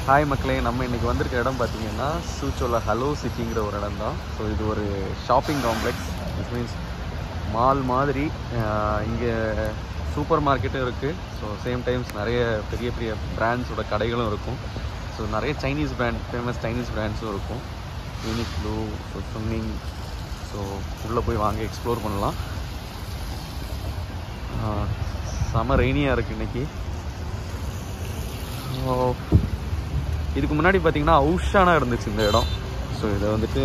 Hi மக்களே, நம்ம இன்றைக்கி வந்திருக்க இடம் பார்த்தீங்கன்னா சூச்சோவில் ஹலோ சிட்டிங்கிற ஒரு இடம் தான். ஸோ இது ஒரு shopping complex, which means mall மாதிரி. இங்கே சூப்பர் மார்க்கெட்டும் இருக்குது. ஸோ சேம் டைம்ஸ் நிறைய பெரிய பெரிய பிராண்ட்ஸோட கடைகளும் இருக்கும். ஸோ நிறைய சைனீஸ் பிராண்ட், ஃபேமஸ் சைனீஸ் பிராண்ட்ஸும் இருக்கும். யூனிக்ளோ, ஸோ ஸ்விம்மிங். ஸோ உள்ளே போய் வாங்க, எக்ஸ்ப்ளோர் பண்ணலாம். செம ரெய்னியாக இருக்குது இன்றைக்கி. இதுக்கு முன்னாடி பார்த்தீங்கன்னா அவுஷானா இருந்துச்சு இந்த இடம். ஸோ இதை வந்துட்டு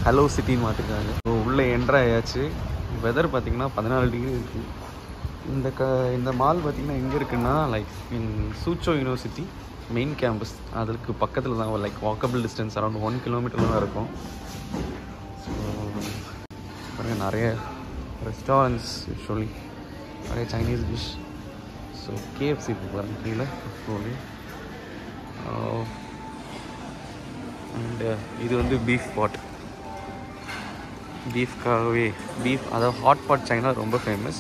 ஹலோ சிட்டின்னு மாற்றிருக்காங்க. ஸோ உள்ளே என்ட்ரு ஆயாச்சு. வெதர் பார்த்தீங்கன்னா 14 டிகிரி இருக்குது. இந்த மால் பார்த்தீங்கன்னா எங்கே இருக்குன்னா like in Suzhou university main campus, அதுக்கு பக்கத்தில் தான். லைக் வாக்கபிள் டிஸ்டன்ஸ் அரௌண்ட் 1 கிலோமீட்டரில் தான் இருக்கும். ஸோ பாருங்கள், நிறைய ரெஸ்டாரண்ட்ஸ், யூஸ்வலி நிறைய சைனீஸ் டிஷ். ஸோ கேஎஃப்சி இருக்குது பாருங்கள் கீழே ஃபுட்போலு. அண்டு இது வந்து பீஃப் பாட், பீஃப்காகவே பீஃப், அதாவது ஹாட் பாட் சைனா ரொம்ப ஃபேமஸ்.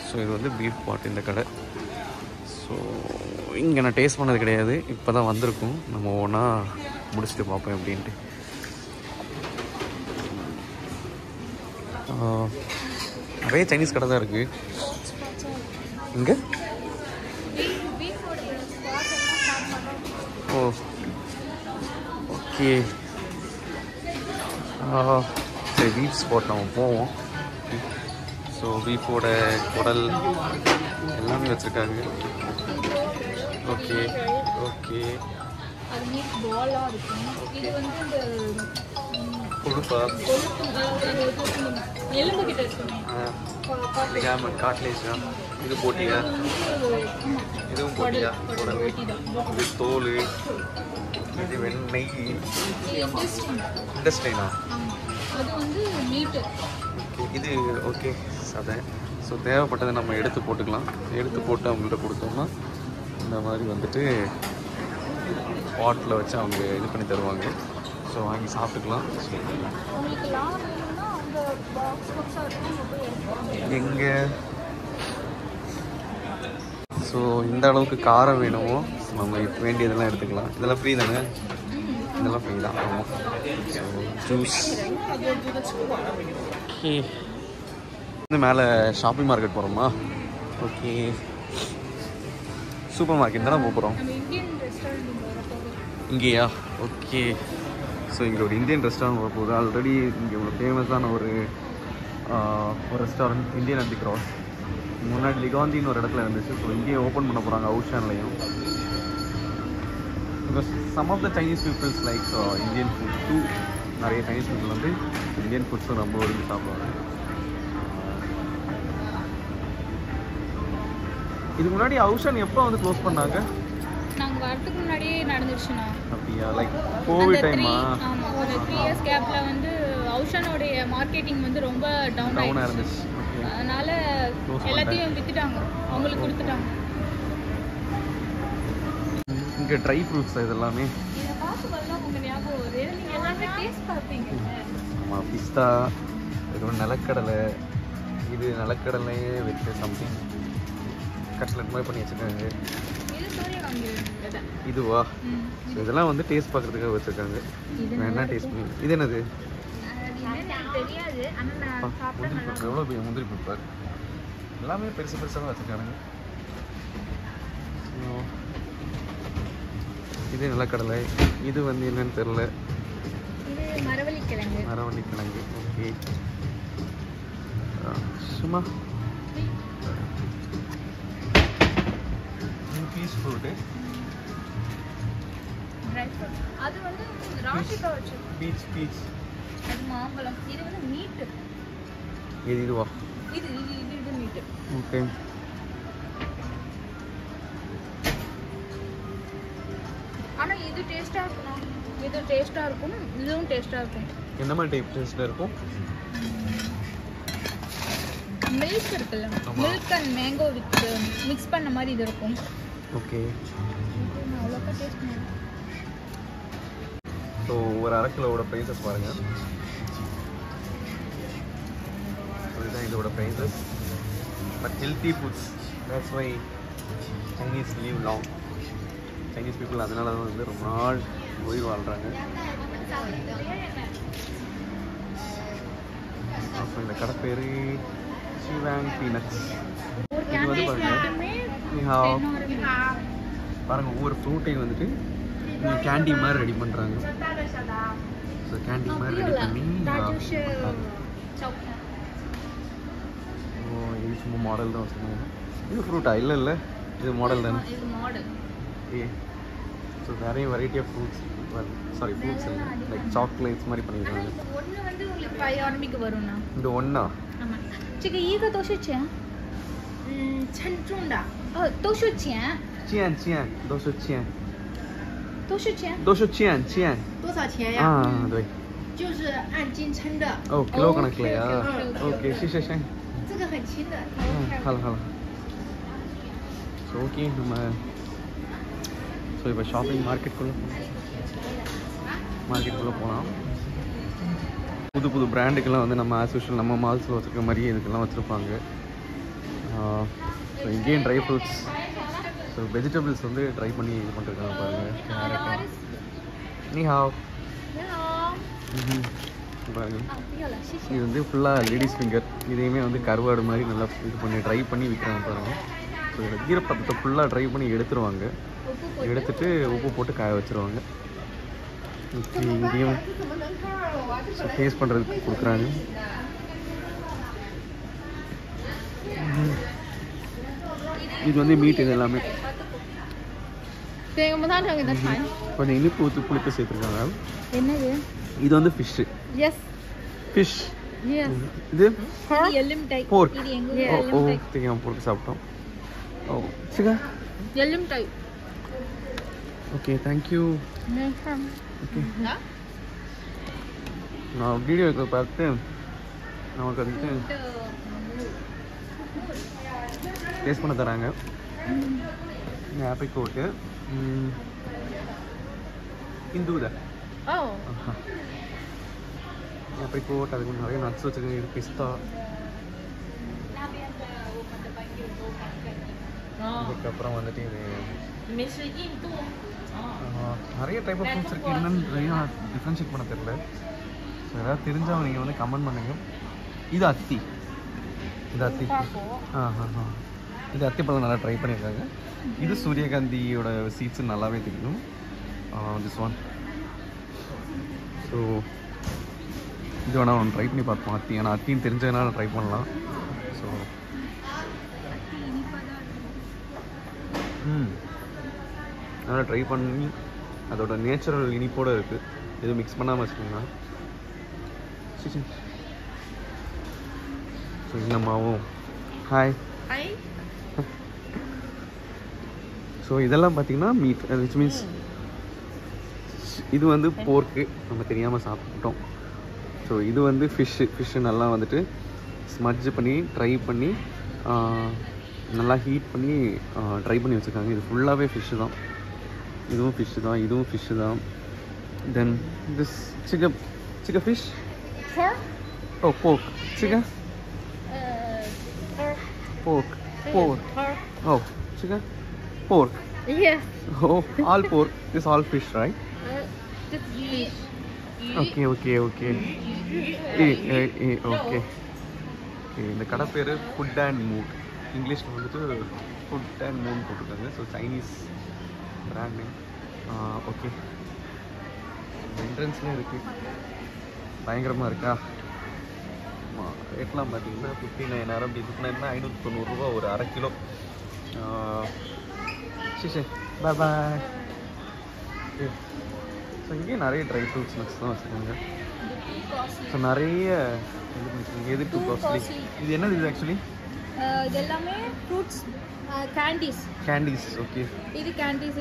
ஸோ இது வந்து பீஃப் பாட் இந்த கடை. ஸோ இங்கே நான் டேஸ்ட் பண்ணது கிடையாது, இப்போ தான் வந்திருக்கும். நம்ம ஒவ்வொன்றா முடிச்சுட்டு பார்ப்போம் அப்படின்ட்டு. நிறைய சைனீஸ் கடை தான் இருக்குது இங்கே. ஓ ஓகே, சரி, பீஃப் ஸ்பாட் நம்ம போவோம். ஸோ பீஃபோட குடல் எல்லாமே வச்சுருக்காங்க. ஓகே ஓகே, கொழுப்பா, காட்லேஜா, இது போட்டியா, இதுவும் போட்டியா, குடல், இது தோல், இது வெண்ணெய், இண்டஸ்ட்ரைனா, இது ஓகே சதை. ஸோ தேவைப்பட்டதை நம்ம எடுத்து போட்டுக்கலாம். எடுத்து போட்டு அவங்கள்ட்ட கொடுத்தோம்னா இந்த மாதிரி வந்துட்டு பாட்டில் வச்சு அவங்க இது பண்ணி தருவாங்க. ஸோ வாங்கி சாப்பிட்டுக்கலாம். எங்கே ஸோ இந்த அளவுக்கு காரம் வேணுமோ நம்ம இப்போ வேண்டியதெல்லாம் எடுத்துக்கலாம். இதெல்லாம் ஃப்ரீ தானே? இதெல்லாம் ஃப்ரீ தான். ஆமாம். So juice. ஓகே, வந்து மேலே ஷாப்பிங் மார்க்கெட் போகிறோமா? ஓகே, சூப்பர் மார்க்கெட் தானே போகிறோம். இங்கேயா? ஓகே. ஸோ இங்கே ஒரு இந்தியன் ரெஸ்டாரண்ட் வர போகுது. ஆல்ரெடி இங்கே ஒரு ஃபேமஸான ஒரு restaurant, Indian at the cross. முன்னாடி லிகாந்தின்னு ஒரு இடத்துல இருந்துச்சு. ஸோ இங்கேயே ஓப்பன் பண்ண போகிறாங்க அவுஷான்லையும். Because some of the Chinese peoples like Indian food too. நிறைய சைனீஸ் பீப்புள் வந்து இந்தியன் ஃபுட்ஸும் ரொம்ப விரும்பி சாப்பிடுவாங்க. இதுக்கு முன்னாடி அவுஷான் எப்போ வந்து க்ளோஸ் பண்ணாங்க? நாங்கள் வரதுக்கு முன்னாடியே நடந்துருச்சுண்ணா. அப்படியா? லைக் கோவிட் டைமா? ஆமாம், ஒரு 3 இயர்ஸ் கேப்பில் வந்து அவுஷானோடைய மார்க்கெட்டிங் வந்து ரொம்ப டவுன் இருந்துச்சு. அதனால எல்லாத்தையும் வித்துட்டாங்க, அவங்களுக்கு கொடுத்துட்டாங்க. இங்கே ட்ரை ஃப்ரூட்ஸ் இதெல்லாமே. இதை பார்த்து வரலாம் உங்கள் ஞாபகம் வருது. நீங்கள் எல்லாமே டேஸ்ட் பார்ப்பீங்க. ஆமாம், பிஸ்தா, இது நிலக்கடலை, இது நிலக்கடலையே வச்சு சம்திங் கட்லெட் மாதிரி பண்ணி வச்சுருக்காங்க. இதுவா? ஸோ இதெல்லாம் வந்து டேஸ்ட் பார்க்குறதுக்காக வச்சுருக்காங்க. என்ன டேஸ்ட் பண்ணி? இது என்னது? எவ்வளோ பெரிய முந்திரி பருப்பு, எல்லாமே பெருசு பெருசாக தான் வச்சுருக்கானுங்க. இது நிலக்கடலை. இது வந்து என்னன்னு தெரில. மரவள்ளிக்கிழங்கு. ஓகே, சும்மா பீஸ் ஃப்ரூட்டு. அது வந்து ராஷிகா வச்சு பீச். அது மாம்பழம். இது வந்து மீட். இதுவா? இது மீட். ஓகே. ஆனா இது டேஸ்டா இருக்கும். இது டேஸ்டா இருக்கும், இதுவும் டேஸ்டா இருக்கும். என்ன மாதிரி டைப் டேஸ்டா இருக்கும்? மில்க் இருக்குல்ல, milk and mango with mix பண்ண மாதிரி இது இருக்கும். ஓகே. நான் அவ்வளோக்கா டேஸ்ட் பண்ணேன். ஸோ ஒரு அரை கிலோவோட ப்ரைஸஸ் பாருங்கள். இதுதான் இதோட prices. But healthy foods, that's why Chinese live long. Chinese people அதனால தான் வந்து ரொம்ப நாள் உயிர் வாழ்கிறாங்க. அப்புறம் இந்த கடை பேர் ஷிவாங் பீனட்ஸ். இது வந்து பாருங்கள் ஒவ்வொரு ஃப்ரூட்டையும் வந்துட்டு கேண்டி மாதிரி ரெடி பண்ணுறாங்க. ஸோ கேண்டி மாதிரி ரெடி பண்ணி இது சும்மா மாடல் தான் வச்சுருக்காங்க. இது ஃப்ரூட்டா? இல்லை இல்லை, இது மாடல் தானே. ஏ ஸோ நிறைய variety of fruits, sorry fruits இல்லை, லைக் சாக்லேட்ஸ் மாதிரி பண்ணியிருக்காங்க. ஒன்று வந்து உங்களுக்கு 5 RMB வரும்ண்ணா. இது ஒன்றா? 这个一个多少钱？称重的多少钱？钱都是钱，多少钱？都是钱。多少钱呀？对。就是按斤称的。哦，kilo கணக்குலையா? ஓகே谢谢。这个很轻的。好了。ஓகே நம்ம ஸோ இப்போ ஷாப்பிங் மார்க்கெட்டுக்குள்ளே போகலாம். புது பிராண்டுக்கெல்லாம் வந்து நம்ம ஆஸ் யூஷுவல் நம்ம மால்ஸில் வச்சுருக்க மாதிரியே இதுக்கெல்லாம் வச்சுருப்பாங்க. ஸோ இங்கேயும் ட்ரை ஃப்ரூட்ஸ், ஸோ வெஜிடபிள்ஸ் வந்து ட்ரை பண்ணி இது பண்ணிருக்காங்க பாருங்கள். கேரட், நீ ஹாவ் பாருங்கள். இது வந்து ஃபுல்லாக லேடிஸ் ஃபிங்கர், இதையுமே வந்து கருவாடு மாதிரி நல்லா இது பண்ணி ட்ரை பண்ணி விற்கிறாங்க பாருங்கள். ஸோ இதில் ஈரப்பதத்தை ஃபுல்லாக ட்ரை பண்ணி எடுத்துருவாங்க. எடுத்துட்டு உப்பு போட்டு காய வச்சுருவாங்க. ஓகே இங்கேயும் ஸோ டேஸ்ட் பண்ணுறதுக்கு கொடுக்குறாங்க. இது வந்து மீட், இது எல்லாமே கொஞ்சம் இனிப்பு ஊற்றி புளிப்பு சேர்த்துருக்காங்க. என்னது இது வந்து ஃபிஷ்ஷு. S fish. இது போர்க். ஓ தெரியாமல் போர்க்கு சாப்பிட்டோம். ஓ சிக்கா எல்லும் டை. Okay thank you. ஓகே நான் வீடியோ பார்த்து நமக்கு அதுக்கு டேஸ்ட் பண்ண தராங்க. ஆப்ரிகோட்டு இந்துதா ஆப்ரிகோட், அதுக்கு நிறைய நட்ஸ் வச்சுருக்காங்க. இது பிஸ்தா, அதுக்கப்புறம் வந்துட்டு இது நிறைய டைப் ஆஃப் ஃப்ரூட்ஸ் இருக்குது. என்னென்னு நிறையா டிஃப்ரென்ஷியேட் பண்ண தெரியல. ஸோ ஏதாவது தெரிஞ்சவங்க நீங்கள் வந்து கமெண்ட் பண்ணுங்கள். இது அத்தி, இது அத்திப்பழம் நல்லா ட்ரை பண்ணியிருக்காங்க. இது சூரியகாந்தியோட சீட்ஸ் நல்லாவே தெரியும். This one. ஸோ இது வேணால் ஒன்று ட்ரை பண்ணி பார்ப்போம். அத்தி, ஆனால் அத்தின்னு தெரிஞ்சதுனால ட்ரை பண்ணலாம். ஸோ அதனால் ட்ரை பண்ணி அதோட நேச்சுரல் இனிப்போடு இருக்குது, எதுவும் மிக்ஸ் பண்ணாமல் வச்சுக்கோங்க. So என்னம்மாவும் hi. ஸோ இதெல்லாம் பார்த்தீங்கன்னா மீட், விச் மீன்ஸ் இது வந்து போர்க்கு நம்ம தெரியாமல் சாப்பிட்டோம். ஸோ இது வந்து ஃபிஷ்ஷு நல்லா வந்துட்டு ஸ்மட்ஜ் பண்ணி ட்ரை பண்ணி நல்லா ஹீட் பண்ணி ட்ரை பண்ணி வச்சுருக்காங்க. இது ஃபுல்லாகவே ஃபிஷ்ஷு தான். இதுவும் ஃபிஷ்ஷு தான், இதுவும் ஃபிஷ்ஷு தான். Then this chicken fish. Oh pork. Chicken pork. Oh chicken pork. Yes. Oh, all pork. This all fish, right? This fish. Okay. Okay. Okay. இந்த கடை பேர் ஃபுட் அண்ட் மூட். இங்கிலீஷில் வந்துட்டு ஃபுட் அண்ட் மூட் போட்டிருக்காங்க. So Chinese brand name. Okay என்ட்ரன்ஸ்லேயே இருக்குது. பயங்கரமாக இருக்கா? ரேட்லாம் பார்த்தீங்கன்னா 59 RMB. 590 ரூபா ஒரு அரை கிலோ. சரி பாய் பாய். ஸோ இங்கேயும் நிறைய ட்ரை ஃப்ரூட்ஸ் நட்ஸ் தான் வச்சுருக்காங்க. ஸோ நிறைய எது டூ காஸ்ட்லி? இது என்னது இது ஆக்சுவலி? இது எல்லாமே ஃப்ரூட்ஸ் கேண்டீஸ். ஓகே இது கேண்டீஸ்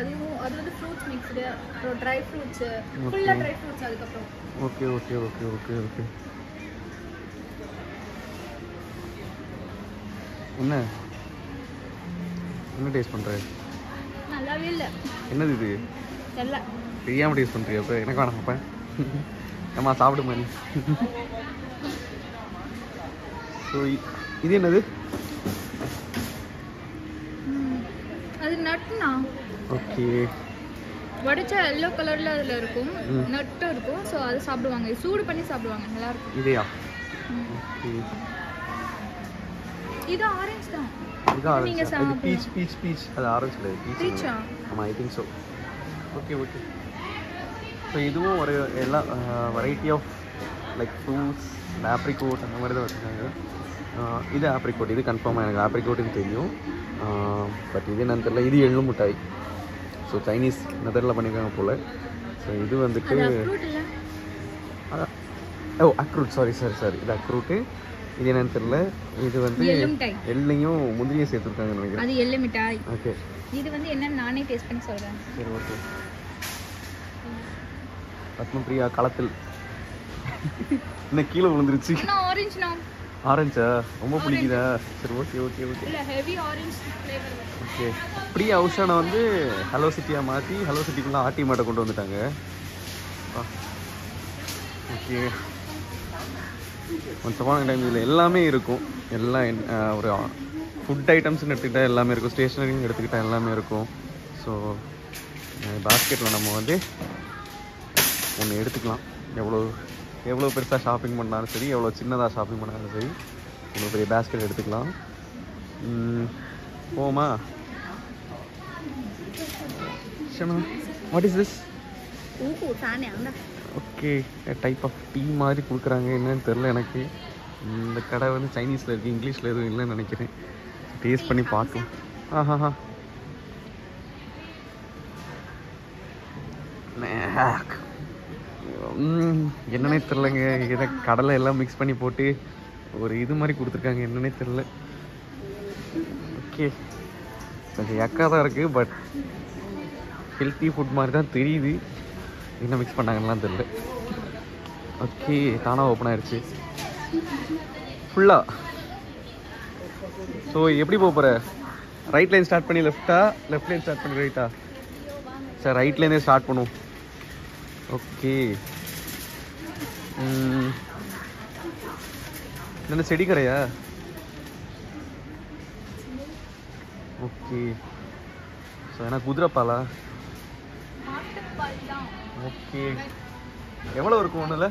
அதுவும் அது வந்து ஃப்ரூட்ஸ் மிக்ஸ்டு, அப்புறம் ட்ரை ஃப்ரூட்ஸு, ஃபுல்லாக ட்ரை ஃப்ரூட்ஸ். அதுக்கப்புறம் ஓகே என்ன டேஸ்ட் பண்ணுற? நல்லாவே இல்லை. என்னது இது? எல்லாம் தெரியாமல் டேஸ்ட் பண்ணுறியா? அப்போ எனக்கு வேணாம். அப்போ ஏம்மா சாப்பிடு மாதிரி. ஸோ இது என்னது? அது நட்னா ஓகே. வடிச்சா எல்லோ கலர்ல அதுல இருக்கும், நட்டு இருக்கும். ஸோ அது சாப்பிடுவாங்க, சூடு பண்ணி சாப்பிடுவாங்க, நல்லா இருக்கும். இதையா? ஓகே. இது ஆரஞ்சு தான். இது ஆரஞ்சு. இது பீச் பீச் பீச். அது ஆரஞ்சு இல்லை, பீச். பீச்சா? ஆமாம், ஐ think so. Okay okay. So இதுவும் ஒரு எல்லா வெரைட்டி ஆஃப் லைக் ஃப்ரூட்ஸ், ஆப்ரிகோட் அந்த மாதிரி தான் வச்சுருக்காங்க. இது ஆப்ரிகோட், இது கன்ஃபார்மாக எனக்கு ஆப்ரிகோட்டுன்னு தெரியும். பட் இது என்னன்னு தெரியல. இது எள்ளு மிட்டாய். ஸோ சைனீஸ் மெத்தடில் பண்ணியிருக்காங்க போல். ஸோ இது வந்துட்டு ஓ அக்ரூட், சாரி சாரி சாரி, இது அக்ரூட்டு. இது என்னன்னு தெரியல. இது வந்து எள்ளையும் முந்திரியும் சேர்த்துருக்காங்கன்னு நினைக்கிறேன். அது எள்ளு மிட்டாய். ஓகே. இது வந்து என்னன்னு நானே டேஸ்ட் பண்ணி சொல்கிறேன். சரி ஓகே. பத்மபிரியா களத்தில் என்ன கீழே விழுந்துருச்சு. ஆரஞ்சுனா ஆரஞ்சா ரொம்ப பிடிக்குதா? சரி ஓகே ஓகே ஓகே. இல்ல heavy orange flavour. Okay. Priya உஷானை வந்து ஹலோ சிட்டியாக மாற்றி ஹலோ சிட்டிக்குள்ளே ஆட்டி மாட்டை கொண்டு வந்துட்டாங்க. ஓகே. ஒன்ஸ் அப்பான் டைம் இதில் எல்லாமே இருக்கும். எல்லாம் ஒரு ஃபுட் ஐட்டம்ஸ்னு எடுத்துக்கிட்டால் எல்லாமே இருக்கும், ஸ்டேஷ்னரின்னு எடுத்துக்கிட்டால் எல்லாமே இருக்கும். ஸோ பாஸ்கெட்டில் நம்ம வந்து ஒன்று எடுத்துக்கலாம். எவ்வளோ பெருசாக ஷாப்பிங் பண்ணாலும் சரி, எவ்வளோ சின்னதாக ஷாப்பிங் பண்ணாலும் சரி, இவ்வளோ பெரிய பேஸ்கெட் எடுத்துக்கலாம். போமா? What is this? Okay, type of tea மாதிரி கொடுக்குறாங்க. என்னன்னு தெரில எனக்கு. இந்த கடை வந்து சைனீஸில் இருக்குது, இங்கிலீஷில் எதுவும் இல்லைன்னு நினைக்கிறேன். டேஸ்ட் பண்ணி பார்க்கலாம். ஆஹா. என்னன்னே தெரிலங்க. இதை கடலை எல்லாம் மிக்ஸ் பண்ணி போட்டு ஒரு இது மாதிரி கொடுத்துருக்காங்க. என்னன்னே தெரில. ஓகே, கொஞ்சம் எக்கா தான் இருக்குது. பட் ஹெல்த்தி ஃபுட் மாதிரி தான் தெரியுது. என்ன மிக்ஸ் பண்ணாங்கலாம் தெரில. ஓகே, தானாக ஓப்பன் ஆயிடுச்சு ஃபுல்லாக. ஸோ எப்படி போகிற? ரைட் லைன் ஸ்டார்ட் பண்ணி லெஃப்டா, லெஃப்ட் லைன் ஸ்டார்ட் பண்ணி ரைட்டா? சார் ரைட் லைனே ஸ்டார்ட் பண்ணுவோம். ஓகே. என்ன செடி கரையா? ஓகே. ஸோ ஏன்னா குதிரைப்பாலா? ஓகே. எவ்வளோ இருக்கும் ஒன்றில்?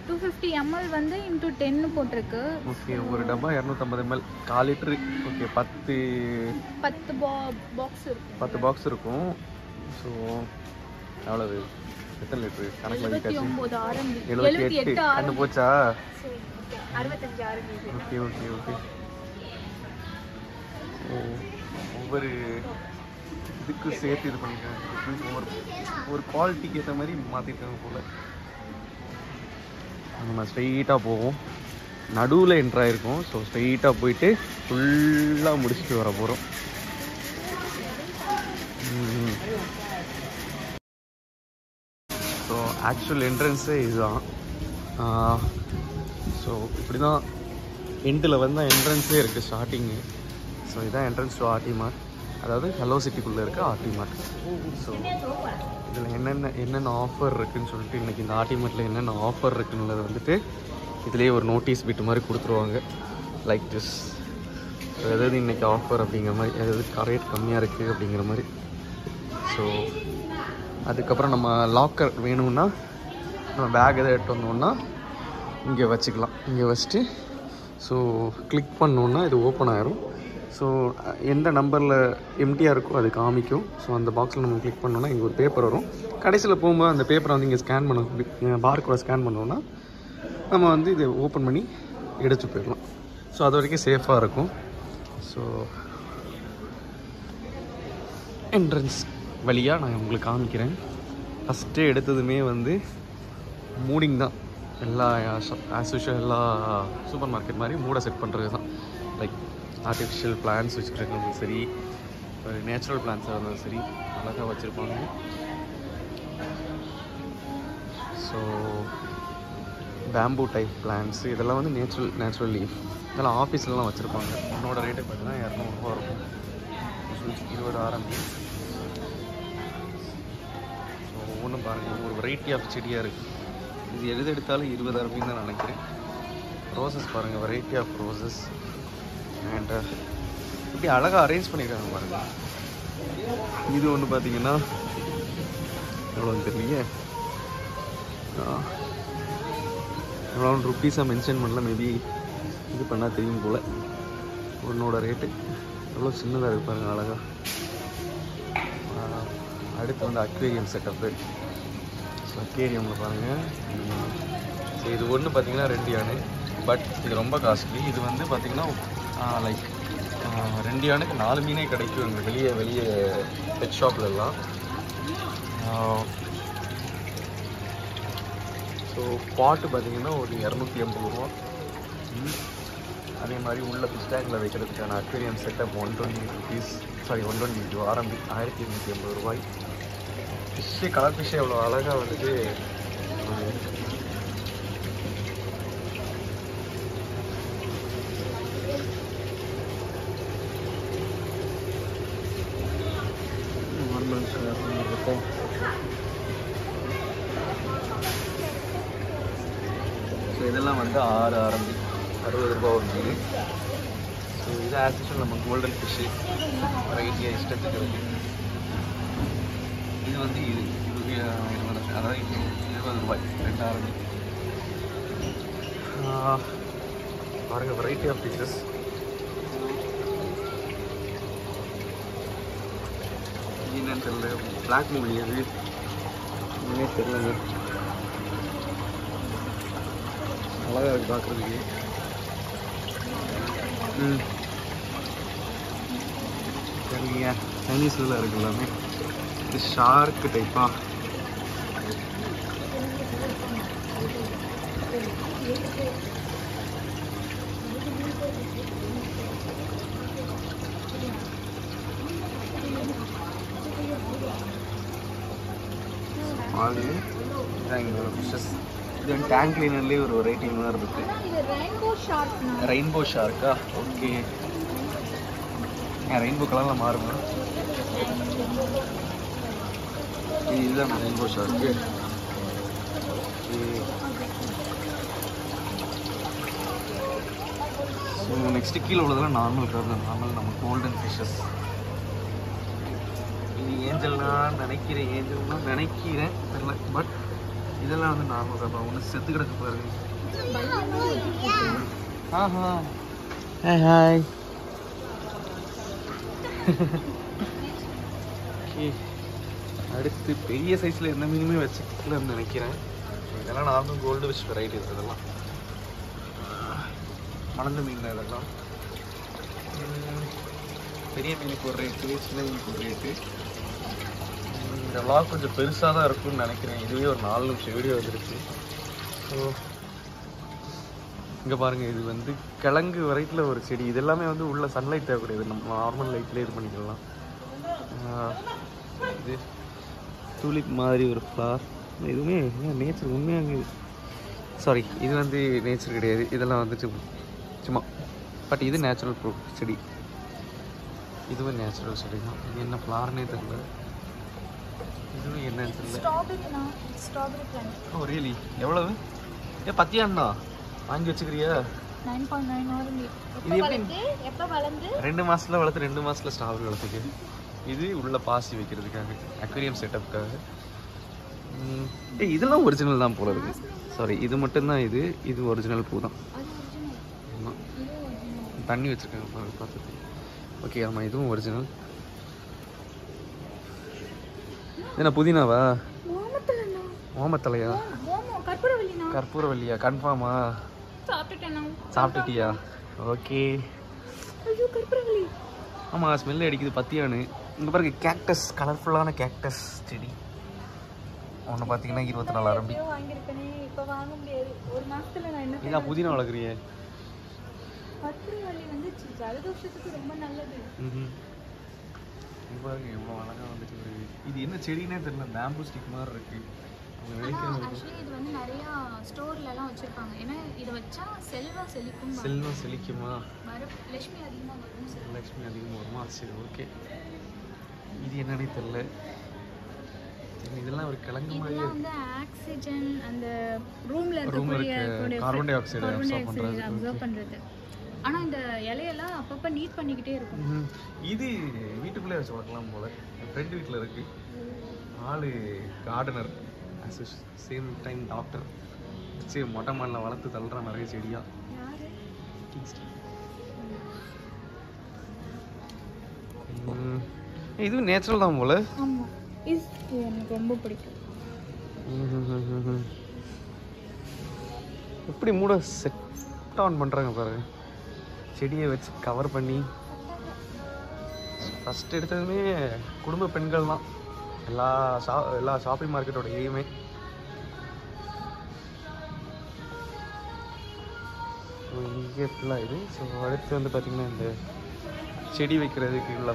250 ml வந்து இன்டூ 10 போட்டிருக்கு. ஓகே, ஒரு டப்பா 250 ml, 4 லிட்டரு. ஓகே, 10 பாக்ஸ் இருக்கும். 10 பாக்ஸ் இருக்கும். ஸோ எவ்வளவு, எத்தனை லிட்டரு கணக்கில் வீட்டாச்சு? 78 கண்டு போச்சா? 65 ஆரம்பிச்சு. Okay okay okay. ஒவ்வொரு இதுக்கு சேர்த்து இது பண்ணியிருக்காங்க. ஒரு குவாலிட்டிக்கு ஏற்ற மாதிரி மாற்றிருக்காங்க போல். நம்ம ஸ்ட்ரெயிட்டாக போவோம். நடுவில் என்ட்ராயிருக்கும். ஸோ ஸ்ட்ரெயிட்டாக போயிட்டு ஃபுல்லாக முடிச்சுட்டு வர போகிறோம். ஸோ ஆக்சுவல் என்ட்ரன்ஸே இதுதான். ஸோ இப்படி தான் எண்டில் வந்து என்ட்ரன்ஸே இருக்குது, ஸ்டார்டிங்கு. ஸோ இதுதான் என்ட்ரன்ஸ் டு ஆர்டி மார்ட், அதாவது ஹலோ சிட்டிக்குள்ளே இருக்க ஆர்டி மார்ட். ஸோ இதில் என்னென்ன ஆஃபர் இருக்குதுன்னு சொல்லிட்டு, இன்றைக்கி இந்த ஆர்டி மார்ட்டில் என்னென்ன ஆஃபர் இருக்குன்னு வந்துட்டு இதுலேயே ஒரு நோட்டீஸ் பிட் மாதிரி கொடுத்துருவாங்க. Like this. எதாவது இன்றைக்கி ஆஃபர் அப்படிங்கிற மாதிரி, எதாவது ரேட் கம்மியாக இருக்குது அப்படிங்கிற மாதிரி. ஸோ அதுக்கப்புறம் நம்ம லாக்கர் வேணும்னா, நம்ம பேக் எதாவது எடுத்து வந்தோம்னா இங்கே வச்சுக்கலாம். இங்கே வச்சுட்டு ஸோ கிளிக் பண்ணோன்னா இது ஓப்பன் ஆகிரும். ஸோ எந்த நம்பரில் எம்டியாக இருக்கோ அது காமிக்கும். ஸோ அந்த பாக்ஸில் நம்ம கிளிக் பண்ணோன்னா இங்கே ஒரு பேப்பர் வரும். கடைசியில் போகும்போது அந்த பேப்பரை வந்து இங்கே ஸ்கேன் பண்ண, பார்கோட ஸ்கேன் பண்ணோன்னா நம்ம வந்து இதை ஓப்பன் பண்ணி எடுத்து போயிடலாம். ஸோ அது வரைக்கும் சேஃபாக இருக்கும். ஸோ என்ட்ரன்ஸ் வழியாக நான் உங்களுக்கு காமிக்கிறேன். ஃபஸ்ட்டு எடுத்ததுமே வந்து மூடிங் தான். எல்லா ஆஸ் யூஷுவல் எல்லா சூப்பர் மார்க்கெட் மாதிரி மூட செட் பண்ணுறது தான். லைக் ஆர்டிஃபிஷியல் பிளான்ஸ் வச்சுருக்கிறதும் சரி, நேச்சுரல் பிளான்ஸாக இருந்தாலும் சரி, அழகாக வச்சுருப்பாங்க. ஸோ பேம்பூ டைப் பிளான்ஸு இதெல்லாம் வந்து நேச்சுரல் லீஃப் இதெல்லாம் ஆஃபீஸ்லலாம் வச்சுருப்பாங்க. என்னோட ரேட்டு பார்த்தீங்கன்னா 200 ரூபா இருக்கும். 20 ஆரம்பி. ஸோ ஒவ்வொன்றும் பாருங்கள், ஒரு வெரைட்டி ஆஃப் செடியாக இருக்குது. இது எது எடுத்தாலும் 20 ஆரம்பின்னு தான் நினைக்கிறேன். ரோசஸ் பாருங்கள், வெரைட்டி ஆஃப் ரோசஸ். அண்ட் இப்படி அழகாக அரேஞ்ச் பண்ணியிருக்காங்க பாருங்க. இது ஒன்று பார்த்தீங்கன்னா எவ்வளோன்னு தெரியலையே, எவ்வளோ ருப்பீஸாக மென்ஷன் பண்ணல, மேபி இது பண்ணால் தெரியும் போல். ஒன்னோட ரேட்டு எவ்வளோ சின்னதாக இருக்கு பாருங்க அழகாக. அடுத்து வந்து அக்வேரியம் செட்டப்பு. ஸோ அக்வேரியமில் பாருங்கள். ஸோ இது ஒன்று பார்த்தீங்கன்னா 2 யானை, பட் இது ரொம்ப காஸ்ட்லி. இது வந்து பார்த்தீங்கன்னா லைக் 2 யானைக்கு 4 மீனே கிடைக்கும் இங்கே வெளியே பெட் ஷாப்லலாம். ஸோ பாட்டு பார்த்தீங்கன்னா ஒரு 280 ரூபா. அதே மாதிரி உள்ள ஃபிஷ் டேங்கில் வைக்கிறதுக்கான aquarium setup 120 rupees, sorry 120 RMB, 1280 ரூபாய். ஃபிஷ்ஷு கலர் ஃபிஷ்ஷு எவ்வளோ அழகாக வந்துட்டு இருக்கும். ஸோ இதெல்லாம் வந்து 6 RMB, 60 ரூபா ஒரு மீன். ஸோ இது ஆக்சுவல் நம்ம கோல்டன் ஃபிஷ்ஷு வெரைட்டியாக இஷ்டத்துக்கு இருக்குது. இது வந்து இது 20, அதாவது 20 ரூபாய், 2 RMB. பாருங்கள் வெரைட்டி ஆஃப் ஃபிஷ்ஷஸ். என்னன்னு தெரியல, பிளாக் மூலி அது இன்னே தெரியலங்க. அழகாக இருக்குது பார்க்குறதுக்கு. சரிங்க, சைனீஸில் இருக்குது எல்லாமே. இது ஷார்க்கு டைப்பா. அது ஃபிஷஸ். இது டேங்க் கிளீனர்லேயே ஒரு வெரைட்டி மாதிரி இருக்குது. ரெயின்போ ஷார்க்கா? ஓகே, ரெயின்போ கலரில் மாறுமா? இதுதான் ரெயின்போ ஷார்க்கு. ஸோ நெக்ஸ்ட்டு கீழே உள்ளதெல்லாம் நார்மல் கலர் தான், நார்மல் நம்ம கோல்டன் ஃபிஷ்ஷஸ். இது ஏஞ்சல்னா நினைக்கிறேன் தெரியல, பட் இதெல்லாம் வந்து நார்மல் கலர். ஒன்று செத்து கிடக்கு பாருங்க. ஹாய் அடுத்து பெரிய சைஸில் எந்த மீனுமே வச்சுக்கலன்னு நினைக்கிறேன். இதெல்லாம் நார்மல் கோல்டு ஃபிஷ் வெரைட்டிஸ். இதெல்லாம் மணந்த மீன் தான். இதெல்லாம் பெரிய மீனுக்கு ஒரு ரேட்டு, சின்ன மீனுக்கு ஒரு ரேட்டு. இந்த விளாக் கொஞ்சம் பெருசாக தான் இருக்கும்னு நினைக்கிறேன். இதுவே ஒரு 4 நிமிஷம் வீடியோ வந்துருக்கு. ஸோ இங்கே பாருங்கள், இது வந்து கிழங்கு வெரைட்டியில் ஒரு செடி. இது எல்லாமே வந்து உள்ள சன்லைட் தேவைக்கூடியது, நம்ம நார்மல் லைட்லேயே இது பண்ணிக்கலாம். இது டூலிப் மாதிரி ஒரு ஃப்ளார். எதுவுமே நேச்சர் உண்மையாக, சாரி இது வந்து நேச்சர் கிடையாது, இதெல்லாம் வந்துட்டு சும்மா. பட் இது நேச்சுரல் ப்ரூஃப் செடி. இதுவும் நேச்சுரல் செடி தான். இது என்ன ஃப்ளார்னே தெரியல, இதுவும் என்னன்னு தெரியல. ஓ ரியலி? எவ்வளவு? பத்தியாண்ணா வாங்கி வச்சுக்கிறியா? 9.9 இது எப்போ வளர்ந்து 2 மாதத்தில் வளர்த்து 2 மாதத்தில் ஸ்ட்ராபெரி வளர்த்துக்கு. இது உள்ள பாசி வைக்கிறதுக்காக, அக்வேரியம் செட்டப்புக்காக. இதெல்லாம் ஒரிஜினல் தான் போல இருக்கு. சாரி, இது மட்டும்தான் இது ஒரிஜினல் பூ தான். ஆமாம், தண்ணி வச்சுருக்காங்க பார்த்துட்டு. ஓகே, ஆமாம் இதுவும் ஒரிஜினல். என்ன புதினாவா? ஓமத்தலையா? கற்பூரவல்லியா? கன்ஃபார்மா? சாப்பிட்டுட்டியா? ஓகே. ஆமாம், ஸ்மெல் அடிக்குது பத்தியானு. இங்கே பாருங்க, கேக்டஸ், கலர்ஃபுல்லான கேக்டஸ் செடி ஒன்று பார்த்தீங்கன்னா 24 RMB. இதான் புதினா வளர்க்குறியே. பாருங்க எவ்வளோ அழகாக வந்துட்டு. இது என்ன செடினே தெரியல, பேம்பூ ஸ்டிக் மாதிரி இருக்கு. இது வந்து நிறைய ஸ்டோர்லலாம் வச்சிருப்பாங்க. ஏன்னா இதை வச்சா செல்வம் செழிக்குமா? லட்சுமி அதிகமாக வரும். லட்சுமி அதிகமாக வருமா? சரி, ஓகே. இது என்னன்னே தெரியல. இதெல்லாம் ஒரு கிழங்கு மாதிரி வந்து ஆக்சிஜன் அந்த ரூம்ல இருக்கக்கூடிய கார்பன் டை ஆக்சைடு அப்சர்வ் பண்றது. ஆனா இந்த இலையெல்லாம் அப்பப்ப நீட் பண்ணிக்கிட்டே இருக்கும். இது வீட்டுக்குள்ளே வச்சு வளர்க்கலாம் போல. என் ஃப்ரெண்ட் வீட்டில் இருக்கு. ஆளு கார்டனர், சேம் டைம் டாக்டர். சரி, மொட்டை மாடல வளர்த்து தள்ளுற நிறைய செடியா. இதுவும் நேச்சுரல் தான் போல. ஆமா, எனக்கு ரொம்ப பிடிக்கும். எப்படி மூட செட் ஆன் பண்ணுறாங்க பாருங்க, செடியை வச்சு கவர் பண்ணி. ஃபஸ்ட் எடுத்ததுமே குடும்ப பெண்கள் தான் எல்லா ஷாப்பிங் மார்க்கெட்டோட எய்மே. இங்கே ஃபுல்லாக இது. ஸோ அடுத்து வந்து பார்த்திங்கன்னா இந்த செடி வைக்கிறதுக்கு உள்ள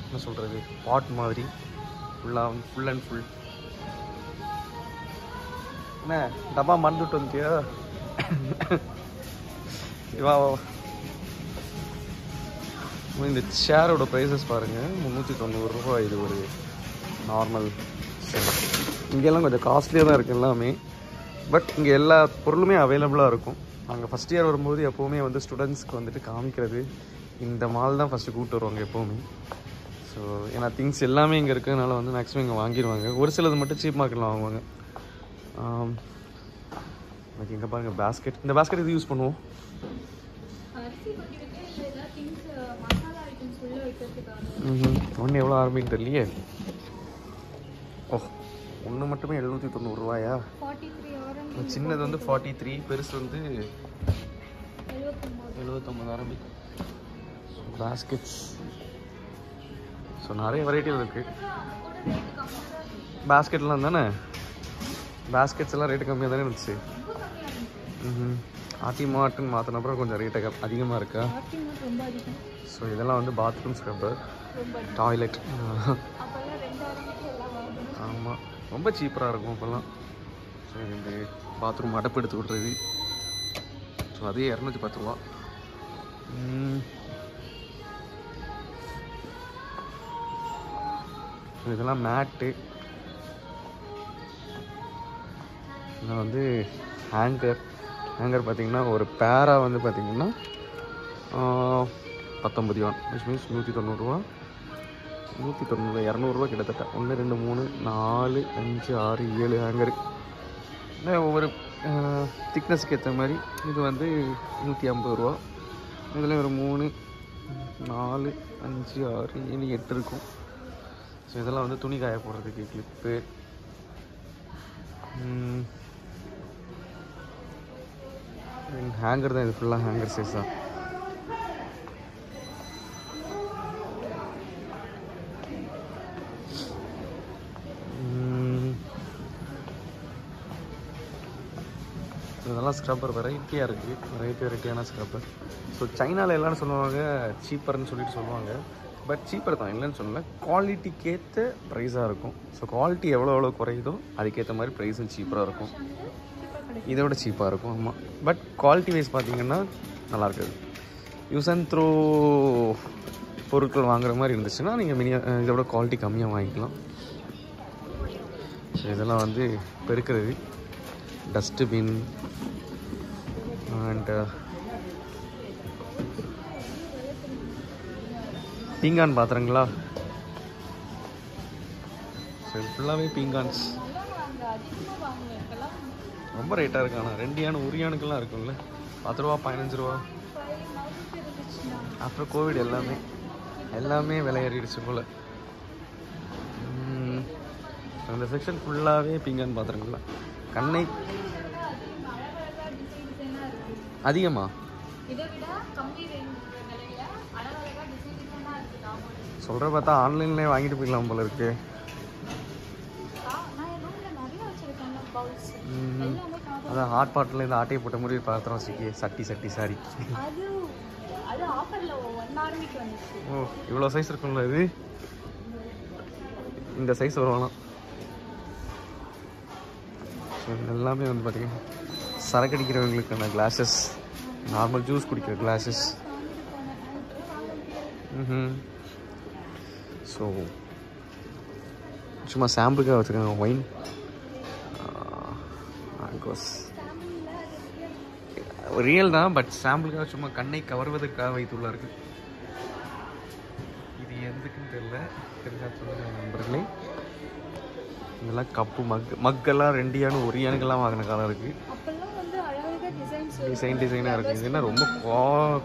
என்ன சொல்கிறது, பாட் மாதிரி ஃபுல்லாக ஃபுல் அண்ட் ஃபுல். என்ன டப்பா மறந்துட்டு வந்துட்டியா? வா வா. இந்த சேரோட ப்ரைஸஸ் பாருங்கள், 390 ரூபா. இது ஒரு நார்மல் சேர். இங்கெல்லாம் கொஞ்சம் காஸ்ட்லியாக தான் இருக்குது எல்லாமே. பட் இங்கே எல்லா பொருளுமே அவைலபிளாக இருக்கும். நாங்கள் ஃபஸ்ட் இயர் வரும்போது எப்போவுமே வந்து ஸ்டூடெண்ட்ஸ்க்கு வந்துட்டு காமிக்கிறது இந்த மால் தான் ஃபஸ்ட்டு கூப்பிட்டு வருவாங்க எப்போவுமே. ஸோ ஏன்னா திங்ஸ் எல்லாமே இங்கே இருக்கிறதுனால வந்து மேக்ஸிமம் இங்கே வாங்கிடுவாங்க. ஒரு சிலது மட்டும் சீப் மார்க்கெட்டில் வாங்குவாங்க. ஓகே, இங்கே பாருங்கள் பேஸ்கெட். இந்த பேஸ்கெட் இது யூஸ் பண்ணுவோம். ஒன்று எவ்வளோ ஆரம்பிக்கு தெரியலையே. ஓ, ஒன்று மட்டுமே 790 ரூபாயா? சின்னது வந்து 43, பெருசு வந்து 79 ஆரம்பிக்கும். பேஸ்கெட்ஸ். ஸோ நிறைய வெரைட்டிகள் இருக்குது. பேஸ்கெட்லாம் தானே, பேஸ்கெட்ஸ் எல்லாம் ரேட்டு கம்மியாக தானே இருந்துச்சு. ஆர்டிமார்ட்னு மாற்றின அப்புறம் கொஞ்சம் ரேட்டு அதிகமாக இருக்கா? ஸோ இதெல்லாம் வந்து பாத்ரூம் ஸ்க்ரப்பர், டாய்லெட். ஆமாம், ரொம்ப சீப்பராக இருக்கும் இப்போல்லாம். ஸோ இந்த பாத்ரூம் அடப்பு எடுத்து விட்றது. ஸோ அதே 210 ரூபா. இதெல்லாம் மேட்டு. இதெல்லாம் வந்து ஹேங்கர். ஹேங்கர் பார்த்திங்கன்னா ஒரு பேராக வந்து பார்த்திங்கன்னா 19 யுவான், விச் மீன்ஸ் 190 ரூபா. 190, 200 ரூபா கிட்டத்தட்ட. 1 2 3 4 5 6 7 ஹேங்கரு. ஒவ்வொரு திக்னஸ்க்கு ஏற்ற மாதிரி. இது வந்து 150 ரூபா. இதில் ஒரு 3 4 5 6 7 8 இருக்கும். ஸோ இதெல்லாம் வந்து துணி காய போடுறதுக்கு கிளிப்பு. ஹேங்கர் தான், இது ஃபுல்லாக ஹேங்கர் சைஸ் தான். இதெல்லாம் ஸ்க்ரப்பர் வெரைட்டியாக இருக்குது, வெரைட்டியான ஸ்க்ரப்பர். ஸோ சைனாவில் எல்லாரும் சொல்லுவாங்க சீப்பர்னு சொல்லிட்டு சொல்லுவாங்க. பட் சீப்பர் தான், இல்லைன்னு சொல்லலை. குவாலிட்டிக்கேற்ற ப்ரைஸாக இருக்கும். ஸோ குவாலிட்டி எவ்வளோ குறையுதோ அதுக்கேற்ற மாதிரி ப்ரைஸும் சீப்பராக இருக்கும். இதோட சீப்பாக இருக்கும். ஆமாம், பட் குவாலிட்டி வைஸ் பார்த்திங்கன்னா நல்லாயிருக்குது. யூஸ் அண்ட் த்ரோ பொருட்கள் வாங்குற மாதிரி இருந்துச்சுன்னா நீங்கள் இதோட குவாலிட்டி கம்மியாக வாங்கிக்கலாம். ஸோ இதெல்லாம் வந்து பெருக்கிறது, டஸ்ட்பின் அண்ட் பீங்கான் பாத்திரங்களா. ஸோ ஃபுல்லாகவே பீங்கான்ஸ். ரொம்ப ரேட்டாக இருக்கு. ஆனால் 2 யானு 1 யானுக்கெல்லாம் இருக்கும்ல, 10 ரூபா 15 ரூபா. அப்புறம் கோவிட் எல்லாமே விலை ஏறிடுச்சு போல். அந்த செக்ஷன் ஃபுல்லாகவே பீங்கான் பாத்திரங்களா. கண்ணை அதிகமா சொல்கிற பார்த்தா ஆன்லைன்லேயே வாங்கிட்டு போயிடலாம் போல இருக்கு. அதான் ஹாட் பாட்டில் இந்த ஆட்டையை போட்ட மாதிரி பாத்திரம் சட்டி சாரி. ஓ, இவ்வளோ சைஸ் இருக்கும்ல இது. இந்த சைஸ் வருவானா. எல்லாமே வந்து பார்த்திங்கன்னா சரக்கு அடிக்கிறவங்களுக்கான கிளாஸஸ், நார்மல் ஜூஸ் குடிக்கிற கிளாஸஸ். ஸோ சும்மா சாம்பிளுக்காக வச்சுருக்காங்க. ஒயின் ரியல் தான், பட் சாம்பிளுக்காக சும்மா கண்ணை கவர்வதற்காக வைத்துள்ளார்கள். இது எதுக்குன்னு தெரியல, தெரிஞ்சா சொல்லுங்க நண்பர்களே. இதெல்லாம் கப்பு மக்கெல்லாம் 2 யானு 1 யானுக்கெல்லாம் வாங்கின காலம் இருக்குது. அப்பெல்லாம் வந்து அழகாக டிசைனாக இருக்குது. இது என்ன ரொம்ப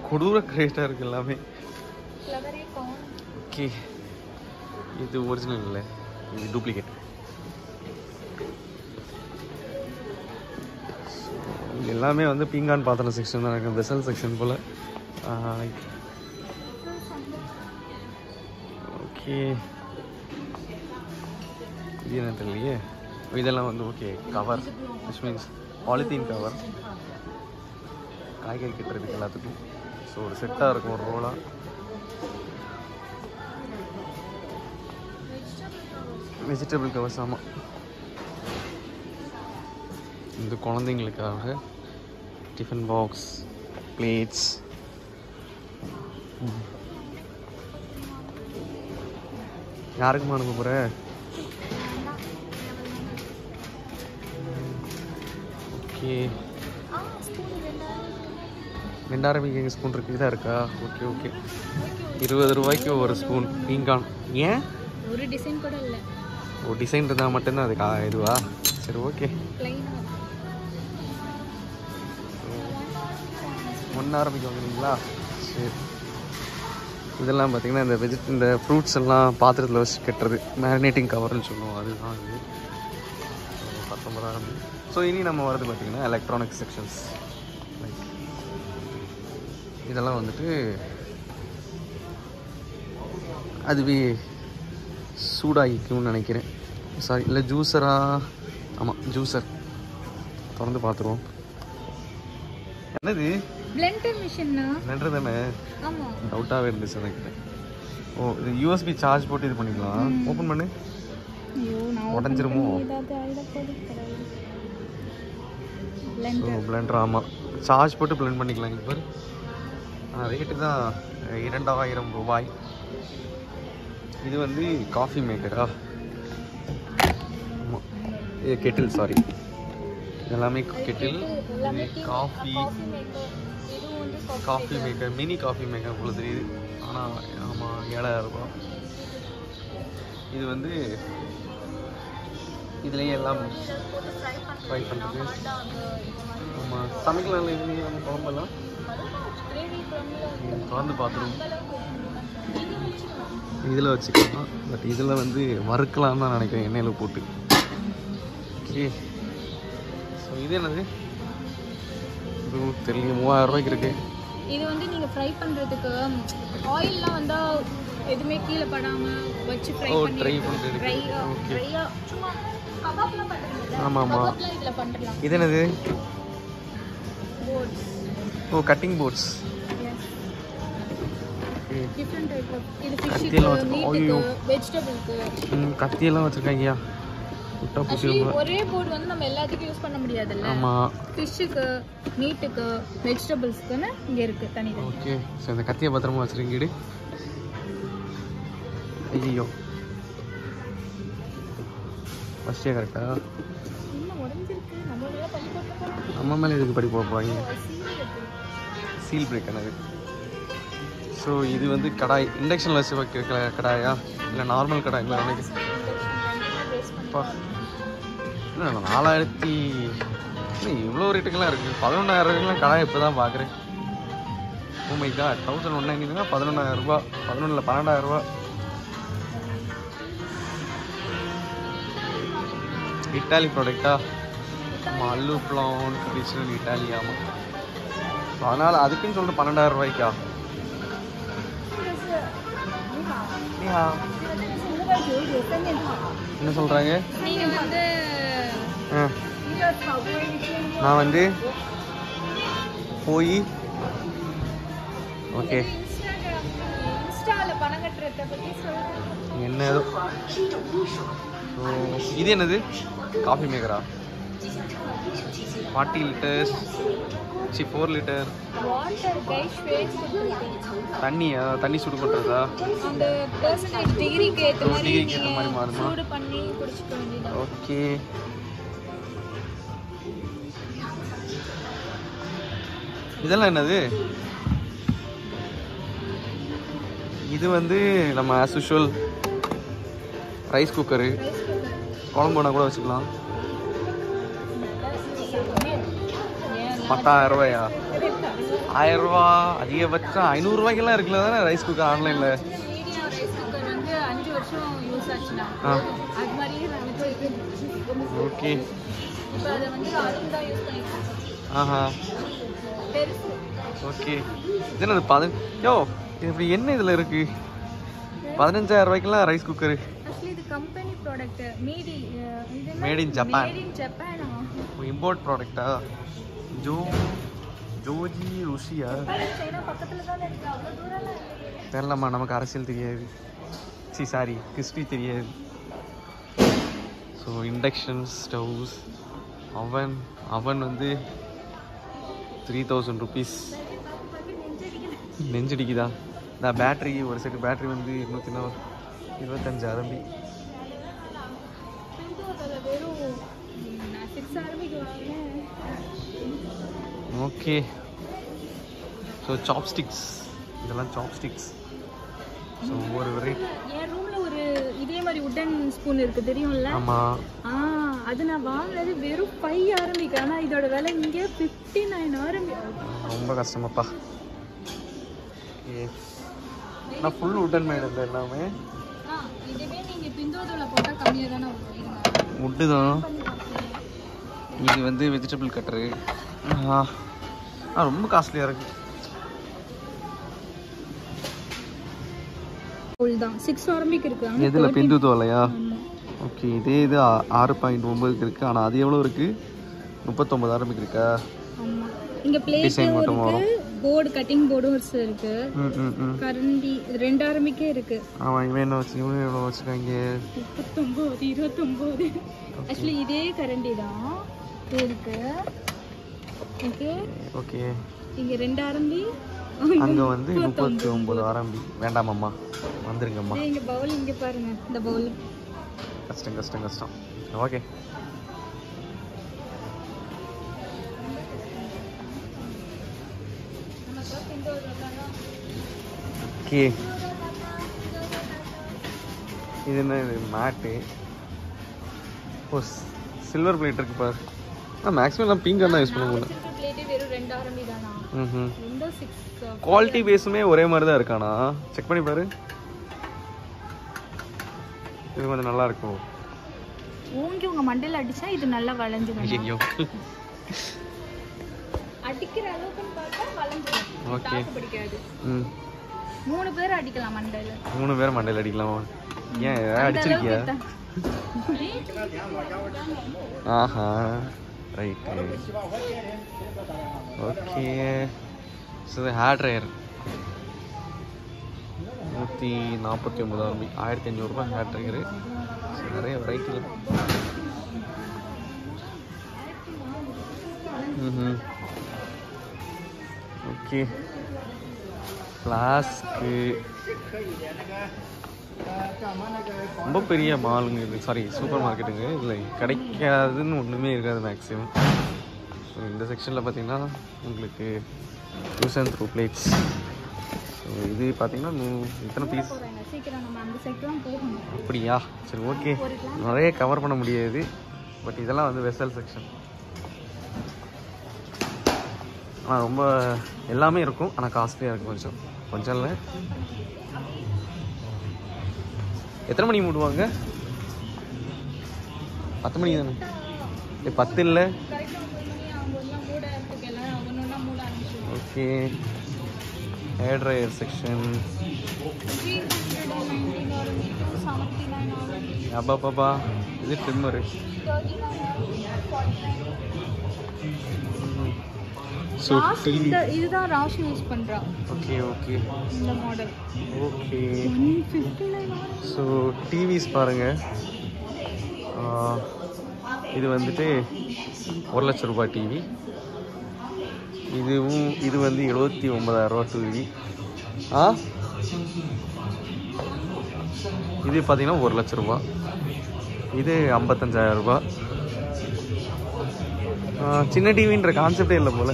கொடூர கிரேட்டாக இருக்குது எல்லாமே. ஓகே, இது ஒரிஜினல் இல்லை, இது டூப்ளிகேட். எல்லாமே வந்து பீங்கான் பாத்திரம் செக்ஷன் தான் இருக்குது, வெசல் செக்ஷன் போல். ஓகே, இது என்ன தெரியலையே. இதெல்லாம் வந்து okay cover, which means polythene cover, காய்கறி கட்டுறதுக்கு எல்லாத்துக்கும். ஸோ ஒரு செட்டாக இருக்கும், ஒரு ரோலாக. Vegetable covers. ஆமாம், இந்த குழந்தைங்களுக்காக டிஃபன் பாக்ஸ், பிளேட்ஸ். யாருக்குமா அனுப்ப போகிற? ஓகே, 2000 எங்கள் ஸ்பூன் இருக்குது. இதாக இருக்கா? ஓகே ஓகே, 20 ரூபாய்க்கு ஒரு ஸ்பூன் பீங்கான். ஏன் ஒரு டிசைன் கூட இல்லை, ஒரு டிசைன் இருந்தால் மட்டும்தான் அதுக்கா இதுவா? சரி ஓகே. 1 ஆரம்பிக்க வாங்குறீங்களா? சரி. இதெல்லாம் பார்த்தீங்கன்னா இந்த ஃப்ரூட்ஸ் எல்லாம் பாத்திரத்தில் வச்சு கட்டுறது, மேரினேட்டிங் கவர்னு சொல்லுவோம், அதுதான் இது. 19,000. ஸோ இனி நம்ம வரது பார்த்திங்கன்னா எலக்ட்ரானிக் செக்ஷன்ஸ். இதெல்லாம் வந்துட்டு அதுவே சூடாகிக்கும்னு நினைக்கிறேன். சாரி, இல்லை ஜூஸரா? ஆமாம், ஜூஸர். திறந்து பார்த்துருவோம். என்னது? பிளெண்டர் மிஷின்னா? பிளெண்டர் தானே? ஆமாம், டவுட்டாகவே இருந்துச்சு எனக்கு. ஓ, இது யூஎஸ்பி சார்ஜ் போட்டு இது பண்ணிக்கலாம். ஓப்பன் பண்ணு. உடஞ்சிருமோ? So blender. ஆமாம், சார்ஜ் போட்டு பிளெண்ட் பண்ணிக்கலாம். இப்போ ரேட்டு தான் 2000 ரூபாய். இது வந்து காஃபி மேக்கரா? ஆமாம், இது கெட்டில். சாரி, எல்லாமே Kettle. Coffee maker, mini coffee maker போல தெரியுது. ஆனால் ஆமாம், 7000 ரூபா. இது வந்து இதுலேயே எல்லாம் ஃப்ரை பண்ணுறது. ஆமாம், சமைக்கலாம். இது நம்ம குழம்பெல்லாம் திறந்து பார்த்துருவோம். இதில் வச்சுக்கலாம், பட் இதில் வந்து வறுக்கலான்னு தான் நினைக்கிறேன், எண்ணெயில் போட்டு. ஓகே, ஸோ இது என்னது? இது தெரியல, 3000 ரூபாய்க்கு இருக்குது. இது வந்து நீங்கள் ஃப்ரை பண்ணுறதுக்கு ஆயிலெலாம் வந்தால் எதுவுமே கீழே படாமல் வச்சு ஃப்ரை பண்ணுறது. ட்ரையாக சும்மா கபாப்லாம் பண்ணுறது. ஆமாம் ஆமாம், இதில் பண்ணுறலாம். இது என்னது? Boards. Oh, cutting boards. Different type of. இது ஃபிஷ்ஷுக்கு, மீட்டுக்கு, வெஜிடபிளுக்கு. கத்தியெல்லாம் வச்சுருக்காங்கயா. ஒரே போர்டு வந்து நம்ம எல்லாத்துக்கும் யூஸ் பண்ண முடியாதுல்ல. ஆமாம், ஃபிஷ்ஷுக்கு, மீட்டுக்கு, வெஜிடபிள்ஸ்க்குன்னு இங்கே இருக்குது தனி. ஓகே, ஸோ இந்த கத்தியை பத்திரமா வச்சுருக்கீடு. ஐயோ, ஃபஸ்ட்டே கரெக்டா? நம்ம மேலே இதுக்கு படி போக போகிறாங்க. சீல் பிரேக் என்னது? ஸோ இது வந்து கடாய், இண்டக்ஷனில் வச்சு வைக்கிற கடாயா இல்லை நார்மல் கடாய்? இல்லை எனக்கு அப்பா இல்லை, 4000 இவ்வளோ ரேட்டுக்கெல்லாம் இருக்குது. 11,000 கடாய் இப்போ தான் பார்க்குறேன். ஓ மை காட், 1190 11,000 ரூபா. 11 இல்லை 12,000 ரூபா. இட்டாலி ப்ராடக்டா? ஆமாம், அல்லு ப்ளான் ட்ரெடிஷ்னல் இட்டாலி. ஆமாம், ஸோ அதனால் அதுக்குன்னு சொல்லிட்டு 12,000 ரூபாய்க்கா? என்ன சொல்கிறாங்க? நான் வந்து போய் ஓகே என்ன ஏதோ. இது என்னது? காஃபி மேக்கரா? 40 லிட்டர்ஸ் 4 லிட்டர் தண்ணியா? தண்ணி சுடு பண்ணுறதா? அந்த பெர்சன்டேஜ் டிகிரிக்கு ஏற்ற மாதிரி மாறுமா? சூடு பண்ணி குடிச்சுக்க வேண்டியது. ஓகே, இதெல்லாம் என்னது? இது வந்து நம்ம ஆஸ் யூஷுவல் ரைஸ் குக்கரு, குழம்புனா கூட வச்சுக்கலாம். 10,000 ரூபாயா? 1000 ரூபா அதிகபட்சம் 500 ரூபாய்க்கெல்லாம் இருக்குல்ல தானே ரைஸ் குக்கர் ஆன்லைனில்? மீடியம் ரைஸ் குக்கர் வந்து 5 வருஷம் யூஸ் ஆச்சுன்னா அது மாதிரியே ஓகே. இப்போ அதை வந்து அதுவும் தான் யூஸ் பண்ணிக்கலாம். ஆஹா பெருசு. ஓகே. இது என்னது? யோ இப்படி என்ன இதில் இருக்கு? 15,000 ரூபாய்க்கெல்லாம் ரைஸ் குக்கரு. ஆக்சுவலி இது company product. Made in Japan. Made in ஜப்பானா? இம்போர்ட் ப்ராடக்டா? ஜோஜி ருஷியா? சைனா பக்கத்துல தான் இருக்கு. அவ்வளோ தூரம்லாம் இல்லையே. தெரியலம்மா, நமக்கு அரசியல் தெரியாது. சாரி ஹிஸ்ட்ரி தெரியாது. ஸோ இண்டக்ஷன் ஸ்டவ்ஸ், அவன் வந்து 3000 ருபீஸ். நெஞ்சடிக்குதா? இந்த பேட்ரி, ஒரு செட்டு பேட்ரி வந்து 25 RMB. வெறும் 6 RMB வாங்கினேன். ஓகே. ஸோ சாப்ஸ்டிக்ஸ், இதெல்லாம் சாப்ஸ்டிக்ஸ். ஸோ ஒவ்வொரு வெரைட்டி. என் ரூம்ல ஒரு இதே மாதிரி உட்டன் ஸ்பூன் இருக்கு தெரியும்ல? ஆமாம். அது நான் வாங்கினது வெறும் 5 RMB. ஆனால் இதோட விலை இங்கே 59 RMB. ரொம்ப கஷ்டமாப்பா. ஓகே. நான் ஃபுல் உட்டன் மேட் இல்லை எல்லாமே. இதுவே நீங்கள் பிந்தோதோல போட்டால் கம்மியாக தானே வரும். உட்டு தான். இது வந்து வெஜிடபிள் கட்டரு. ரொம்ப காஸ்ட்லியாக இருக்கு. தான் 6 RMBக்கு இருக்கு. எதில்? பிந்துதோலையா? ஓகே. இதே இது 6.9க்கு இருக்குது. ஆனால் அது எவ்வளோ இருக்குது? 39 RMBக்கு இருக்கா? ஆமாம். இங்கே பிளேட்டும் இருக்கு, போர்டு கட்டிங் போர்டும் இருக்கு, கரண்டி 2 RMBக்கே இருக்கு. ஆமாம். இவன் என்ன வச்சு எவ்வளோ வச்சுருக்காங்க? 39, 29. ஆக்சுவலி இதே கரண்டி தான் இருக்கு. Okay okay. இங்கே 2 RMB, அங்கே வந்து 39 RMB. வேண்டாமம்மா, வந்துருங்கம்மா. இங்கே பவுல் இங்கே பாருங்க, இந்த பவுல். கஷ்டம் கஷ்டம் கஷ்டம். ஓகே. ஓகே. இது என்ன? இது மேட்டு. ஓ, சில்வர் பிளேட் இருக்கு பாரு. மேக்ஸிமம் எல்லாம் பிங்க் தான் யூஸ் பண்ணுவோம். பிளேட்டே வெறும் 2 RMB தானா? இந்த 6 குவாலிட்டி பேஸுமே ஒரே மாதிரி தான் இருக்கானா? செக் பண்ணி பாரு. இது கொஞ்சம் நல்லா இருக்கும். ஓங்கி உங்க மண்டையில அடிச்சா இது நல்லா வளைஞ்சிடும். ஐயோ, அடிக்கிற அளவுக்கு பார்த்தா வளைஞ்சிடும். ஓகே. தாக்கு பிடிக்காது. 3 பேர் அடிக்கலாம் மண்டையில. 3 பேர் மண்டையில அடிக்கலாம். ஏன் அடிச்சிருக்கியா? ஆஹா, right. Okay. So hair dryer 149 RMB, 1500 ரூபாய் ஹேர் ட்ரையரு. நிறைய வெரைட்டியில். ஓகே. ஃப்ளாஸ்க்கு ரொம்ப பெரிய மாலுங்க இது. சாரி, சூப்பர் மார்க்கெட்டுங்க. இதில் கிடைக்காதுன்னு ஒன்றுமே இருக்காது மேக்ஸிமம். ஸோ இந்த செக்ஷனில் பார்த்தீங்கன்னா உங்களுக்கு use and throw plates. So இது பார்த்தீங்கன்னா இத்தனை பீஸ். அப்படியா? சரி, ஓகே. நிறைய கவர் பண்ண முடியாது. பட் இதெல்லாம் வந்து வெசல் செக்ஷன். ஆனால் ரொம்ப எல்லாமே இருக்கும், ஆனால் காஸ்ட்லியாக இருக்கும் கொஞ்சம் இல்லை. எத்தனை மணிக்கு மூடுவாங்க? 10 மணிக்கு தானே? 10 இல்லை. ஓகே. Hair dryer section. அப்பாப்பா, இது ட்ரிம்மரு. ஸோ இதுதான் ராஷி யூஸ் பண்ணுறா. Okay okay. இந்த மாடல். ஓகே. ஸோ டிவிஸ் பாருங்கள். இது வந்துட்டு 1 லட்ச ரூபாய் டிவி. இது வந்து 79,000 ரூபா டிவி. இது பார்த்தீங்கன்னா 1 லட்ச ரூபா. இது 55,000 ரூபா. சின்ன டிவின்ற கான்செப்டே இல்லை போல.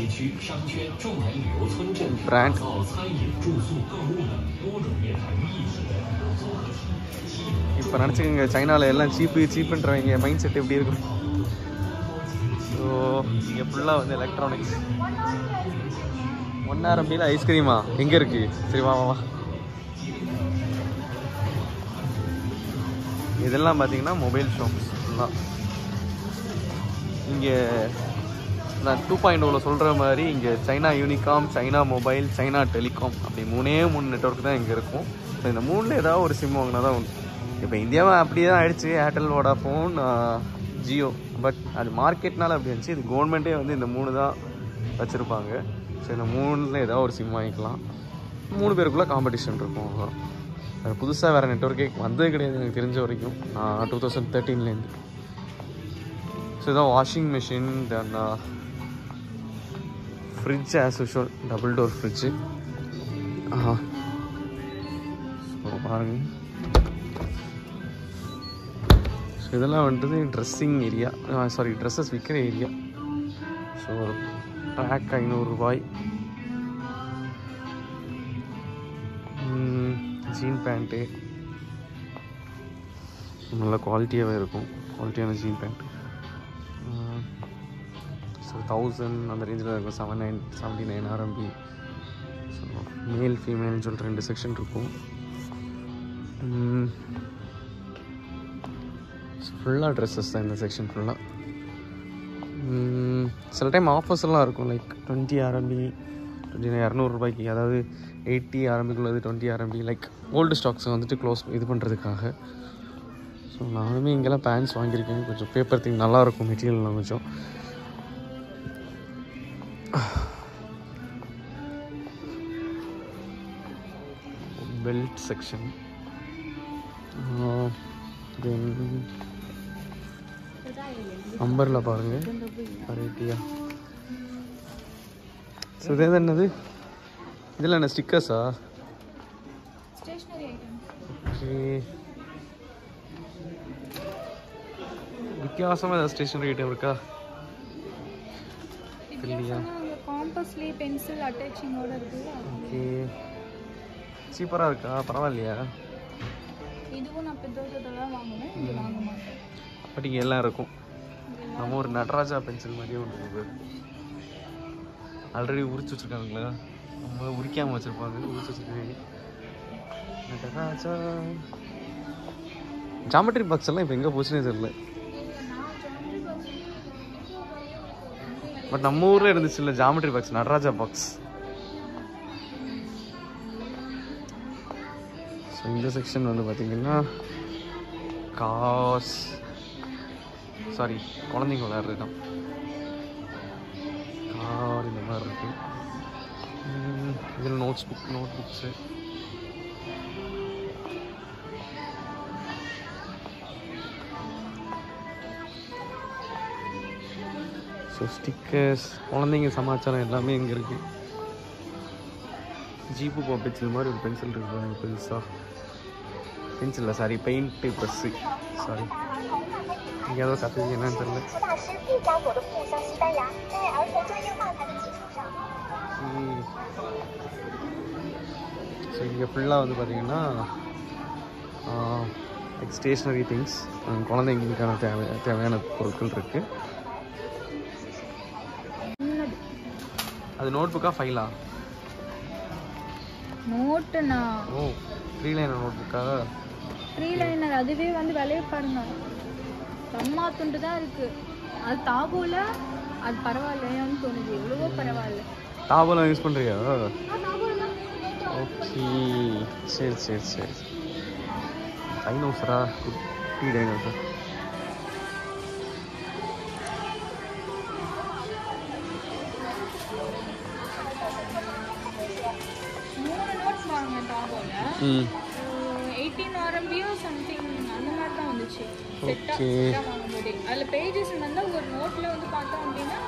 பிராண்ட் இப்போ நினச்சிக்கோங்க, சைனாவில் எல்லாம் சீப்புன்றவங்க மைண்ட் செட் எப்படி இருக்கும். ஸோ இங்கே ஃபுல்லாக வந்து எலக்ட்ரானிக்ஸ். 1 RMB ஐஸ்கிரீமா எங்கே இருக்குது? சரி வா வா. இதெல்லாம் பார்த்தீங்கன்னா மொபைல் ஷாப்ஸ் ஃபுல்லாக. இங்கே நான் 2.0 சொல்கிற மாதிரி இங்கே China Unicom, China Mobile, China Telecom அப்படி 3 நெட்வொர்க் தான் இங்கே இருக்கும். ஸோ இந்த 3ல் ஏதாவது ஒரு சிம் வாங்கினா தான் உண்டு. இப்போ இந்தியாவை அப்படியே தான் ஆயிடுச்சு, ஏர்டெல், வோடாஃபோன், ஜியோ. பட் அது மார்க்கெட்னால அப்படி இருந்துச்சு. இது கவர்மெண்ட்டே வந்து இந்த 3 தான் வச்சுருப்பாங்க. ஸோ இந்த 3ல் ஏதாவது ஒரு சிம் வாங்கிக்கலாம். 3 பேருக்குள்ளே காம்படிஷன் இருக்கும். அவ்வளோதான். அது புதுசாக வேறு நெட்வொர்க்கே வந்தது கிடையாது எனக்கு தெரிஞ்ச வரைக்கும். நான் 2013லேருந்து. ஸோ இதான் washing machine, then fridge as usual, double door fridge. So பாருங்கள். ஸோ இதெல்லாம் வந்துட்டு ட்ரெஸ்ஸிங் ஏரியா, சாரி ட்ரெஸ்ஸஸ் விற்கிற ஏரியா. ஸோ ஒரு ட்ராக் 500 ரூபாய். ஜீன் பேண்ட்டு நல்ல குவாலிட்டியாகவே இருக்கும், குவாலிட்டியான ஜீன் பேண்ட்டு. ஸோ 1000 அந்த ரேஞ்சில் இருக்கும். 79 RMB. ஸோ மேல் ஃபீமேல்னு சொல்லிட்டு 2 செக்ஷன் இருக்கும். ஃபுல்லாக ட்ரெஸ்ஸஸ் தான் இந்த செக்ஷன் ஃபுல்லாக. சில டைம் ஆஃபர்ஸ் எல்லாம் இருக்கும். லைக் 20 RMB, 200 ரூபாய்க்கு, அதாவது 80 RMBக்குள்ளது 20 RMB. லைக் ஓல்டு ஸ்டாக்ஸை வந்துட்டு க்ளோஸ் இது பண்ணுறதுக்காக. ஸோ நானுமே இங்கெல்லாம் பேண்ட்ஸ் வாங்கியிருக்கேன். கொஞ்சம் பேப்பர் திங் நல்லாயிருக்கும், மெட்டீரியல்லாம் கொஞ்சம். Belt section. தென் அம்பர்ல பாருங்கள், வெரைட்டியாக. ஸோ இது என்னது? இதில் என்ன ஸ்டிக்கர்ஸா? ஓகே, வித்தியாசமாக ஏதாவது ஸ்டேஷனரி ஐட்டம் இருக்கா? இல்லையா? காம்பஸ்லி பென்சில் அட்டாச்சிங்கோட இருக்கு. ஓகே, சீப்பராக இருக்கா? பரவாயில்லையா? இதுவும் நான் பெத்தோட்டத்தெல்லாம் வாங்குவேன், இது வாங்க மாட்டேன். அப்படி எல்லாம் இருக்கும். நம்ம ஒரு நடராஜா பென்சில் மாதிரியே ஒன்று இருக்குது. ஆல்ரெடி உரிச்சு வச்சுருக்காங்களா? நம்ம உரிக்காமல் வச்சுருப்பாங்க, உரிச்சு வச்சுருக்காங்க. நடராஜா ஜாமெட்ரி பாக்ஸ் எல்லாம் இப்போ எங்கே போச்சுன்னே தெரியல. பட் நம்ம ஊரில் இருந்துச்சு இல்லை geometry box, Nataraja box. So இந்த செக்ஷன் வந்து பார்த்திங்கன்னா காஸ், சாரி குழந்தைங்க விளையாடுற இடம். கார் இந்த மாதிரி இருக்குது. இதில் நோட் புக்ஸு. ஸோ ஸ்டிக்கர்ஸ், குழந்தைங்க சமாச்சாரம் எல்லாமே இங்கே இருக்குது. ஜீப்பு போ பென்சில் மாதிரி ஒரு பென்சில் இருக்குது பெருசாக. Pencil sorry paint press. Sorry இங்கே ஏதோ கற்றுக்கு என்னன்னு தெரியல. ஸோ இங்கே ஃபுல்லாக வந்து பார்த்திங்கன்னா ஸ்டேஷ்னரி திங்ஸ், குழந்தைங்களுக்கான தேவையான பொருட்கள் இருக்குது. அது நோட் புக்கா ஃபைலா? நோட்டுண்ணா. ஓ, 3 லைனர் நோட் புக்கா? 3 லைனர். அதுவே வந்து விலையை பாருங்க, அம்மா துண்டு தான் இருக்குது. அது தாபோல அது பரவாயில்லையான்னு தோணுது. எவ்வளவோ பரவாயில்ல. தாபோலாம் யூஸ் பண்ணுறியா? ஓகே, சரி சரி சரி. டைனோசரா? குட்டி டைனோசர். ம் 18 RMBயோ சம்திங் அந்த மாதிரி தான் வந்துச்சு. செட்டாக வாங்கும்போதே அதில் பேஜஸ் இருந்தால் ஒரு நோட்டில் வந்து பார்த்தோம் அப்படின்னா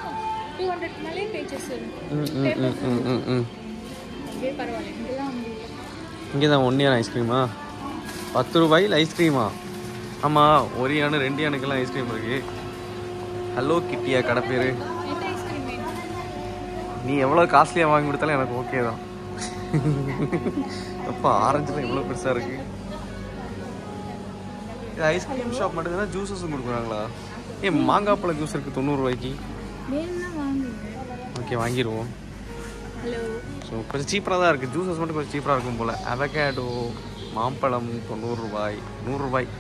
200 மேலே பேஜஸ் இருக்கும். அப்படியே பரவாயில்ல. இங்கெல்லாம் இங்கே தான் 1 யான் ஐஸ்கிரீமா? 10 ரூபாயில் ஐஸ்கிரீமா? ஆமாம், 1 யானு 2 யானுக்கெல்லாம் ஐஸ்கிரீம் இருக்குது. ஹலோ கிட்டியா கடை பேர். எந்த ஐஸ்கிரீம் வேணும்? நீ எவ்வளோ காஸ்ட்லியாக வாங்கி கொடுத்தாலும் எனக்கு ஓகே தான். அப்போ ஆரஞ்சுலாம் எவ்வளோ பெருசாக இருக்கு. இது ஐஸ்கிரீம் ஷாப் மட்டும்தானே ஜூஸஸும் கொடுக்குறாங்களா? மாங்காய் பழ ஜூஸ் இருக்குது 90 ரூபாய்க்கு. வேணும்னா வாங்குங்க. ஓகே வாங்கிடுவோம். ஹலோ. ஸோ கொஞ்சம் சீப்பராக தான் இருக்குது. ஜூஸஸ் மட்டும் கொஞ்சம் சீப்பராக இருக்கும் போல். அவகேடோ மாம்பழம் 90 ரூபாய் 100 ரூபாய்.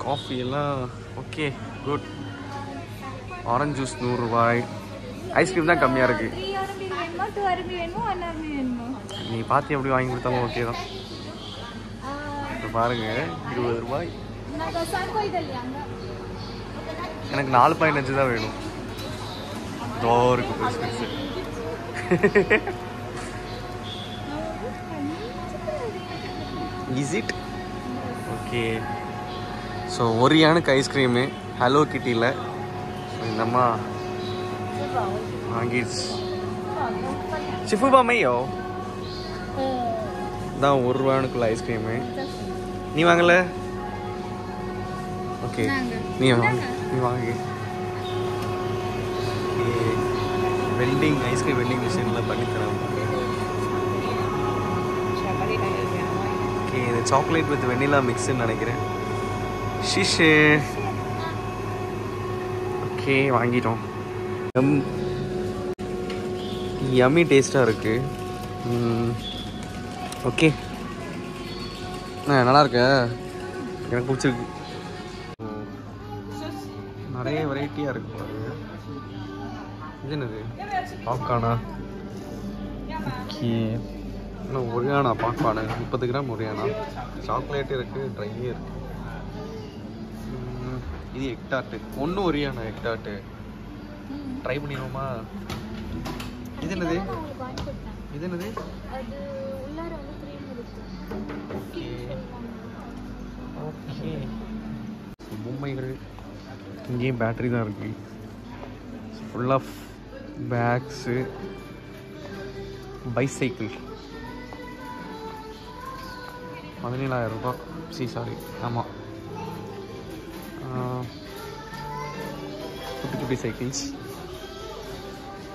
காஃபி எல்லாம் ஓகே குட். ஆரஞ்சு ஜூஸ் 100 ரூபாய். ஐஸ்கிரீம் தான் கம்மியாக இருக்குது. 3 RMB வேணுமா 2 RMB வேணுமா 1 RMB வேணுமா? நீ பார்த்து எப்படி வாங்கி கொடுத்தாலும் ஓகே தான். இப்போ பாருங்கள் 20 ரூபாய். எனக்கு 4.5 தான் வேணும். இருக்கு பெருசு பெருசு. Is it okay? ஸோ ஒரியானுக்கு ஐஸ்கிரீமு ஹலோ கிட்டியில் இந்த அம்மா வாங்கிடுச்சு. சிஃபுபா மையோ தான் 1 ரூபானுக்குள்ள ஐஸ்கிரீமு. நீ வாங்கல? ஓகே நீ வாங்க நீ வாங்க. வெல்டிங் ஐஸ்கிரீம் வெல்டிங் மிஷினில் பண்ணித்தராங்க. ஓகே இது சாக்லேட் வித் வெண்ணிலா மிக்ஸ்ன்னு நினைக்கிறேன். ஷிஷு ஓகே வாங்கிட்டோம். யம்மி டேஸ்ட்டாக இருக்குது. ஓகே நல்லா இருக்க. எனக்கு பிடிச்சிருக்கு. நிறைய வெரைட்டியாக இருக்கு பாருங்க. இது என்னது பாப்கார்னா? ஓகே இன்னும் ஒரியானா பாப்கார்னு 30 கிராம் ஒரியானா. சாக்லேட்டு இருக்குது ட்ரையே இருக்குது. இது எக்டாட்டு 1 ஒரியானா எக்டாட்டு ட்ரை பண்ணிடுவோமா? இது என்னது இது என்னது? ஓகே ஓகே பொம்மைகள். இங்கேயும் பேட்டரி தான் இருக்குது. Full of bags. பைசைக்கிள் 17,000 ரூபாய். சாரி ஆமாம் குட்டி குட்டி சைக்கிள்ஸ்.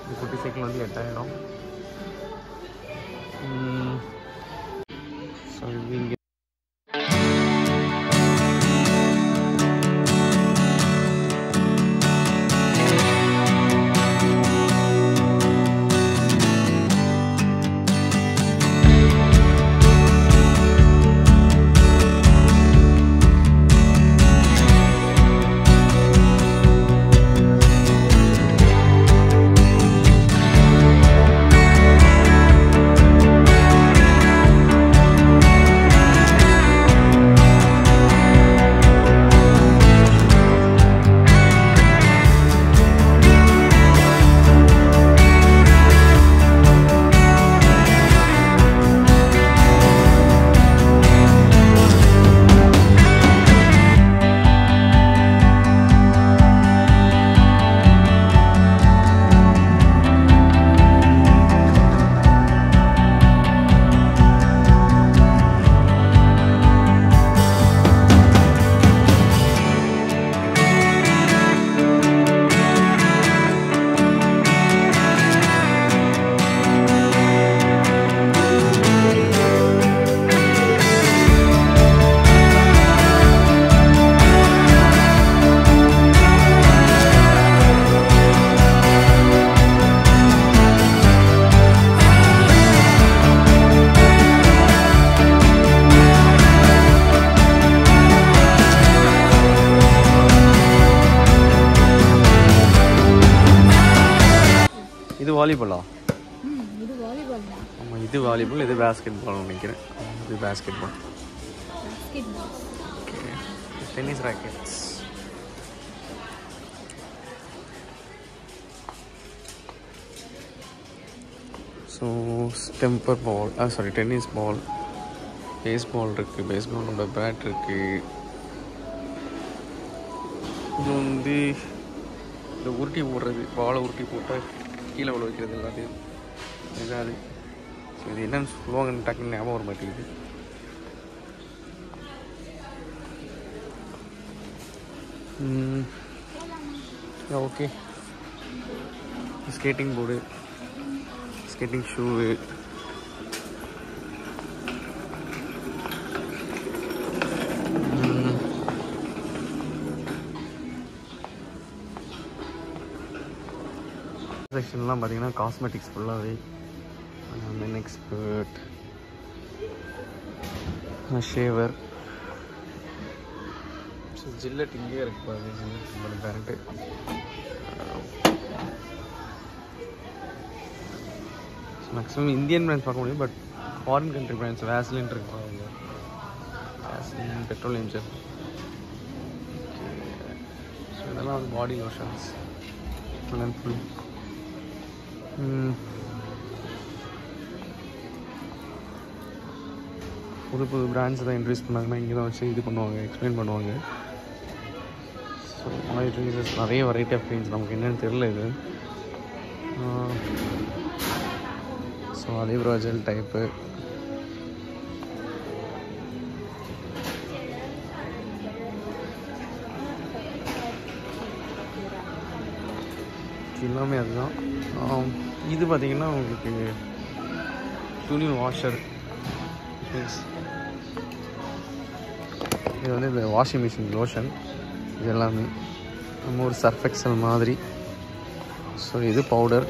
இந்த குட்டி சைக்கிள் வந்து 8,000. ஸோ இது இங்கே இது வாலிபாலா? இது வாலிபால் தான். ஆமாம் இது வாலிபால் இது பேஸ்கெட் பால் நினைக்கிறேன். இது basketball. Okay tennis rackets. So ஸ்டெம்பர் ball sorry tennis ball. Baseball இருக்குது. பேஸ்பாலோட பேட் இருக்குது. இது வந்து இந்த உருட்டி போடுறது. பாலை உருட்டி போட்டால் கீழே விழ வைக்கிறது எல்லாத்தையும் இதுதான் அது. ஸோ இது என்னன்னு சொல்லுவாங்கன்னு டக்குன்னு ஞாபகம் வர மாட்டேங்குது. Okay. Skating board, skating shoe, செக்ஷன்லாம் பார்த்தீங்கன்னா காஸ்மெட்டிக்ஸ் ஃபுல்லாகவே. Men expert, shaver, so Gillette இங்கே இருக்கு பாருங்க. பேரண்ட்டு மேக்ஸிமம் இந்தியன் பிராண்ட்ஸ் பார்க்க முடியும், but foreign country brands Vaseline இருக்கு பாருங்க. Vaseline, petroleum jelly. ஸோ இதெல்லாம் வந்து body lotions full and full. புது புது பிராண்ட்ஸ் தான் இன்ட்ரடியூஸ் பண்ணாங்கன்னா இங்கே தான் வச்சு இது பண்ணுவாங்க, எக்ஸ்பிளைன் பண்ணுவாங்க. ஸோ மாய்ஸ்சரைசர்ஸ் நிறைய வெரைட்டி ஆஃப் க்ரீம்ஸ், நமக்கு என்னென்னு தெரியல இது. ஸோ அலிவ்ரா ஜெல் டைப்பு, எல்லாமே அதுதான். இது பார்த்திங்கன்னா உங்களுக்கு துணி வாஷர் மீன்ஸ் இது வந்து இந்த வாஷிங் மிஷின் லோஷன். இது எல்லாமே நம்ம ஒரு சர்ஃப் எக்ஸல் மாதிரி. ஸோ இது பவுடர்,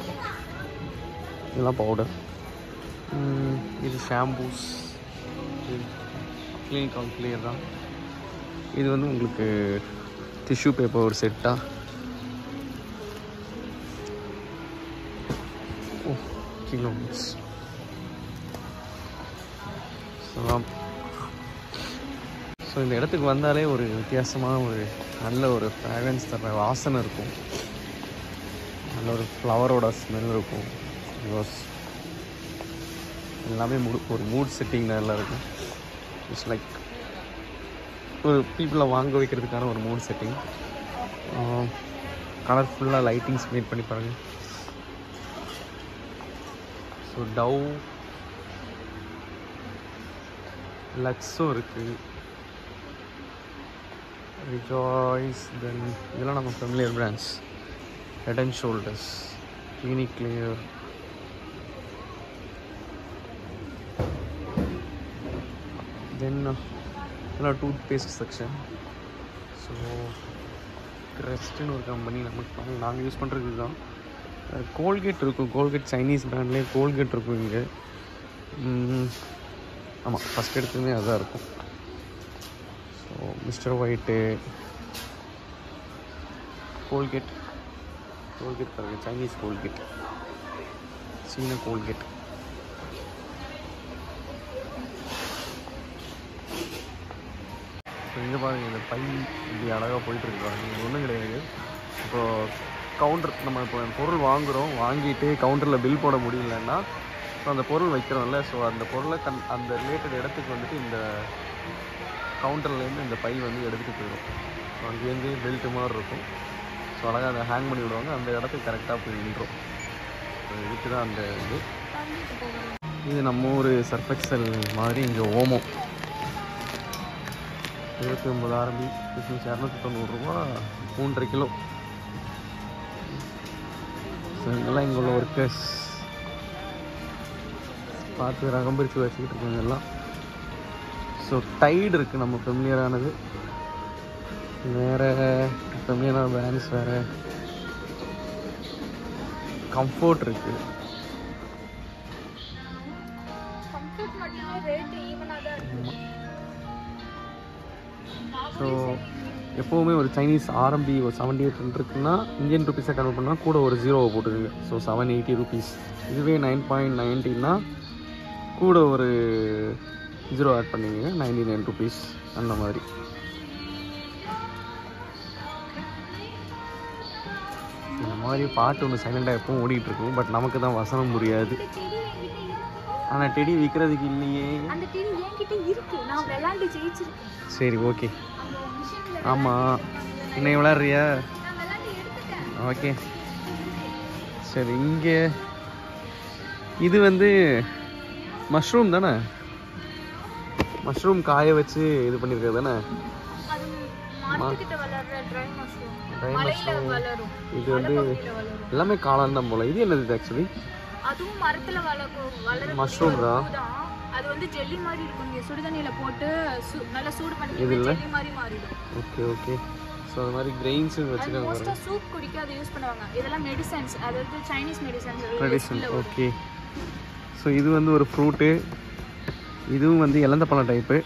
இதெல்லாம் பவுடர். இது ஷாம்பூஸ், கிளினிக் கிளியர் தான். இது வந்து உங்களுக்கு டிஷ்யூ பேப்பர் ஒரு செட்டாக. கிலோமீட்டர்ஸ். ஸோ இந்த இடத்துக்கு வந்தாலே ஒரு வித்தியாசமான ஒரு நல்ல ஒரு ஃப்ராக்ரன்ஸ் தர வாசனை இருக்கும். நல்ல ஒரு ஃப்ளவரோட ஸ்மெல் இருக்கும். பிகாஸ் எல்லாமே ஒரு மூட் செட்டிங் நல்லா இருக்கும். இட்ஸ் லைக் ஒரு பீப்புளை வாங்க வைக்கிறதுக்கான ஒரு மூட் செட்டிங். கலர்ஃபுல்லாக லைட்டிங்ஸ் மேட் பண்ணி பாருங்கள். ஸோ டவ், லக்ஸும் இருக்குது, ரிஜாய்ஸ். தென் இதெல்லாம் நம்ம familiar brands. Head and Shoulders, Clinic Clear, then இதெல்லாம் டூத் பேஸ்ட் செக்ஷன். ஸோ கிரெஸ்ட்னு ஒரு கம்பெனி, நமக்கு நாங்கள் யூஸ் பண்ணுறது இதுதான். கோல்கேட் இருக்கும், கோல்கேட் சைனீஸ் பிராண்ட்லேயே கோல்கேட் இருக்கும் இங்கே. ஆமாம், ஃபஸ்ட் எடுத்துமே அதுதான் இருக்கும். ஸோ மிஸ்டர் ஒயிட்டு, கோல்கேட் பாருங்க, சைனீஸ் கோல்கேட், சீன கோல்கேட். ஸோ இங்கே பாருங்கள், இந்த பை இப்படி அழகாக போயிட்டுருக்கு பாருங்க. இது ஒன்றும் கிடையாது. இப்போது கவுண்டர் நம்ம இப்போ பொருள் வாங்குகிறோம், வாங்கிட்டு கவுண்டரில் பில் போட முடியலன்னா ஸோ அந்த பொருள் வைக்கிறோம்ல, ஸோ அந்த பொருளை அந்த ரிலேட்டட் இடத்துக்கு வந்துட்டு இந்த கவுண்டர்லேருந்து இந்த பை வந்து எடுத்துகிட்டு போயிடும். ஸோ அங்கேருந்து பெல்ட்டு மாதிரி இருக்கும். ஸோ அழகாக அதை ஹேங் பண்ணி விடுவாங்க, அந்த இடத்துக்கு கரெக்டாக போய் நின்றோம். ஸோ இதுக்கு தான் அந்த இது நம்ம ஒரு சர்ஃப் எக்ஸல் மாதிரி. இங்கே ஓமோ 29 RMB, 290 ரூபா, 3.5 கிலோ. ஸோ இதெல்லாம் இங்கே உள்ள ஒர்க்கர்ஸ் பார்த்து ரகம் பிரித்து வச்சுக்கிட்டு இருக்காங்க எல்லாம். ஸோ டைடு இருக்குது நம்ம ஃபெமிலியரானது. வேறு ஃபெமிலியரான பிராண்ட்ஸ் வேறு. கம்ஃபோர்ட் இருக்குது. ஸோ எப்போவுமே ஒரு சைனீஸ் RMB ஒரு 78 இருக்குன்னா இந்தியன் ருபீஸை கன்வெர்ட் பண்ணால் கூட ஒரு 0 போட்டுருங்க. So 780 rupees. இதுவே 9.90னா கூட ஒரு 0 ஆட் பண்ணிங்க, 99 rupees அந்த மாதிரி. இந்த மாதிரி பாட்டு ஒன்று சைலண்டாக எப்பவும் ஓடிட்டுருக்கும், பட் நமக்கு தான் வசனம் புரியாது. ஆனால் டெடி விற்கிறதுக்கு இல்லையே. சரி, ஓகே. ஆமாம், இன்னும் விளாட்றியா? ஓகே சரி. இங்கே இது வந்து மஷ்ரூம் தானே? மஷ்ரூம் காய வச்சு இது பண்ணியிருக்கிறது தானே? மரத்துக்கிட்ட வளர்ற ட்ரை மஷ்ரூம் Dry மலையில mushroom. வளரும் இது வந்து வளரும் எல்லாமே காளான் தான் போல. இது என்னது ஆக்சுவலி? அதுவும் மரத்துல வளர மஷ்ரூம் தான். அது வந்து ஜெல்லி மாதிரி இருக்கும். நீங்க சுடுதண்ணில போட்டு நல்லா சூடு பண்ணி இது இல்ல? ஜெல்லி மாதிரி மாறிடும். Okay okay. ஸோ அது மாதிரி கிரெயின்ஸ் அது வச்சுருக்காங்க. மோஸ்டா சூப் குடிக்க அதை யூஸ் பண்ணுவாங்க. இதெல்லாம் மெடிசன்ஸ், அதாவது Chinese medicines tradition. Okay. So இது வந்து ஒரு ஃப்ரூட்டு. இதுவும் வந்து இலந்த பழம் டைப்பு.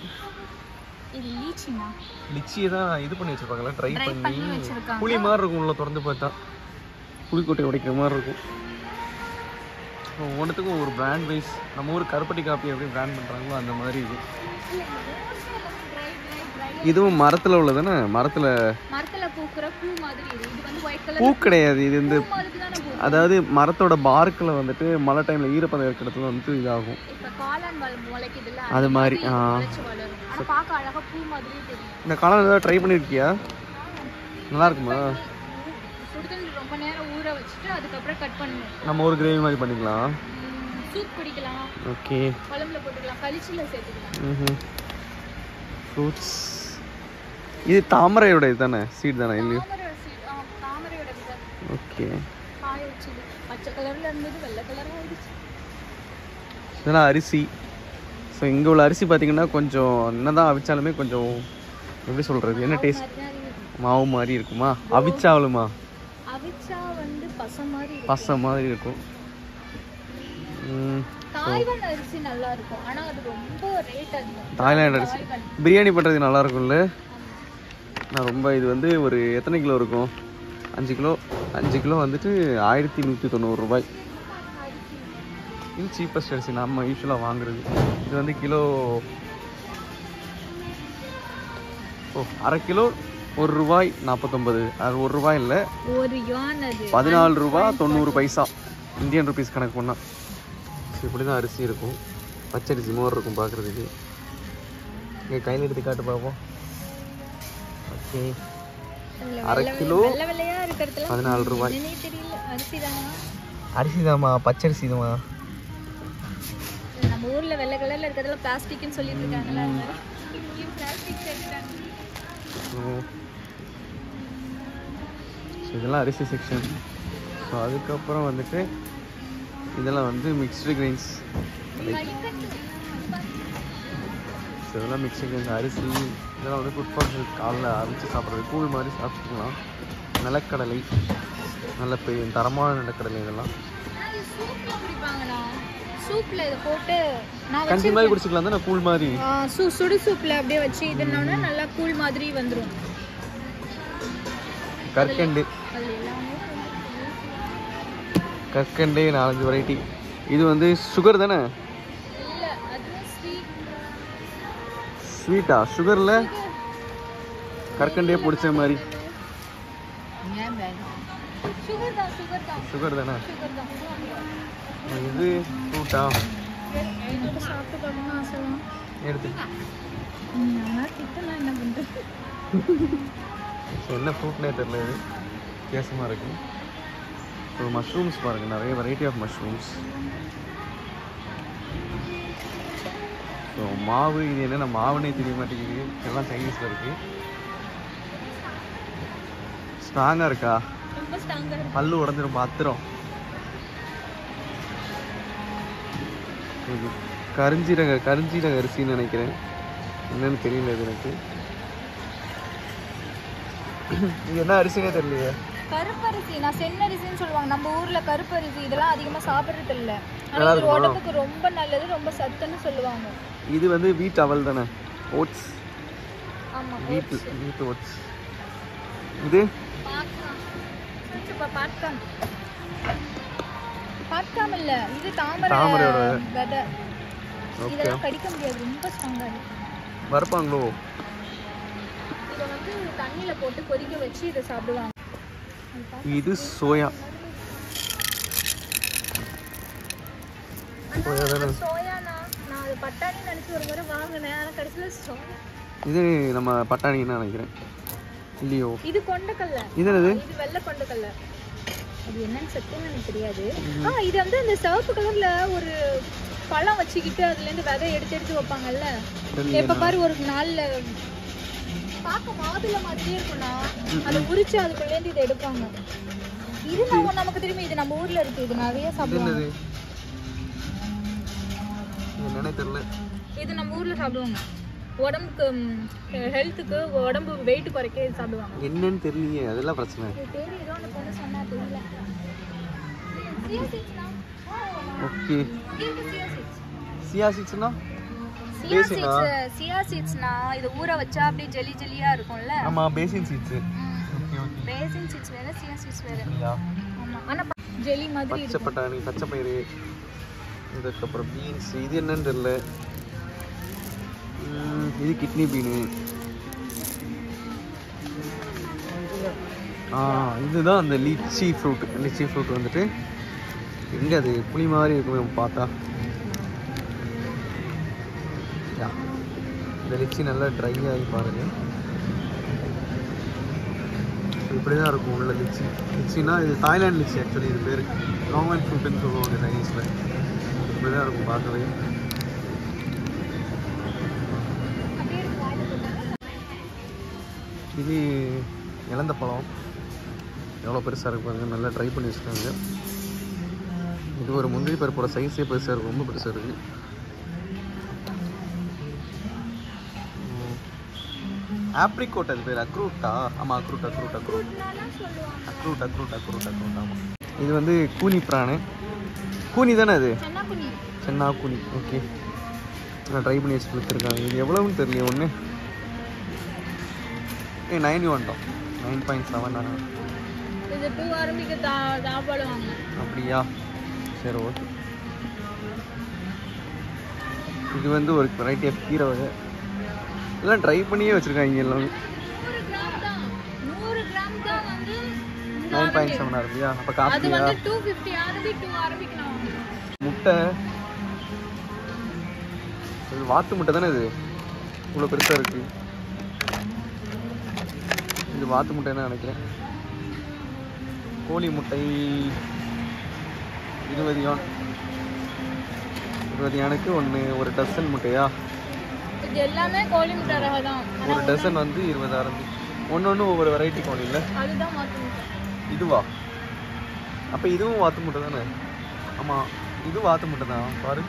இது லீச்சினா லிச்சியை தான் இது பண்ணி வச்சுருப்பாங்களா, ட்ரை பண்ணி வச்சிருக்காங்க. புளி மாதிரி இருக்கும். உள்ள திறந்து பார்த்தா புளிக்கொட்டை உடைக்கிற மாதிரி இருக்கும். ஒவ்வொன்றுத்துக்கும் ஒரு பிராண்ட் வைஸ், நம்ம ஊர் கருப்பட்டி காப்பி எப்படி பிராண்ட் பண்ணுறாங்களோ அந்த மாதிரி இது. இதுவும் மரத்தில் உள்ளதானே? மரத்தில் பூக்கிற பூ மாதிரி. இது வந்து ஒயிட் கலர் பூ கிடையாது. இது வந்து மாதிரி தான பூ. அதாவது மரத்தோட பார்க்கில் வந்துட்டு மழை டைமில் ஈரப்பதம் இருக்கிற இடத்துல வந்துட்டு இதாகும். இப்ப காளான் முளைக்குதுல அது மாதிரி. முளைச்சு வளரும். ஆனா பார்க்க அழகா பூ மாதிரியே தெரியும். இந்த காளான் ஏதாவது ட்ரை பண்ணியிருக்கியா? நல்லா இருக்குமா? சுடுதண்ணி ரொம்ப நேரம் ஊற வச்சுட்டு அதுக்கப்புறம் கட் பண்ணணும். நம்ம ஒரு கிரேவி மாதிரி பண்ணிக்கலாம். சூப் குடிக்கலாம், ஓகே. குழம்புல போட்டுக்கலாம், கலிச்சில சேர்த்துக்கலாம். ஃப்ரூட்ஸ். இது தாமரையோட இதுதானே, சீட் தானே இல்லையோ? தாமரையோட விதை ஓகே. காய வச்சது பச்சை கலர்ல இருந்தது வெள்ளை கலரா ஆயிடுச்சு. இதெல்லாம் அரிசி. ஸோ இங்கே உள்ள அரிசி பார்த்தீங்கன்னா கொஞ்சம் என்னதான் அவிச்சாலுமே கொஞ்சம் எப்படி சொல்கிறது, என்ன டேஸ்ட், மாவு மாதிரி இருக்குமா? அவிச்சாலுமா? அவிச்சா வந்து பசை மாதிரி இருக்கும். தாய்வான் அரிசி நல்லா இருக்கும், ஆனா அது ரொம்ப ரேட் அதிகம். தாய்லாந்து அரிசி பிரியாணி பண்ணுறது நல்லா இருக்கும்ல. நான் ரொம்ப இது வந்து ஒரு எத்தனை கிலோ இருக்கும்? 5 கிலோ வந்துட்டு 1190 ரூபாய். இது சீப்பஸ்ட் அரிசி நம்ம யூஸ்வலாக வாங்குறது. இது வந்து கிலோ அரை கிலோ ₹1.49. அது ₹1 இல்லை, ₹14.90 இந்தியன் ருபீஸ் கணக்கு பண்ணால். இப்படி தான் அரிசி இருக்கும். பச்சரிசி மோர் இருக்கும் பார்க்குறதுக்கு. இங்கே கையில் எடுத்து காட்டு பார்ப்போம். ஓகே. அரை கிலோ ₹14. அரிசி தாம்மா, பச்சரிசி தாம்மா. நம்ம ஊர்ல வெள்ளை கலர்ல இருக்கிறதுல பிளாஸ்டிக்னு சொல்லிட்டு இருக்காங்கல்ல, பிளாஸ்டிக் சேர்த்துட்டாங்க. ஸோ இதெல்லாம் அரிசி செக்ஷன். ஸோ அதுக்கப்புறம் வந்துட்டு இதெல்லாம் வந்து மிக்ஸ்டு கிரெயின்ஸ். ஸோ இதெல்லாம் மிக்ஸ்டு கிரெயின்ஸ் அரிசி. இதெல்லாம் வந்து குட் ஃபார் ஹெல்த். காலைல அரைச்சி சாப்பிட்றது, கூழ் மாதிரி சாப்பிட்டுக்கலாம். நிலக்கடலை, நல்ல பெரிய தரமான நிலக்கடலை. இதெல்லாம் சூப்ல இத போட்டு நான் கஞ்சி மாதிரி குடிச்சிக்கலாம் தானே, கூழ் மாதிரி. சுடு சூப்ல அப்படியே வச்சு இதுனோனா நல்லா கூழ் மாதிரி வந்துரும். கற்கண்டு 4-5 வெரைட்டி. இது வந்து சுகர் தானே? இல்ல, அது ஸ்வீட்டா? சுகர்ல கற்கண்டே பிடிச்ச மாதிரி. சுகர் தானே? இது ஃப்ரூட்டா? சாப்பிட்டு பார்க்கணும் ஆசைலாம். எடுத்து என்ன பண்றது? என்ன ஃப்ரூட்னே தெரியல. இது வித்தியாசமாக இருக்கு. ஸோ மஷ்ரூம்ஸ் பாருங்கள், நிறைய வெரைட்டி ஆஃப் மஷ்ரூம்ஸ். ஸோ மாவு, இது என்னென்ன மாவுன்னே தெரிய மாட்டேங்குது. எல்லாம் சைனீஸில் இருக்கு. ஸ்ட்ராங்காக இருக்கா? ரொம்ப ஸ்ட்ராங்கா இருக்கு. பல்லு உடஞ்சிரும் பாத்திரம். இது கருஞ்சீரக அரிசின்னு நினைக்கிறேன். என்னன்னு தெரியல இது எனக்கு. இது என்ன அரிசினே தெரியலையே. கருப்பரிசி, நான் சென்னரிசின்னு சொல்லுவாங்க. நம்ம ஊர்ல கருப்பரிசி இதெல்லாம் அதிகமா சாப்பிடுறது இல்ல. ஆனா இது உடம்புக்கு ரொம்ப நல்லது, ரொம்ப சத்துன்னு சொல்லுவாங்க. இது வந்து வீட் அவல் தானே? ஓட்ஸ். ஆமா, வீட் ஓட்ஸ். இது பாட்காம் இல்ல, இது தாமரையோட விதை. இதெல்லாம் கடிக்க முடியாது, ரொம்ப ஸ்ட்ராங்கா இருக்கு. வறுப்பாங்களோ? இத வந்து தண்ணில போட்டு கொதிக்க வச்சு இத சாப்பிடுவாங்க. இது சோயா. சோயானா நான் அது பட்டாணி நினைச்சு ஒரு முறை வாங்கினேன், ஆனா கடைசில சோயா. இது நம்ம பட்டாணின்னு நினைக்கிறேன், இல்லையோ? இது கொண்டக்கல்ல. இது என்னது? இது வெள்ளை கொண்டக்கல்ல. அது என்னன்னு சத்தியமா எனக்கு தெரியாது. இது வந்து அந்த சிவப்பு கலர்ல ஒரு பழம் வச்சுக்கிட்டு அதுல இருந்து விதை எடுத்து வைப்பாங்கல்ல. எப்ப பாரு ஒரு நாள்ல பார்க்க மாதுளை மாதிரியே இருக்கும்னா அதை உரிச்சு அதுக்குள்ளேருந்து இதை எடுப்பாங்க. இது நமக்கு தெரியுமா, இது நம்ம ஊர்ல இருக்கு. இது நிறைய சாப்பிடுவாங்க. என்னன்னே தெரியல. இது நம்ம ஊர்ல சாப்பிடுவாங்க. உடம்புக்கு ஹெல்த்துக்கு, உடம்பு வெயிட் குறைக்க இது சாப்பிடுவாங்க. என்னன்னு தெரியலையே, அதெல்லாம் பிரச்சனை. பேர் ஏதோ ஒன்று பொண்ணு சொன்னா தெரியல. சியா சீட்ஸ்னா ஓகே. சியா சியா சீட்ஸ் சீட்ஸ்னா சியா சீட்ஸ்னா இது ஊற வச்சா அப்படியே ஜெலி ஜெலியா இருக்கும்ல. ஆமா, basil seeds. Okay okay. Basil seeds வேற, சியா சீட்ஸ் வேற. யா. ஆமா, ஆனா ஜெலி மாதிரி பச்சை பட்டாணி, பச்சை பயிறு, இதுக்கு அப்புறம் பீன்ஸ். இது என்னன்னு தெரியல. இது கிட்னி பீனு. இதுதான் அந்த லிச்சி ஃப்ரூட். லிச்சி ஃப்ரூட் வந்துட்டு எங்கே அது புளி மாதிரி இருக்குமே பார்த்தா. இந்த லிச்சி நல்லா ட்ரை ஆகி பாருங்க. இப்படி தான் இருக்கும் உள்ள லிச்சி. லிச்சின்னா இது தாய்லாந்து லிச்சி. ஆக்சுவலி இது பேர் லாங்மேன் ஃப்ரூட்டுன்னு சொல்லுவாங்க சைனீஸில். இப்படி தான் இருக்கும் பார்க்கவே. இது இழந்த பழம். எவ்வளோ பெருசாக இருக்கு பாருங்க. நல்லா ட்ரை பண்ணி வச்சுருக்காங்க. இது ஒரு முந்திரி பருப்போட சைஸே பெருசாக இருக்குது. ரொம்ப பெருசாக இருக்குது. ஆப்ரிகோட் அது பேர். அக்ரூட்டா? ஆமாம், அக்ரூட் அக்ரூட் அக்ரூட் அக்ரூட் அக்ரூட் அக்ரூட் அக்ரூட். ஆமாம். இது வந்து கூனி பிரானு. கூனி தானே அது? சென்னா கூனி. ஓகே. நான் ட்ரை பண்ணி வச்சு கொடுத்துருக்காங்க. இது எவ்வளோன்னு தெரியல. ஒன்று 9 வந்துட்டோம். 9.7. இது 2 ஆரம்பிக்கு தாபாடுவாங்க. அப்படியா? சரி, ஓகே. இது வந்து ஒரு வெரைட்டி ஆஃப் கீரை வகை. எல்லாம் ட்ரை பண்ணியே வச்சுருக்காங்க எல்லாமே. 100 கிராம் தான் வந்து 9.7 இருக்கியா? அப்போ அது காஸ்ட்லியா? வந்து 250 ஆரம்பி 2 ஆரம்பிக்கு நான் முட்டை. இது வாத்து முட்டை தானே? இது இவ்வளோ பெருசாக இருக்குது. இது வாத்து முட்டைன்னு நினைக்கிறேன். கோழி முட்டை 20 யான். 20 யானுக்கு ஒரு டசன் முட்டையா? இது எல்லாமே கோழி முட்டை ரகம் தான். ஒரு டசன் வந்து 20 ஆரம்பி. ஒன்று ஒவ்வொரு வெரைட்டி கோழி இல்லை? அதுதான் வாத்து முட்டை. இதுவா? அப்போ இதுவும் வாத்து முட்டை தானே? ஆமாம், இது வாத்து முட்டை தான். பாரு,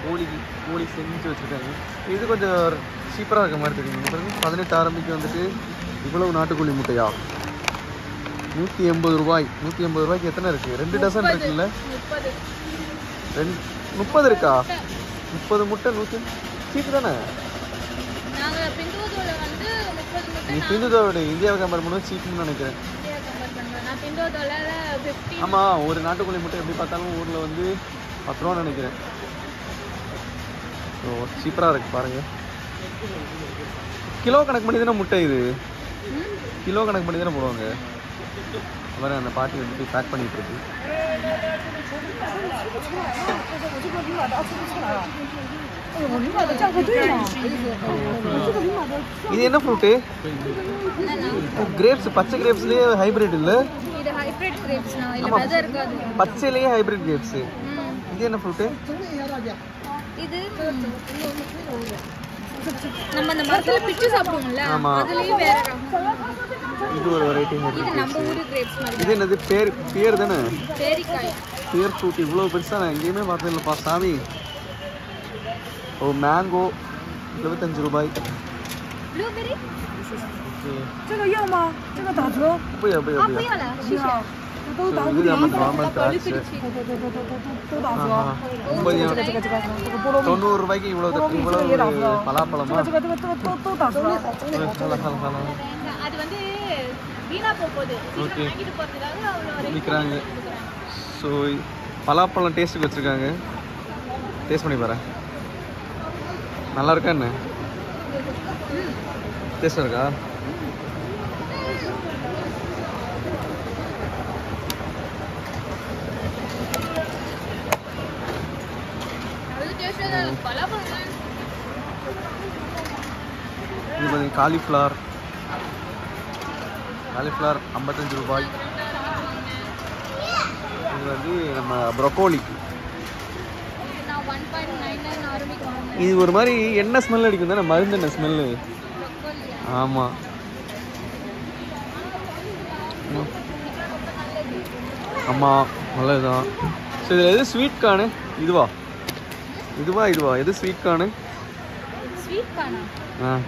கோழி செஞ்சு வச்சுருக்காங்க. இது கொஞ்சம் சீப்பராக இருக்க மாதிரி தெரியும் பாருங்க. 18 ஆரம்பிக்கு வந்துட்டு இவ்வளவு நாட்டுக்கோழி முட்டையா? 180 ரூபாய். 180 ரூபாய்க்கு எத்தனை இருக்குது? 2 டசன் இருக்குல்ல? 30 இருக்கா? 30 முட்டை 100 சீப்பு தானே? நாங்கள் பிந்தோதோட வந்து 30 முட்டை. நீ பிந்தோதோட இந்தியாவை கம்பேர் பண்ணும்போது சீப்புன்னு நினைக்கிறேன். நான் பிந்தோதோட 50. ஆமாம், ஒரு நாட்டுக்கோழி முட்டை எப்படி பார்த்தாலும் ஊரில் வந்து 10 ரூபா நினைக்கிறேன். ஸோ சீப்பராக இருக்குது பாருங்கள். கிலோ கணக்கு பண்ணி தானே முட்டை? இது கிலோ கணக்கு பண்ணி தானே போடுவாங்க. பாரு, அந்த பாட்டி வந்துட்டு பேக் பண்ணிட்டு இருக்கு. இது என்ன ஃப்ரூட்டு? கிரேப்ஸ். பச்சை கிரேப்ஸ்லயே ஹைபிரிட் இல்ல? இது ஹைபிரிட் கிரேப்ஸ். நான் இல்ல வெதர் இருக்காது. பச்சைலயே ஹைபிரிட் கிரேப்ஸ். இது என்ன ஃப்ரூட்டு? இது நம்ம அந்த மரத்துல பிச்சு சாப்பிடுவோம்ல, அதுலயே வேற ரகம். இது ஒரு வெரைட்டி. இது நம்ம ஊரு கிரேப்ஸ் மாதிரி. இது என்னது? பேர் தானே? பேரிக்காய். பேர் ஃப்ரூட். இவ்வளவு பெருசா நான் எங்கேயுமே பார்த்தது இல்லப்பா சாமி. ஓ, மேங்கோ 25 ரூபாய். ப்ளூபெரி. ஓகே. 这个要吗？这个打折。不要。不要了，谢谢。都打இது நம்ம நார்மல் திராட்சை.都打折。 90 ரூபாய்க்கு இவ்வளவு பலாப்பழமா? 这个都打折。அது வந்து வீணா போகுது. ஓகே. வாங்கிட்டு போறதுக்காக அவ்வளவு விற்கிறாங்க. ஸோ பலாப்பழம் டேஸ்ட்டுக்கு வச்சுருக்காங்க. டேஸ்ட் பண்ணி பாரு. நல்லா இருக்கா என்ன? டேஸ்ட்டாக இருக்கா? இது காலிஃப்ளவர் 55 ரூபாய். இது வந்து நம்ம ப்ரொக்கோலி. இது ஒரு மாதிரி என்ன ஸ்மெல் அடிக்கும் தானே, மருந்து என்ன ஸ்மெல்லு. ஆமாம். ஆமாம் நல்லதுதான். ஸோ இதில் எது ஸ்வீட் கார்னு? இதுவா எது ஸ்வீட் கார்னு?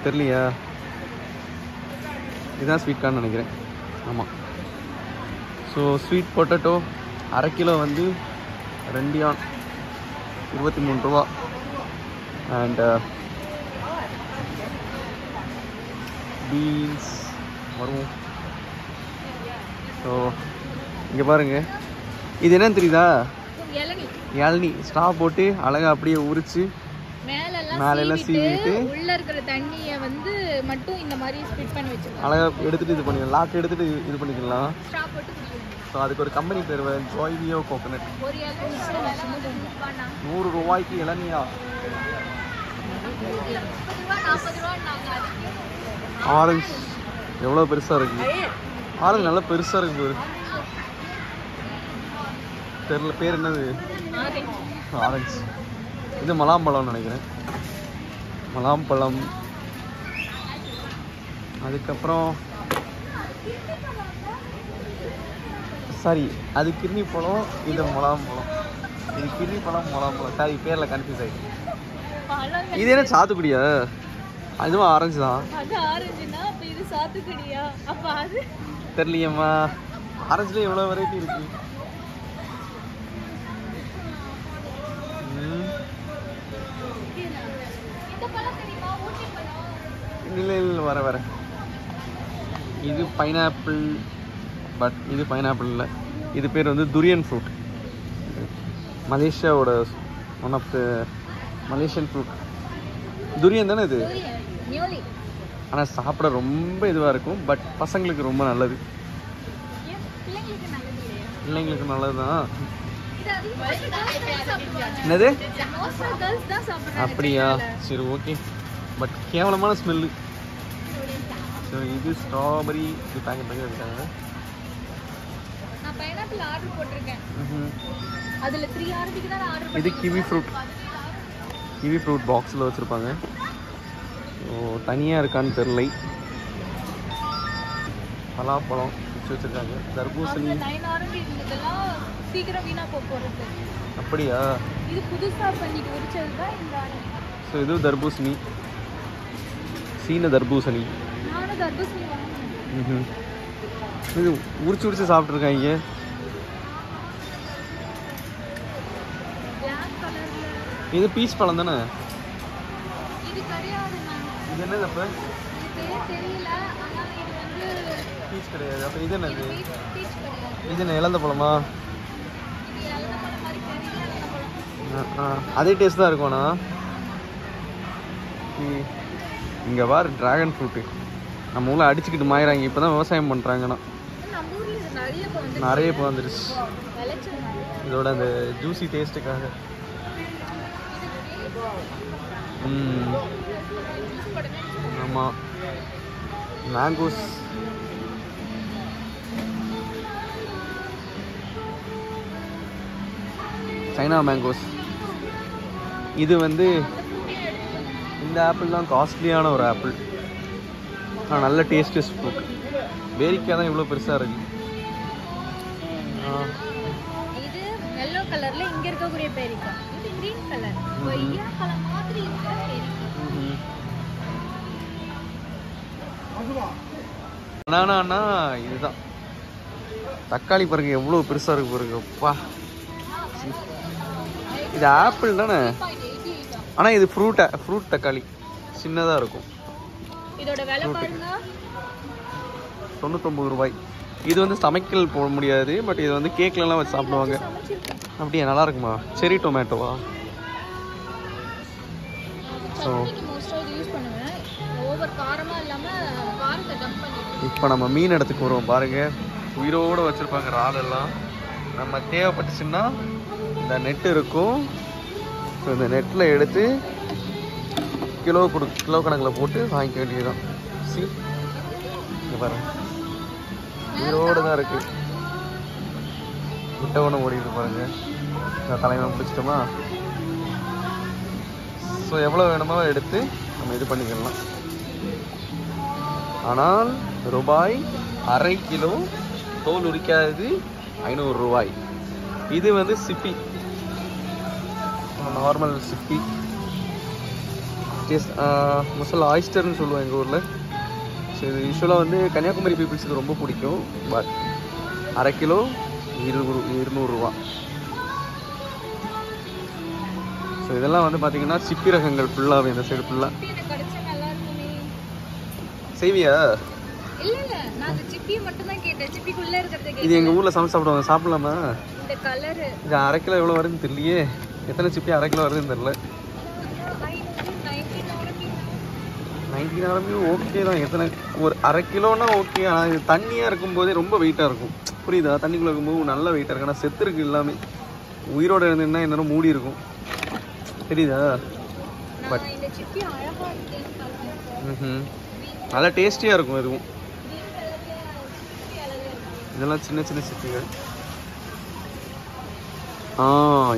தெரியலையா? இதுதான் ஸ்வீட் கார்னு நினைக்கிறேன். ஆமாம். ஸோ ஸ்வீட் பொட்டேட்டோ 1/2 கிலோ வந்து 2 யான் 23 ரூபா. அண்ட் பீன்ஸ் வரும். ஸோ இங்கே பாருங்க, இது என்னன்னு தெரியுதா? இளநீ ஸ்ட்ரா போட்டு அழகா அப்படியே உரிச்சு மேலெல்லாம் சீவிட்டு உள்ள இருக்கிற தண்ணியை வந்து மட்டும் இந்த மாதிரி ஸ்ப்ளிட் பண்ணி வச்சிருக்காங்க. அழகா எடுத்துட்டு இது பண்ணிக்கலாம், லாக் எடுத்துட்டு இது பண்ணிக்கலாம். ஸ்ட்ரா போட்டு குடிக்கணும். ஸோ அதுக்கு ஒரு கம்பெனி பேர் ஜோய்வியோ கோகோனட். 100 ரூபாய்க்கு இளநியா. ஆரஞ்சு எவ்வளோ பெருசாக இருக்கு. ஆரஞ்சு நல்லா பெருசாக இருக்கு. தெரியல பேர் என்னது. ஆரஞ்சு. இது மலாம்பழம்னு நினைக்கிறேன். மலாம்பழம். அதுக்கப்புறம் சாரி, அது கிர்னி பழம், இது மலாம்பழம். இது கிர்னி பழம் மலாம்பழம். சாரி பேரில் கன்ஃபியூஸ் ஆகிடுச்சு. இது என்ன சாத்துக்குடியா? அதுவும் ஆரஞ்சு தான். தெரியலையம்மா. ஆரஞ்சுல எவ்வளோ வெரைட்டி இருக்கு. இல்லை வர இது பைனாப்பிள். பட் இது பைனாப்பிள் இல்லை, இது பேர் வந்து துரியன் ஃப்ரூட். மலேசியாவோட one of the Malaysian fruit. Durian தானே இது. ஆனால் சாப்பிட ரொம்ப இதுவாக இருக்கும். பட் பசங்களுக்கு ரொம்ப நல்லது. பிள்ளைங்களுக்கு நல்லது தான். என்னது? அப்படியா? சரி ஓகே. பட் கேவலமான ஸ்மெல்லு. ஸோ இது ஸ்ட்ராபெரி. இது பேக்கெட் வச்சுருக்காங்க. இது கிவி ஃப்ரூட். கிவி ஃப்ரூட் பாக்ஸில் வச்சுருப்பாங்க. ஸோ தனியாக இருக்கான்னு தெரியலை. பலாப்பழம் வச்சுருக்காங்க. தர்பூசணி. அப்படியா? ஸோ இது தர்பூசணி. சீன தர்பூசணி. இது உரிச்சு சாப்பிட்ருக்காங்க. இது பீச் பழம் தானே? இது என்னது அப்போ? பீச் கிடையாது. அப்போ இது என்னது? இது என்ன இழந்த பழமா? அதே டேஸ்ட் தான் இருக்கும்ண்ணா. இங்கே பாரு ட்ராகன் ஃப்ரூட்டு. நம்ம ஊரில் அடிச்சுக்கிட்டு மாயிறாங்க. இப்போ தான் விவசாயம் பண்ணுறாங்கண்ணா. நிறைய இப்போ வந்துடுச்சு. இதோட அந்த ஜூஸி டேஸ்ட்டுக்காக. ஆமாம். மேங்கோஸ். China mangoes. இது வந்து இந்த ஆப்பிள் தான் காஸ்ட்லியான ஒரு ஆப்பிள். ஆனால் நல்ல டேஸ்டஸ் ஃப்ரூட். பேரிக்காய் தான் இவ்வளோ பெருசாக இருக்கு. இது yellow கலர்ல இங்க இருக்கக்கூடிய பேரிக்காய். இது green கலர். கொய்யா பழம் மாதிரி இருக்கிற பேரிக்காய். அண்ணா இதுதான் தக்காளி பாருங்க, எவ்வளோ பெருசாக இருக்கு பாருங்க. அப்பா, இது ஆப்பிள் தானே? ஆனால் இது ஃப்ரூட் தக்காளி சின்னதாக இருக்கும். இதோட விலை பாருங்க, 99 ரூபாய். இது வந்து சமைக்கல் போட முடியாது, பட் இது வந்து கேக்லலாம் வச்சு சாப்பிடுவாங்க. அப்படியே நல்லா இருக்குமா? செரி டொமேட்டோவா? ஸோ இப்போ நம்ம மீன் இடத்துக்கு வருவோம் பாருங்க. உயிரோடு வச்சுருப்பாங்க இறாலெல்லாம். நம்ம தேவைப்பட்டுச்சுன்னா இந்த நெட்டு இருக்கும். ஸோ இந்த நெட்டில் எடுத்து கிலோ கணக்கில் போட்டு வாங்கிக்க வேண்டியதுதான். இங்கே பாருங்க, உயிரோடு தான் இருக்குது. முட்டை ஒன்று ஓடிட்டு பாருங்க. தலைவன் பிடிச்சிட்டோமா? ஸோ ஸோ எவ்வளோ வேணுமோ எடுத்து நம்ம இது பண்ணிக்கலாம். ஆனால் ரூபாய் 1/2 கிலோ தோல் உரிக்காதது 500 ரூபாய். இது வந்து சிப்பி, நார்மல் சிப்பி. முசல் ஆயிஸ்டர்னு சொல்லுவோம் எங்கள் ஊரில். ஸோ இது யூஸ்வலாக வந்து கன்னியாகுமரி பீப்புள்ஸுக்கு ரொம்ப பிடிக்கும். பட் 1/2 கிலோ 200 ரூபா. ஸோ இதெல்லாம் வந்து பார்த்தீங்கன்னா சிப்பி ரகங்கள் ஃபுல்லாகவே இந்த சைடு ஃபுல்லாக. செய்வியா? இது எங்கள் ஊரில் சமைச்சு சாப்பிடுவாங்க. சாப்பிடலாமா? இது 1/2 கிலோ எவ்வளோ வருதுன்னு தெரியலையே. எத்தனை சிப்பி 1/2 கிலோ வருதுன்னு தெரியல. 19 RMB ஓகே தான். எத்தனை ஒரு 1/2 கிலோனா ஓகே. ஆனால் இது தண்ணியாக இருக்கும்போதே ரொம்ப வெயிட்டாக இருக்கும். புரியுதா? தண்ணிக்குள்ளே இருக்கும்போது நல்ல வெயிட்டாக இருக்கு. ஆனால் செத்து இருக்கு எல்லாமே. உயிரோடு இருந்ததுன்னா இந்த நேரம் மூடி இருக்கும். தெரியுதா? பட் நல்லா டேஸ்டியாக இருக்கும். எதுவும் இதெல்லாம் சின்ன சின்ன சிப்பிகள்.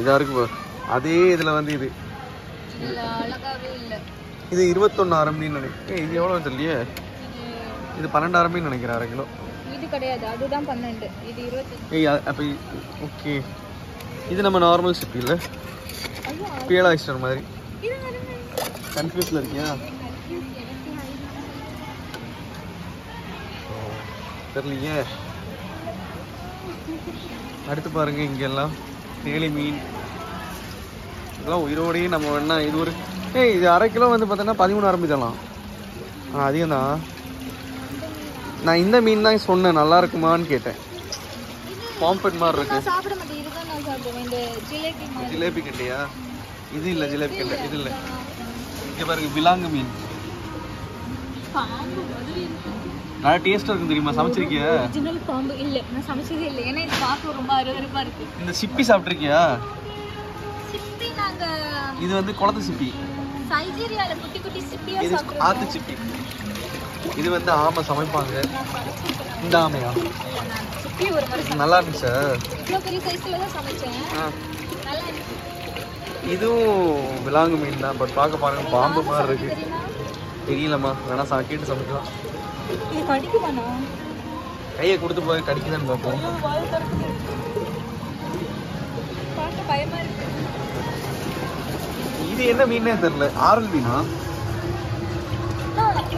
இதாக இருக்கு. அதே இதில் வந்து இது 21 RMBன்னு நினைக்கிறேன். இது எவ்வளோ தெரியலையே. இது 12 RMBன்னு நினைக்கிறேன் 1/2 கிலோ. இது கிடையாது, அதுதான் 12. இது 20. அப்போ ஓகே. இது நம்ம நார்மல் சிப்பி இல்லை, பேலா ஆயிஸ்டர் மாதிரி. கன்ஃபியூஸில் இருக்கியா? தெரியலையே. அடுத்து பாருங்க, இங்கெல்லாம் தேலி மீன் இதெல்லாம் உயிரோடையே நம்ம வேணா. இது ஒரு இது 1/2 கிலோ வந்து பார்த்தோன்னா 13 RMB தரலாம். அதிகம் தான். நான் இந்த மீன் தான் சொன்னேன், நல்லா இருக்குமான்னு கேட்டேன். பாம்பட் மாதிரி இருக்கு. ஜிலேபி கண்டையா? இது இல்லை ஜிலேபி கண்டை, இது இல்லை. இங்கே பாருங்க, விலாங்கு மீன் நல்லா டேஸ்டா இருக்கும். தெரியுமா? சமைச்சிருக்கியா? ஒரிஜினல் பாம்பு இல்ல, நான் சமைச்சதே இல்ல. ஏன்னா இது பார்க்க ரொம்ப அருவருப்பா இருக்கு. இந்த சிப்பி சாப்பிட்டிருக்கியா? சிப்பி நாங்க இது வந்து குளத்து சிப்பி. சைஜீரியால குட்டி குட்டி சிப்பியா சாப்பிடுறோம். ஆத்து சிப்பி. இது வந்து ஆமை சமைப்பாங்க. இந்த ஆமையா? சிப்பி ஒரு மாதிரி நல்லா இருந்துச்சு. இவ்வளோ பெரிய சைஸ்ல தான் சமைச்சேன். நல்லா இருந்துச்சு. இதுவும் விலாங்கு மீன் தான். பட் பார்க்க பாருங்க, பாம்பு மாதிரி இருக்கு. தெரியலம்மா, வேணா கேட்டு சமைக்கலாம். இது கடிக்குமாண்ணா? கையை கொடுத்து போய் கடிக்குதான்னு பார்ப்போம். பார்க்க பயமா இருக்கு. இது என்ன மீனே தெரியல. ஆரல் மீனா?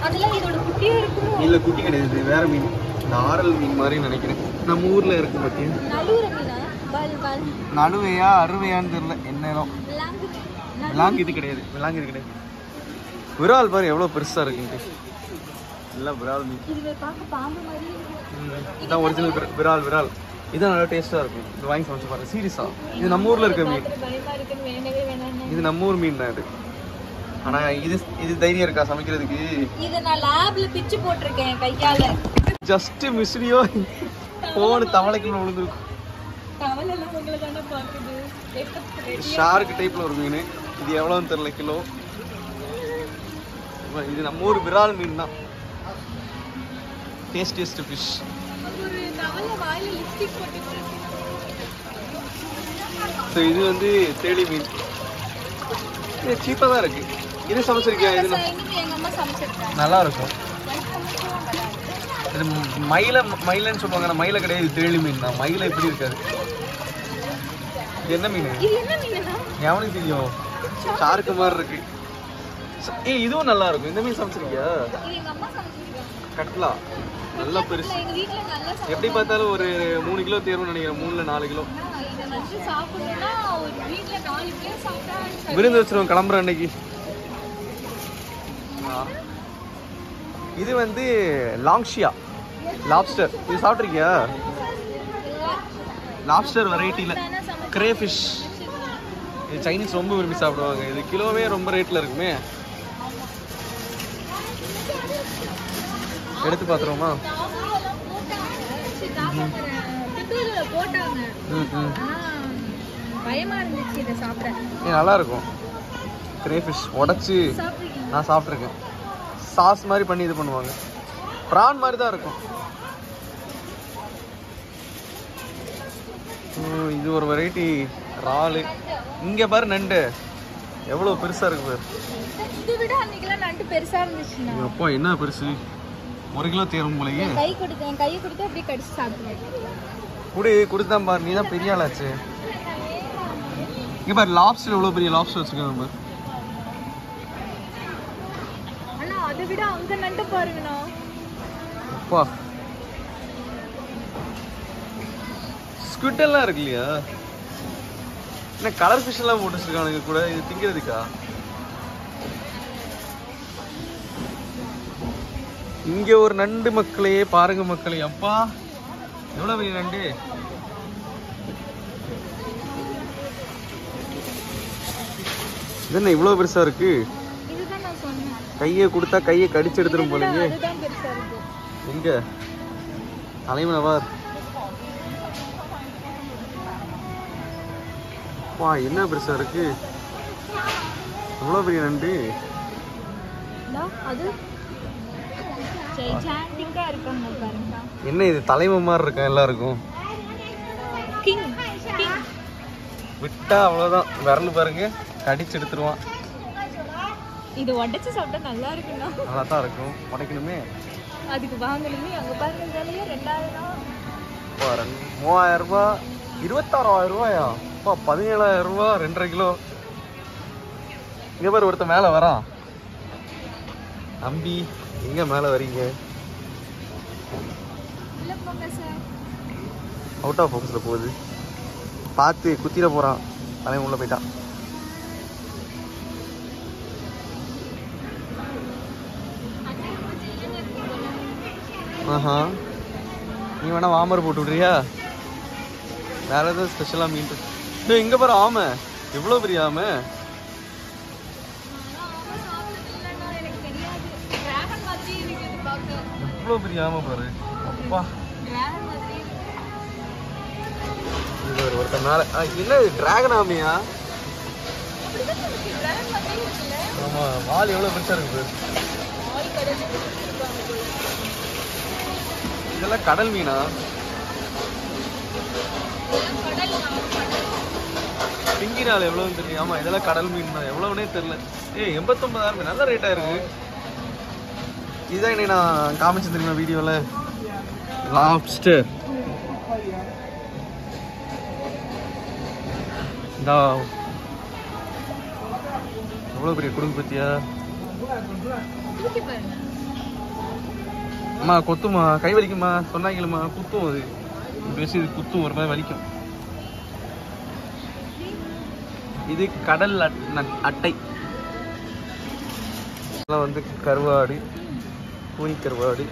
அதெல்லாம் இதோட குட்டியே இருக்கும். இல்ல, குட்டி கிடையாது, வேற மீன். இந்த ஆரல் மீன் மாதிரி நினைக்கிறேன். நம்ம ஊர்ல இருக்கு பத்தியா? நடுவுற மீனா? பால் நடுவையா அறுவையான்னு தெரியல. என்ன விலாங்கு இது கிடையாது. விலாங்கு இது கிடையாது. விரால் பாரு எவ்வளவு பெருசா இருக்குன்ட்டு. இல்ல விரால் மீன். இது பார்க்க பாம்பு மாதிரி இருக்கு. இதான் ஒரிஜினல் விரால். விரால் இதான் நல்லா டேஸ்டா இருக்கும். இது வாங்கி சமைச்சு பாருங்க. சீரியஸா, இது நம்ம ஊர்ல இருக்க மீன். பயமா இருக்குன்னு வேணவே வேணாம். இது நம்ம ஊர் மீன் தான் இது. ஆனா இது தைரியம் இருக்கா சமைக்கிறதுக்கு? இத நான் லேப்ல பிச்சு போட்டுருக்கேன் கையால. ஜஸ்ட் மிஸ்டியோ போன் தவளைக்குள்ள விழுந்துருக்கும். தவளை எல்லாம் உங்களை தானே பாக்குது. ஷார்க் டைப்ல ஒரு மீன். இது எவ்வளவுன்னு தெரியல கிலோ. இது நம்ம ஊர் விரால் மீன் தான். Tastiest fish. ஒரு தவளை வாயில லிப்ஸ்டிக் போட்டுருக்கு. ஸோ இது வந்து தேலி மீன். இது சீப்பாக தான் இருக்கு. இது சமைச்சிருக்கியா? இது எங்க அம்மா சமைச்சிருக்காங்க, நல்லா இருக்கும். இது மயிலன்னு சொல்லுவாங்க. நான் மயில கிடையாது, தேலி மீன் தான். மயில எப்படி இருக்காது. இது என்ன மீன்? இது என்ன மீனா? எவனுக்கு தெரியும்? ஷார்க்கு மாதிரி இருக்கு. இதுவும் நல்லா இருக்கும். இந்த மீன் சமைச்சிருக்கியா? இது எங்க அம்மா சமைச்சிருக்காங்க. கட்லா நல்லா பெருசு. எங்க வீட்ல நல்லா எப்படி பார்த்தாலும் ஒரு 3 கிலோ தேர்வுன்னு நினைக்கிறேன். 3 இல்ல 4 கிலோ. இத வந்து சாப்பிடணும்னா ஒரு வீட்ல 4 பேர் சாப்பிட்டா விருந்து வச்சிருவோம் கிளம்புற அன்னைக்கு. இது வந்து லாங்ஷியா லாப்ஸ்டர். இது சாப்பிட்ருக்கியா? லாப்ஸ்டர் வெரைட்டியில் கிரே ஃபிஷ். இது சைனீஸ் ரொம்ப விரும்பி சாப்பிடுவாங்க. இது கிலோவே ரொம்ப ரேட்டில் இருக்குமே. எடுத்து பார்த்துருவோமா? போட்டாங்க. பயமா இருந்துச்சு இதை சாப்பிட. நல்லா இருக்கும். கிரே ஃபிஷ் உடச்சி நான் சாப்பிட்ருக்கேன். சாஸ் மாதிரி பண்ணி இது பண்ணுவாங்க. ப்ரான் மாதிரி தான் இருக்கும். இது ஒரு வெரைட்டி இறால். இங்கே பாரு நண்டு. எவ்வளோ பெருசாக இருக்கு பாரு. இதை விட அன்னைக்கெல்லாம் நண்டு பெருசா இருந்துச்சுன்னா அப்பா என்ன பெருசு, 1 கிலோ தேரும் போலயே. என் கையை கொடுத்து அப்படியே கடிச்சு சாப்பிடுவேன். கொடுத்தான் பாரு, நீ தான் பெரிய ஆளாச்சு. இங்க பாரு லாப்ஸ்டர், எவ்வளோ பெரிய லாப்ஸ்டர் வச்சுருக்காங்க பாரு. ஆனா அதை விட அங்க நண்டு பாருங்கண்ணா. அப்பா ஸ்குவிட் எல்லாம் இருக்கு இல்லையா? என்ன கலர் ஃபிஷ் எல்லாம் போட்டு வச்சிருக்கானுங்க கூட, இது திங்கிறதுக்கா? இங்க ஒரு நண்டு மக்களே, பாருங்க மக்களே. அப்பா எவ்வளவு பெரிய நண்டு. என்ன இவ்வளவு பெருசா இருக்கு? இதுதான் நான் சொன்னேன், கையை கொடுத்தா கையை கடிச்சு எடுத்துரும் போலயே. அதுதான் பெருசா இருக்கு. எங்க தலைமனவார்? வா என்ன பெருசா இருக்கு, எவ்வளவு பெரிய நண்டு. அது ஜெய்சாண்டிக்கா இருக்காங்க பாருங்க. என்ன இது தலைமை மாதிரி இருக்கா எல்லாருக்கும்? கிங் விட்டா அவ்வளவுதான், விரல் பாருங்க கடிச்சு எடுத்துருவான். இது உடைச்சு சாப்பிட்டா நல்லா இருக்குண்ணா. நல்லா தான் இருக்கும், உடைக்கணுமே. அதுக்கு வாங்கணுமே. அங்க பாருங்க 2000. 3000 ரூபாய், 26,000 ரூபாயா? அப்பா 17,000 ரூபாய் 2.5 கிலோ. இங்க பாரு ஒருத்தன் மேல வரான். தம்பி எங்க மேல வரீங்க? இல்ல போங்க சார். அவுட் ஆஃப் ஃபோக்கஸ்ல போகுது, பார்த்து குத்திர போறான். தலைவன் உள்ள போயிட்டான். ஆஹா, நீ வேணா வாமர் போட்டு விடுறியா? வேற ஏதாவது ஸ்பெஷலா மீன் இருக்கு? இங்க பாரு ஆமை, எவ்வளவு பெரிய ஆமை. எவ்வளவு பெரிய ஆமை பாரு. அப்பா இது ஒருத்தர் மேல என்ன டிராகன் ஆமையா? ஆமா, வால் எவ்வளவு பெருசா இருக்கு. இதெல்லாம் கடல் மீனா? பிங்கினால எவ்வளவுன்னு தெரியும். ஆமா இதெல்லாம் கடல் மீன் தான், எவ்வளவுனே தெரியல. 89,000 நல்ல ரேட்டா இருக்கு. இதுதான் இன்னைக்கு நான் காமிச்சு தெரியுமா வீடியோல, லாப்ஸ்டர். எவ்வளவு பெரிய குடும்பம் பத்தியா? அம்மா கொத்துமா, கை வலிக்குமா சொன்னாங்களா? குத்தும், அது பேசி இது குத்தும், ஒரு மாதிரி வலிக்கும். இது கடல் அட்டை. இதெல்லாம் வந்து கருவாடு, கூனி கருவாடு.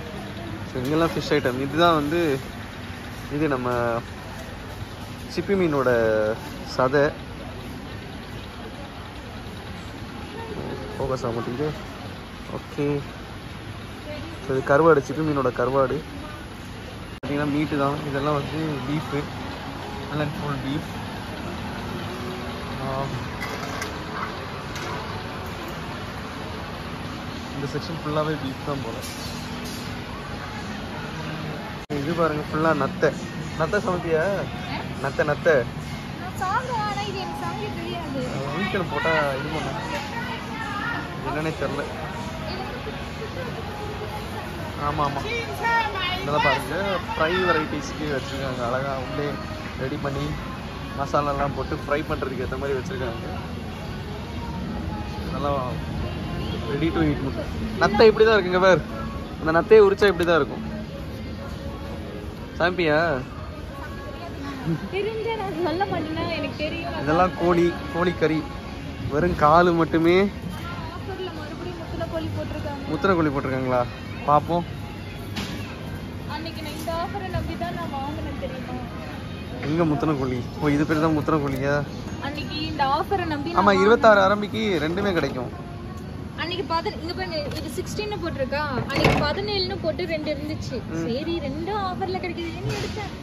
இங்கெல்லாம் ஃபிஷ் ஐட்டம். இதுதான் வந்து இது நம்ம சிப்பி மீனோட சதை. ஃபோக்கஸ் ஆக மாட்டேங்குது. ஓகே, இது கருவாடு, சிப்பி மீனோட கருவாடு. பார்த்தீங்கன்னா மீட்டு தான். இதெல்லாம் வந்து பீஃபு, நல்ல ஃபுல் பீஃப். இந்த செக்ஷன் ஃபுல்லாகவே பீஃப் தான் போல. இது பாருங்க ஃபுல்லாக நத்தை. நத்தை சமைப்பியா? நத்தை வீட்டில் போட்டால் இது பண்ண என்னன்னே தெரில. ஆமாம் இதெல்லாம் பாருங்க, ஃப்ரை வெரைட்டிஸ்க்கு வச்சுருக்காங்க. அழகாக உள்ளே ரெடி பண்ணி மசாலாலாம் போட்டு ஃப்ரை பண்ணுறதுக்கு ஏற்ற மாதிரி வச்சுருக்காங்க. அதெல்லாம் ரெடி டு ஈட். நத்தை இப்படி தான் இருக்குங்க பார். அந்த நத்தையை உரிச்சா இப்படி தான் இருக்கும். சாம்பியா? இதெல்லாம் கோழி கறி, வெறும் காலு மட்டுமே. முத்திர கோழி போட்டிருக்காங்களா? பார்ப்போம். எங்க முத்தின கோழி? ஓ இது பேர் தான் முத்தின கோழியா? ஆமா 26 ஆரம்பிக்கு ரெண்டுமே கிடைக்கும். அன்னைக்கு இங்க பாருங்க, இது 16 போட்டிருக்கா, அன்னைக்கு 17 போட்டு 2 இருந்துச்சு. சரி ரெண்டும் ஆஃபர்ல கிடைக்குதுன்னு எடுத்தேன்.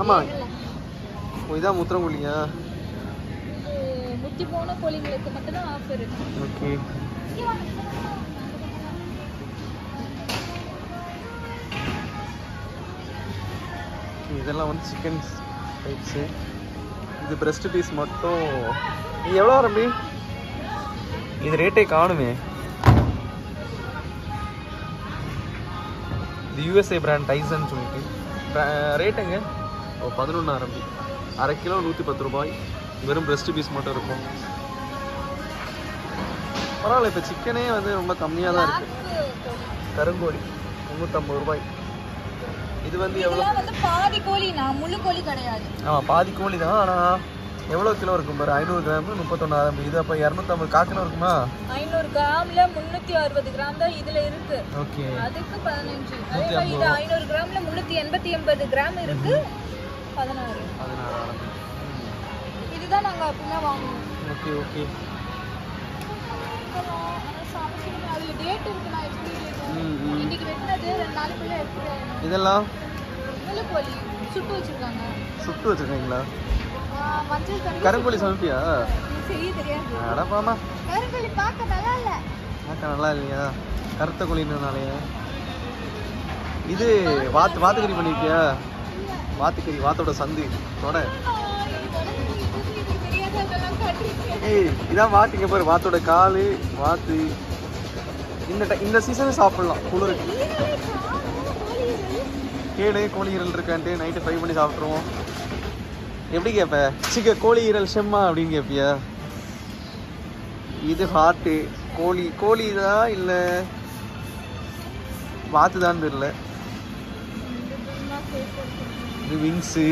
ஆமா, இதான் முத்திர கோழியா? முத்தி போன கோழிங்களுக்கு மட்டும் தான் ஆஃபர். ஓகே, இதெல்லாம் வந்து சிக்கன் டைப்ஸு. இது பிரஸ்ட் பீஸ் மட்டும் இது எவ்வளோ ரம்பி? இது ரேட்டே காணுமே. இது யூஎஸ்ஏ பிராண்ட் டைசன் சொல்லிட்டு ரேட்டுங்க 11 ரம்பி. அரை கிலோ 110 ரூபாய். வெறும் பிரெஸ்ட் பீஸ் மட்டும் இருக்கும். பரவாயில்ல. இப்போ சிக்கனே வந்து ரொம்ப கம்மியாக தான் இருக்குது. கருங்கோழி 350 ரூபாய். இது வந்து எவ்வளோ? பாதி கோழினா, முழு கோழி கிடையாது. ஆமாம், பாதி கோழி தான். ஆனால் எவ்வளோ கிலோ இருக்கும் பாரு? 500 கிராம் 31 இது. அப்போ 250 காக்கிலோ இருக்குமா? 500 கிராம்ல 360 கிராம் தான் இதுல இருக்கு. ஓகே, அதுக்கு 15. அதே மாதிரி இது 500 கிராம்ல 380 கிராம் இருக்கு. 16. இதுதான் நாங்க அப்படியே வாங்குவோம். Okay okay. அதுல டேட் இருக்கு. நான் இன்னைக்கு வெட்டினது 2 நாளுக்குள்ள எடுத்துறேன். இதெல்லாம் முழு கோழி சுட்டு வச்சிருக்காங்க. சுட்டு வச்சிருக்கீங்களா? மஞ்சள் கருங்கோழி சமைப்பியா? செய்ய தெரியாது. அடப்பாமா, கருங்கோழி பார்க்க நல்லா இல்ல. பார்க்க நல்லா இல்லையா? கருத்த கோழினாலயா? இது வாத்துக்கறி பண்ணிருக்கியா? வாத்துக்கறி, வாத்தோட சந்து தொட. ஏய், இதான் வாத்துங்க பாரு. வாத்தோட காலு, வாத்து. இந்த சீசன் சாப்பிடலாம் குளிருக்கு. கேடு கோழி ஈரல் இருக்கான்ட்டு நைட்டு ஃப்ரை பண்ணி சாப்பிட்ருவோம். எப்படி கேட்ப? கோழி ஈரல் செம்மா அப்படின்னு கேட்பியா? இது ஹார்ட்டு. கோழி தான் இல்லை வாத்து தான் தெரியல. இது விங்ஸு.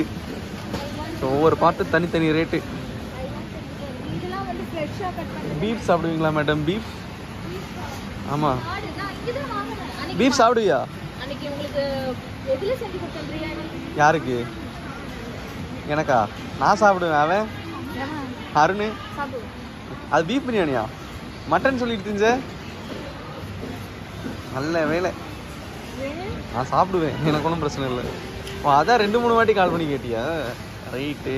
ஒவ்வொரு பாட்டு தனித்தனி ரேட்டு. பீஃப் சாப்பிடுவீங்களா மேடம்? பீஃப்? ஆமாம், பீஃப் சாப்பிடுவியா? யாருக்கு? எனக்கா? நான் சாப்பிடுவேன். அவன் அருண் அது பீஃப் பிரியாணியா? மட்டன் சொல்லிட்டு இருந்துச்ச. நல்ல வேலை, நான் சாப்பிடுவேன். எனக்கு ஒன்றும் பிரச்சனை இல்லை. அதான் 2-3 வாட்டி கால் பண்ணி கேட்டியா? ரைட்டு.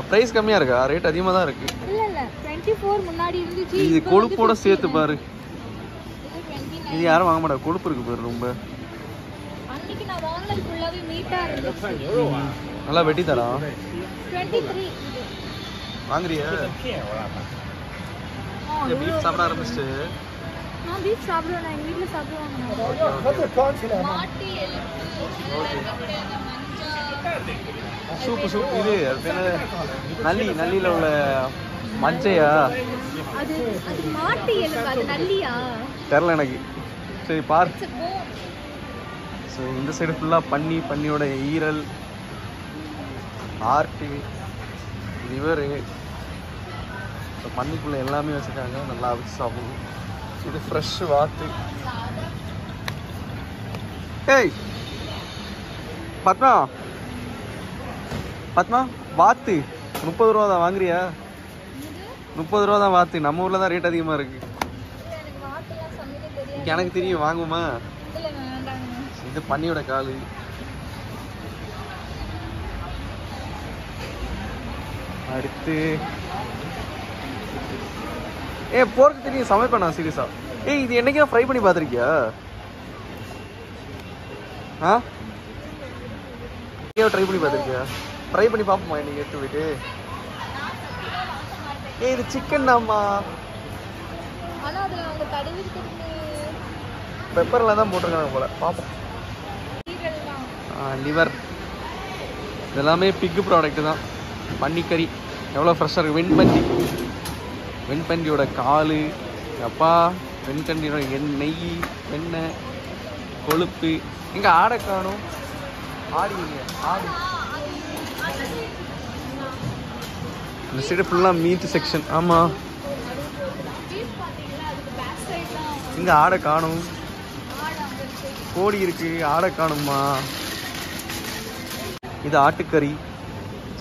ப்ரைஸ் கம்மியாக இருக்கா? ரேட் அதிகமாக தான் இருக்கு. இது கொழுப்போட சேர்த்து பாரு. இது யாரும் வாங்க மாட்டாங்க. கொழுப்பு இருக்கு பாரு ரொம்ப. நல்லா வெட்டி தரான். வாங்குறியா? பீஃப் சாப்பிட ஆரம்பிச்சு. சூப்பு. இது நல்லியில் உள்ள மஞ்சையா? தெரில எனக்கு. சரி பார். ஸோ இந்த சைடு ஃபுல்லாக பண்ணியோட ஈரல், ஆர்ட்டு, லிவரு. ஸோ பண்ணிக்குள்ளே எல்லாமே வச்சுருக்காங்க. நல்லா வச்சு சாப்பிடணும். இது ஃப்ரெஷ்ஷு வாத்து. ஏய் பத்மா வாத்து 30 ரூபா தான். வாங்குறியா? 30 ரூபா தான் வாத்து. நம்ம ஊரில் தான் ரேட் அதிகமாக இருக்கு. எனக்கு தெரியும், வாங்குமா? இது பண்ணியோட காலு. அடுத்து போர்க்கு தெரியும், சமைப்பேன் நான் சீரியஸா. இது என்னைக்கா ஃப்ரை பண்ணி பார்த்துருக்கியா? ட்ரை பண்ணி பார்த்துருக்கியா? ஃப்ரை பண்ணி பார்ப்போமா இன்னைக்கு எடுத்து போயிட்டு? இது சிக்கன் தான்மா. பெப்பரில் தான் போட்டிருக்காங்க போல. பார்ப்போம். லிவர் இதெல்லாமே பிக்கு ப்ராடக்ட் தான். பன்னிக்கறி எவ்வளோ ஃப்ரெஷ்ஷாக இருக்குது. வெண்பண்டியோட காலு. அப்பா, வெண்கண்டியோட நெய், வெண்ணெய், கொழுப்பு. எங்கே ஆடை காணும்? ஆடு. இந்த சைடு ஃபுல்லாக மீட் செக்ஷன். ஆமாம், இங்கே ஆடை காணும். கோழி இருக்கு, ஆடை காணுமா? இது ஆட்டுக்கறி,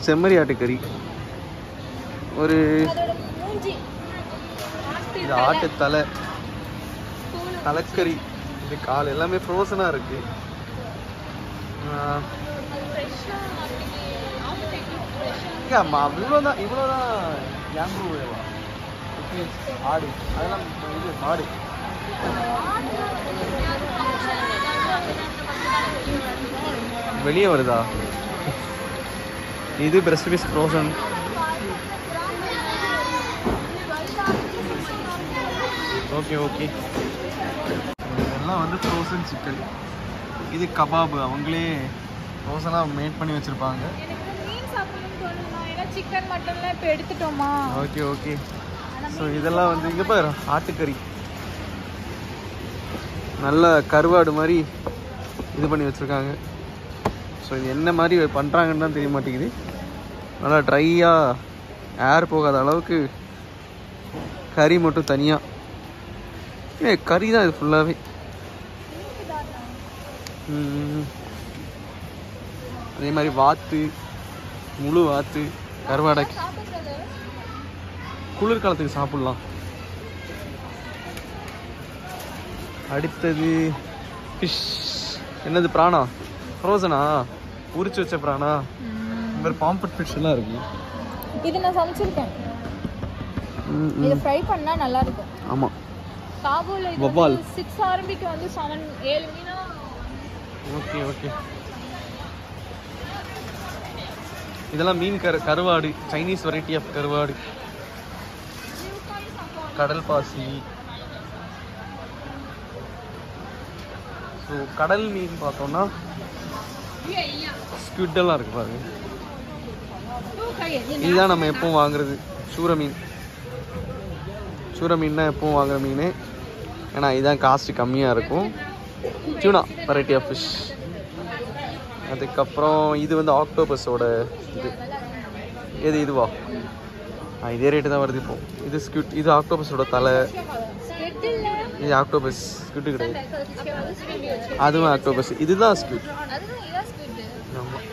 செம்மறி ஆட்டுக்கறி. ஒரு இது ஆட்டு தலைக்கறி. இது கால் எல்லாமே ஃப்ரோசனாக இருக்கு. இவ்வளோதான் ஆடு. அதெல்லாம் இது மாடு. வெளியே வருதா? இது breast piece frozen. Okay okay. இதெல்லாம் வந்து ஃப்ரோசன் சிக்கன். இது கபாபு, அவங்களே ஃப்ரோசனாக மேட் பண்ணி வச்சுருப்பாங்க. எனக்கு மீன் சாப்பிடணும்னு தோணுமா, ஏன்னா சிக்கன் மட்டன்லாம் இப்போ எடுத்துட்டோமா. Okay okay. ஸோ இதெல்லாம் வந்து இங்கே பாரு ஆட்டுக்கறி, நல்ல கருவாடு மாதிரி இது பண்ணி வச்சுருக்காங்க. ஸோ இது என்ன மாதிரி பண்ணுறாங்கன்னு தான் தெரிய மாட்டேங்குது. நல்லா ட்ரையாக ஏர் போகாத அளவுக்கு கறி மட்டும் தனியாக. கறி தான் இது ஃபுல்லாகவே. அதே மாதிரி வாத்து, முழு வாத்து, கருவாடைக்கு குளிர்காலத்துக்கு சாப்பிட்லாம். அடுத்தது ஃபிஷ். என்னது பிராணா? ஃப்ரோசனா? உரிச்சு வச்ச பிராணா? இந்த மாதிரி பாம்பட் ஃபிஷ் எல்லாம் இருக்கு. இது நான் சமைச்சிருக்கேன். இது ஃப்ரை பண்ணா நல்லா இருக்கும். ஆமா. காபூல இது வவ்வால் 6 ஆரம்பிக்கு வந்து 7 மீனா. Okay okay. இதெல்லாம் மீன் கருவாடு, சைனீஸ் வெரைட்டி ஆஃப் கருவாடு. கடல் பாசி. ஸோ கடல் மீன் பார்த்தோம்னா ஸ்குவிட் எல்லாம் இருக்கு பாருங்க. இதுதான் நம்ம எப்பவும் வாங்குறது சூர மீன். சூர மீன் தான் எப்பவும் வாங்குற மீன். ஏன்னா இதுதான் காஸ்ட் கம்மியாக இருக்கும். Tuna variety of fish. அதுக்கப்புறம் இது வந்து ஆக்டோபஸோட இது இதுவா இதே ரேட்டு தான் வருது இப்போ. இது ஸ்குவிட், இது ஆக்டோபஸோட தலை. இது ஆக்டோபஸ், ஸ்குவிட் கிடையாது, அதுவும் ஆக்டோபஸ். இதுதான் ஸ்குவிட். ஆமாம்.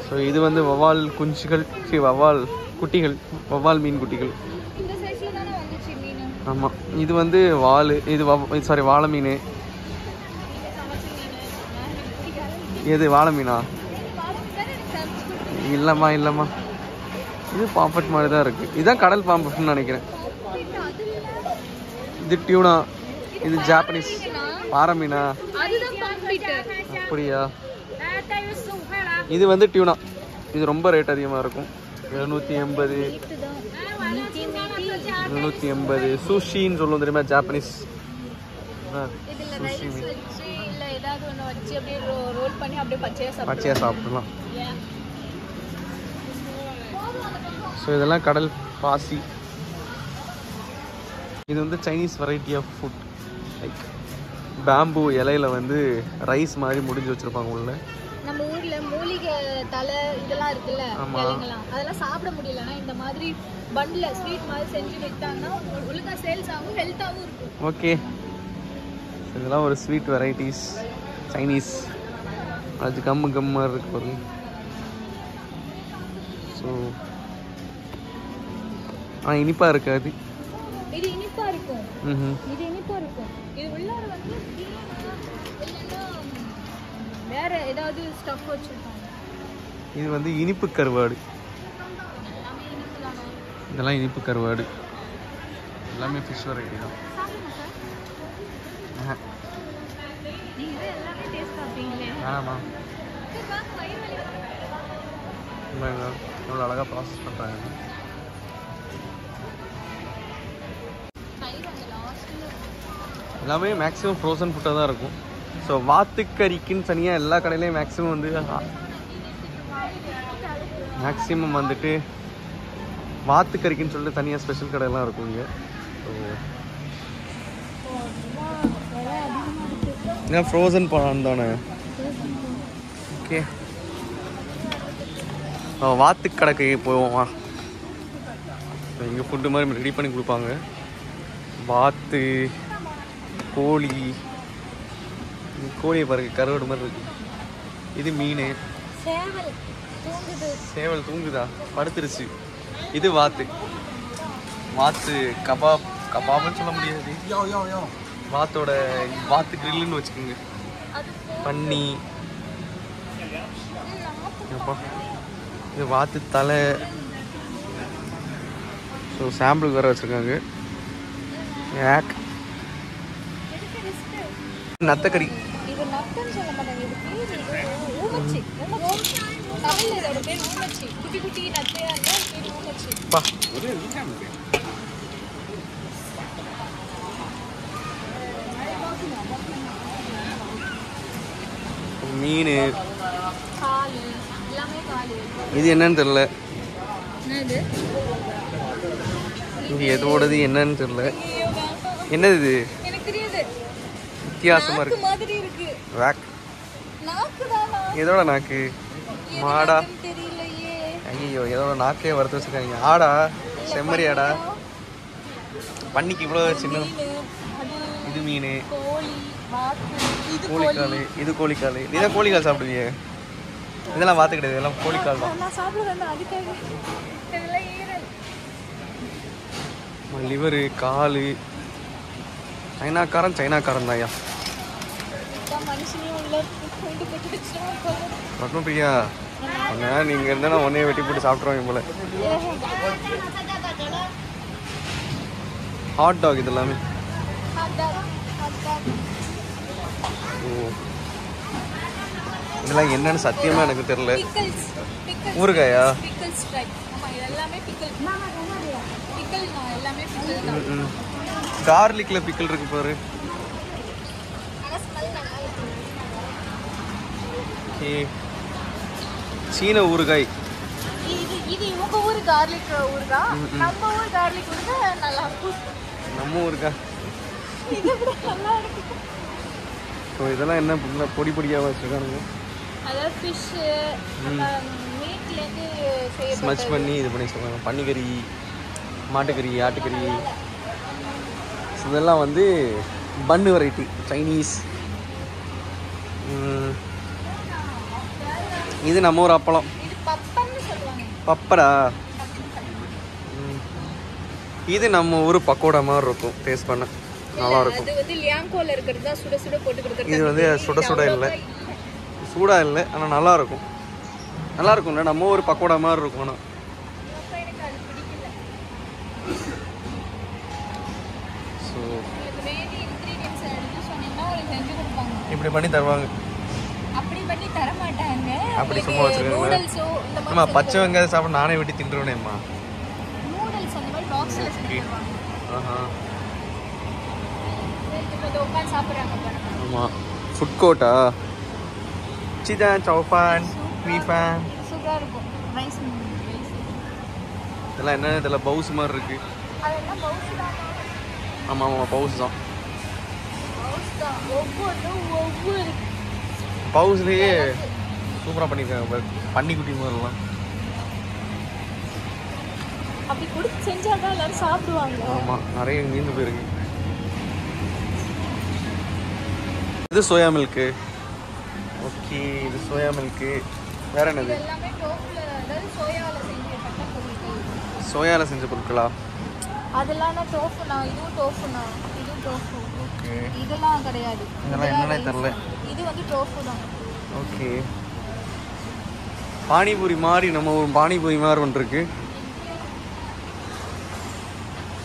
ஸோ இது வந்து வவ்வால் குஞ்சுகள், வவ்வால் குட்டிகள், வவ்வால் மீன் குட்டிகள். ஆமாம். இது வந்து வால், இது சாரி வாழை மீன். எது வாழை மீனா? இல்லைம்மா இல்லைம்மா, இது பாம்பட் மாதிரி தான் இருக்குது. இதுதான் கடல் பாம்பட்னு நினைக்கிறேன். இது டியூனா, இது ஜாப்பனீஸ் பாறை மீனா? அப்படியா? இது வந்து டியூனா. இது ரொம்ப ரேட் அதிகமாக இருக்கும். 780 780. சூஷின்னு சொல்லுவோம் தெரியுமா, ஜாப்பனீஸ் சூஷி மீன். பச்சையாக சாப்பிடலாம். ஸோ இதெல்லாம் கடல் பாசி. இது வந்து Chinese variety of food. Like bamboo இலையில வந்து ரைஸ் மாதிரி முடிஞ்சு வச்சுருப்பாங்க உள்ள. நம்ம ஊர்ல மூலிகை தலை இதெல்லாம் இருக்குல்ல, இலைங்கலாம் அதெல்லாம் சாப்பிட முடியலன்னா இந்த மாதிரி பன்ல ஸ்வீட் மாதிரி செஞ்சு விட்டாங்கன்னா ஒழுங்கா சேல்ஸ் ஆகும், ஹெல்த்தாகவும் இருக்கும். ஓகே. இதெல்லாம் ஒரு ஸ்வீட் வெரைட்டிஸ் சைனீஸ். அது கம்மு இருக்கு பாருங்க. ஸோ இனிப்பாக இருக்காது. இது இனிப்பா இருக்கும். இது இனிப்பா இருக்கும். இது உள்ளார வந்து வேற ஏதாவது ஸ்டஃப் வச்சிருக்காங்க. இது வந்து இனிப்பு கருவாடு. இதெல்லாம் இனிப்பு கருவாடு. எல்லாமே ஃபிஷ் வெரைட்டி தான். நீங்க எல்லாமே டேஸ்ட் பண்ணுவீங்களே. ஆமா. எவ்வளோ அழகாக ப்ராசஸ் பண்ணுறாங்க. எல்லாமே மேக்ஸிமம் ஃப்ரோசன் ஃபுட்டாக தான் இருக்கும். ஸோ வாத்துக்கறிக்குன்னு தனியாக எல்லா கடையிலையும் மேக்ஸிமம் வந்து வந்துட்டு வாத்துக்கறிக்குன்னு சொல்லிட்டு தனியாக ஸ்பெஷல் கடையெல்லாம் இருக்கும் இங்கே. ஸோ ஏன் ஃப்ரோசன் பழம் தானே. ஓகே, வாத்துக்கடைக்கு போவோமா. இங்கே ஃபுட்டு மாதிரி ரெடி பண்ணி கொடுப்பாங்க. வாத்து, கோழியை பாருங்க, கருவாடு மாதிரி இருக்கு. இது மீன். சேவல் தூங்குதா? படுத்துருச்சு. இது வாத்து கபாப்னு சொல்ல முடியாது. வாத்து கிரில்லுன்னு வச்சுக்கோங்க. பன்னி, இது வாத்து தலை. ஸோ சாம்பிளுக்கு வேறு வச்சுருக்காங்க. நத்தக்கறி. இது நத்தன்னு சொல்ல மாட்டாங்க, இது பேர் ஊமச்சி. தமிழ்ல இதோட பேர் ஊமச்சி. குட்டி குட்டி நத்தையா இருந்தா பேர் ஊமச்சி. மீன். கால் எல்லாமே கால். இது என்னன்னு தெரியல. என்னது இது எதோடது என்னன்னு தெரியல. என்னது இது? எனக்கு தெரியாது. வித்தியாசமா நாக்கு இருக்கு. மாதிரி இருக்கு. வேக். நாக்கு தானா? எதோட நாக்கு? மாடா? தெரியலையே. ஐயோ எதோட நாக்கே வறுத்து வச்சிருக்காங்க. ஆடா? செம்மறி ஆடா? பண்ணிக்கு இவ்வளோ சின்ன. இது மீன். கோழி, வாத்து, இது கோழிக்கால். இது கோழிக்கால். நீ தான் கோழிக்கால் சாப்பிடுவியே. இதெல்லாம் பார்த்து கிடையாது, இதெல்லாம் கோழிக்கால் தான். நான் சாப்பிடுவேன் அதுக்காக. இதெல்லாம் ஈரல். லிவரு, கால். சைனாக்காரன் தான்யா. மனுஷனையும் உள்ள கொண்டு போட்டு வச்சிருவாங்க. பத்மபிரியா நீங்கள் இருந்தால் நான் ஒன்றே வெட்டி போட்டு சாப்பிட்ருவாங்க போல. ஹாட் டாக் இது எல்லாமே. ஓ இதெல்லாம் என்னன்னு சத்தியமாக எனக்கு தெரியல. ஊறுகாயா? கார்லிக்கில் பிக்கல் இருக்கு பாரு. சீன ஊறுகாய். இது இவங்க ஊர் கார்லிக் ஊறுகாய். நம்ம ஊர் கார்லிக் ஊறுகாய் நல்லா இருக்கும். நம்ம ஊறுகாய் இது கூட நல்லா இருக்கு. ஸோ இதெல்லாம் என்ன பொடி பொடியாக வச்சுருக்கானுங்க. அதாவது ஃபிஷ் மீட்லேருந்து ஸ்மச் பண்ணி இது பண்ணி சொல்லுவாங்க. பன்னிக்கறி, மாட்டுக்கறி, ஆட்டுக்கறி. இதெல்லாம் வந்து பன்னு வெரைட்டி சைனீஸ். இது நம்ம ஒரு அப்பளம். பப்படா. இது நம்ம ஊர் பக்கோடா மாதிரி இருக்கும். டேஸ்ட் பண்ண நல்லா இருக்கும். இது வந்து லியாங்கோல இருக்கிறது தான் சுட சுட போட்டு கொடுத்துருக்காங்க. இது வந்து சுட இல்லை, சூடா இல்லை, ஆனால் நல்லா இருக்கும். நல்லா இருக்கும்ல, நம்ம ஒரு பக்கோடா மாதிரி இருக்கும். ஆனால் ஸோ இப்படி பண்ணி தருவாங்க. அப்படி பண்ணி தர மாட்டாங்க. அப்படி சும்மா வச்சிருக்காங்க. ஆமா பச்சை வெங்காயம் சாப்பிட நானே வெட்டி தின்றுவேனேம்மா. நூடுல்ஸ் அந்த மாதிரி பாக்ஸ்ல செஞ்சு தருவாங்க. இது உட்கார்ந்து சாப்பிடுறாங்க பாருங்க. ஆமா ஃபுட் கோர்ட்டா? சிதான் சௌபான் மீஃபான் சூப்பரா இருக்கும். ரைஸ் இதெல்லாம் என்ன இதெல்லாம் பவுஸ் மாதிரி இருக்கு. அதெல்லாம் பவுஸ் தான். ஆமா ஆமா பவுஸ் தான். பவுஸ் தான். ஒவ்வொரு பவுஸ்லயே சூப்பரா பண்ணிருக்காங்க. பன்னிக்குட்டி மாதிரிலாம் அப்படி கொடுத்து செஞ்சாதான் எல்லாரும் சாப்பிடுவாங்க. ஆமா நிறைய மீந்து போயிருக்கு. இது சோயா மில்க்கு. ஓகே இது சோயா மில்க்கு. வேற என்னது? எல்லாமே டோஃபுல, அதாவது சோயால செஞ்ச பொருட்கள். சோயால செஞ்ச பொருட்களா? அதெல்லாம் டோஃபுனா, இதுவும் டோஃபுனா, இதுவும் டோஃபு. ஓகே இதெல்லாம் கிடையாது. இதெல்லாம் என்னன்னே தெரியல. இது வந்து டோஃபு தான். ஓகே பானிபூரி மாதிரி நம்ம ஒரு பானிபூரி மாதிரி ஒன்று இருக்கு.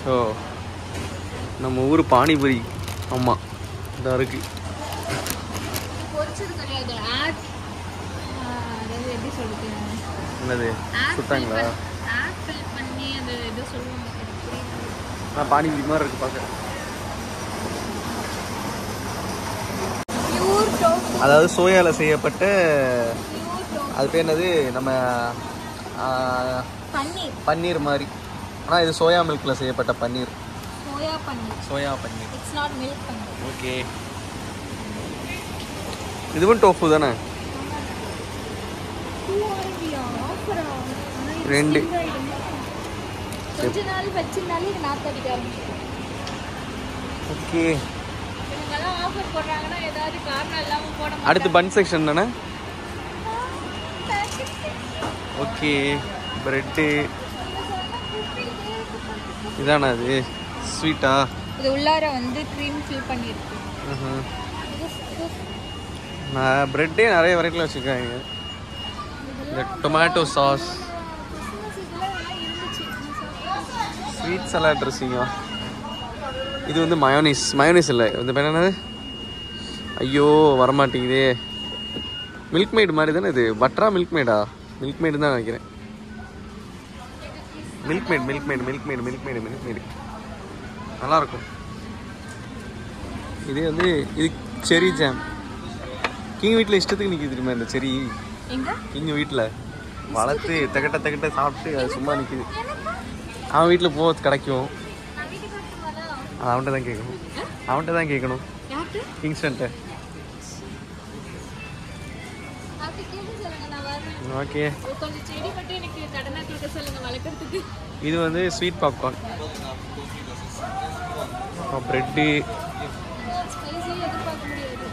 ஸோ நம்ம ஊர் பானிபூரி. ஆமாம் இதாக இருக்கு. பொரிச்சது கிடையாது. அதாவது எப்படி சொல்றது? என்னது சுட்டாங்களா? ஆப்பிள் பண்ணி அந்த இது சொல்லுவாங்க. நான் பானிபூரி மாதிரி இருக்கு பார்க்க. அதாவது சோயால செய்யப்பட்ட அது பேர் என்னது நம்ம பன்னீர் மாதிரி. ஆனால் இது சோயா மில்கில் செய்யப்பட்ட paneer. Soya paneer. It's not milk paneer. Okay இதுவும் டோஃபு தானே? 2 கொஞ்ச நாள் வச்சிருந்தாலே இது நாத்தடிக்க ஆரம்பிச்சிடும். ஓகே இவங்கெல்லாம் ஆஃபர் போடுறாங்கன்னா ஏதாவது காரணம் இல்லாமல் போட மாட்டாங்க. அடுத்து பன் செக்ஷன் தானே? ஓகே பிரெட்டு இதானா? அது ஸ்வீட்டா? இது உள்ளார வந்து க்ரீம் ஃபில் பண்ணியிருக்கு. நான் பிரெட்டே நிறைய வெரைட்டியில் வச்சுருக்காங்க. இந்த டொமேட்டோ சாஸ், ஸ்வீட் சலாட் ட்ரெஸ்ஸிங்கா. இது வந்து மயோனைஸ் இல்லை, இந்த பேர் என்னது? ஐயோ வரமாட்டேங்குதே. மில்க் மேட் மாதிரி தானே இது? பட்டரா மில்க் மேடா? மில்க் மேடு தான் நினைக்கிறேன். மில்க் மேடு நல்லாயிருக்கும். இது வந்து இது செரி ஜாம். கிங் வீட்டில் இஷ்டத்துக்கு நிற்கிது தெரியுமா இந்த செரி? எங்க கிங் வீட்டில் வளர்த்து தகட்ட சாப்பிட்டு அது சும்மா நிற்கிது. அவன் வீட்டில் போ கிடைக்கும். அது அவன்கிட்ட தான் கேட்கணும். கிங்ஸ்டன்ட்ட. ஓகே. கொஞ்சம் செடி மட்டும் எனக்கு கடனா கொடுக்க சொல்லுங்க வளர்க்கறதுக்கு. இது வந்து ஸ்வீட் பாப்கார்ன். பிரெட்டு ஸ்பைசியாக எதிர்பார்க்க முடியாது.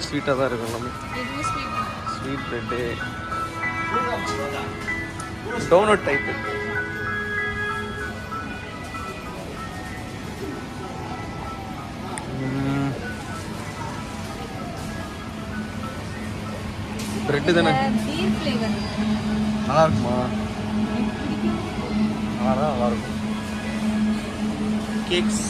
ஸ்வீட்டாக தான் இருக்கும் எல்லாமே. இதுவும் ஸ்வீட் தான். Sweet bread donut type. Bread தானே? பீர் ஃப்ளேவர் நல்லா இருக்குமா? நல்லா இருக்கும். Cakes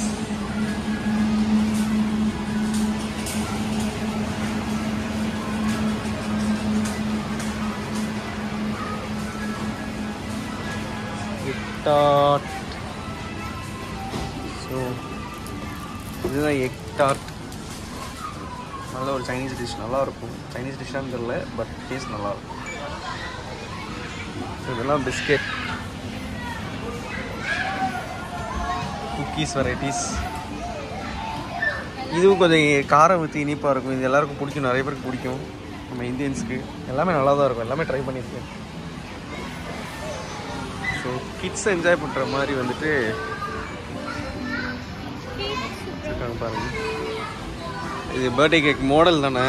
tart. ஸோ இதுதான் எக் டார்ட். நல்ல ஒரு சைனீஸ் டிஷ். நல்லாயிருக்கும். சைனீஸ் டிஷ்ஷான்னு தெரியல, பட் டேஸ்ட் நல்லாயிருக்கும். ஸோ இதெல்லாம் பிஸ்கெட், குக்கீஸ் வெரைட்டிஸ். இதுவும் கொஞ்சம் காரம் ஊற்றி இனிப்பாக இருக்கும். இது எல்லாருக்கும் பிடிக்கும், நிறைய பேருக்கு பிடிக்கும். நம்ம இந்தியன்ஸ்க்கு எல்லாமே நல்லா தான் இருக்கும். எல்லாமே ட்ரை பண்ணியிருக்கேன். ஸோ கிட்ஸ் என்ஜாய் பண்ணுற மாதிரி வந்துட்டு பாருங்க. இது பர்த்டே கேக் மாடல் தானே?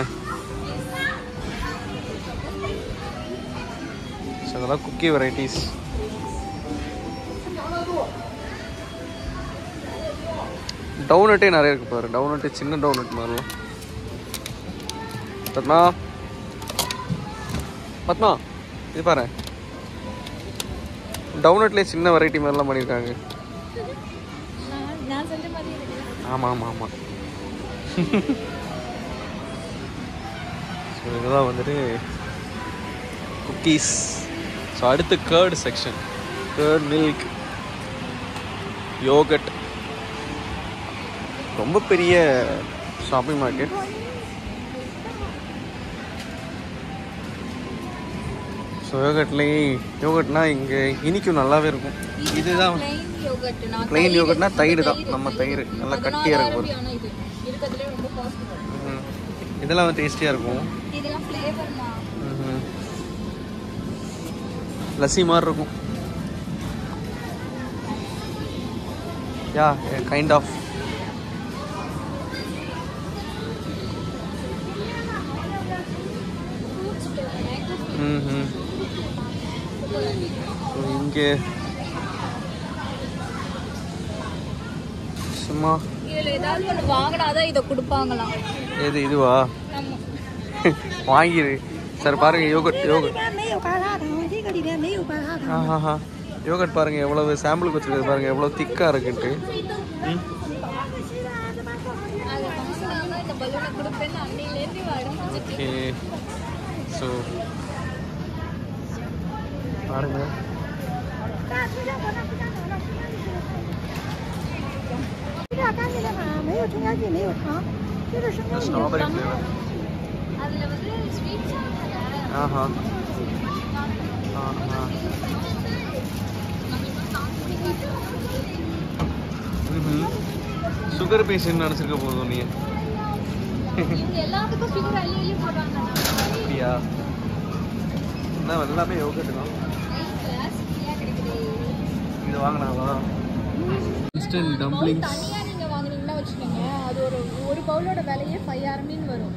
ஸோ அதெல்லாம் குக்கி வெரைட்டிஸ். டவுனட்டே நிறைய இருக்குது பாரு. டவுனட்டு சின்ன டவுனட் மாதிரிலாம். பத்மா இது பாரு, டவுனட்லேயே சின்ன வெரைட்டி மாதிரிலாம் பண்ணியிருக்காங்க. நான் செஞ்ச மாதிரி இருக்கு. ஆமாம். ஸோ இதெல்லாம் வந்துட்டு குக்கீஸ். ஸோ அடுத்து curd section. Curd, milk, yogurt. ரொம்ப பெரிய ஷாப்பிங் மார்க்கெட். ஸோ யோகட்னா இங்கே இனிக்கும் நல்லாவே இருக்கும். இதுதான் பிளெயின் யோகட்னா தயிர் தான். நம்ம தயிர் நல்லா கட்டியாக இருக்கும். இதெல்லாம் வந்து டேஸ்டியாக இருக்கும். லஸ்ஸி மாதிரி இருக்கும். Yeah kind of. இங்கே சும்மா இதில் ஏதாவது ஒன்று வாங்கினாதான் இதை கொடுப்பாங்களாம். எது இதுவா? வாங்கிடு சார். பாருங்க யோகட் யோகட் பாருங்க எவ்வளவு சாம்பிளுக்கு வச்சிருக்கிறது பாருங்க, எவ்வளோ திக்காக இருக்குன்ட்டு. ஓகே. ஸோ பாருங்க ஸ்ட்ராபெரி ஃப்ளேவர். சுகர் பேஷண்ட் நினச்சிருக்க போதும் நீ. எல்லாத்துக்கும் சுகர் அள்ளி போடுறாங்க. அப்படியா? எல்லாமே யோகட் தான். இது வாங்கினாவா? Instant dumplings. தனியாக நீங்கள் வாங்கினீங்கன்னா வச்சுக்கோங்க, அது ஒரு பவுலோட விலையே 5 RMB வரும்.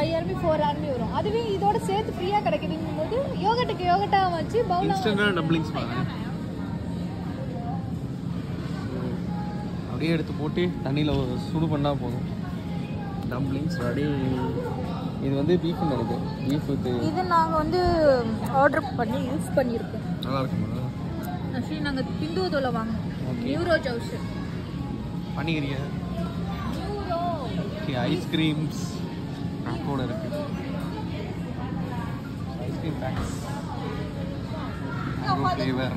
5 RMB 4 RMB வரும். அதுவே இதோட சேர்த்து ஃப்ரீயாக கிடைக்குதுங்கும் போது யோகட்டாக வச்சு பவுல் இன்ஸ்டன்ட் டம்ப்ளிங்ஸ் பாருங்க. அப்படியே எடுத்து போட்டு தண்ணியில் சுடு பண்ணால் போதும். Dumplings ready. இது வந்து பீஃப்னு நினைக்கிறேன். பீஃப் வித்து இது நாங்கள் வந்து ஆர்டர் பண்ணி யூஸ் பண்ணியிருக்கோம். நல்லா இருக்குமா? ஆக்சுவலி நாங்கள் பிந்துவதோவில் வாங்கினோம். நியூரோ ஜவுஸ் பண்ணிக்கிறீங்க. ஓகே. ஐஸ்கிரீம்ஸ் பேக்கோட இருக்கு. ஐஸ்கிரீம் பேக்ஸ் ஃப்ளேவர்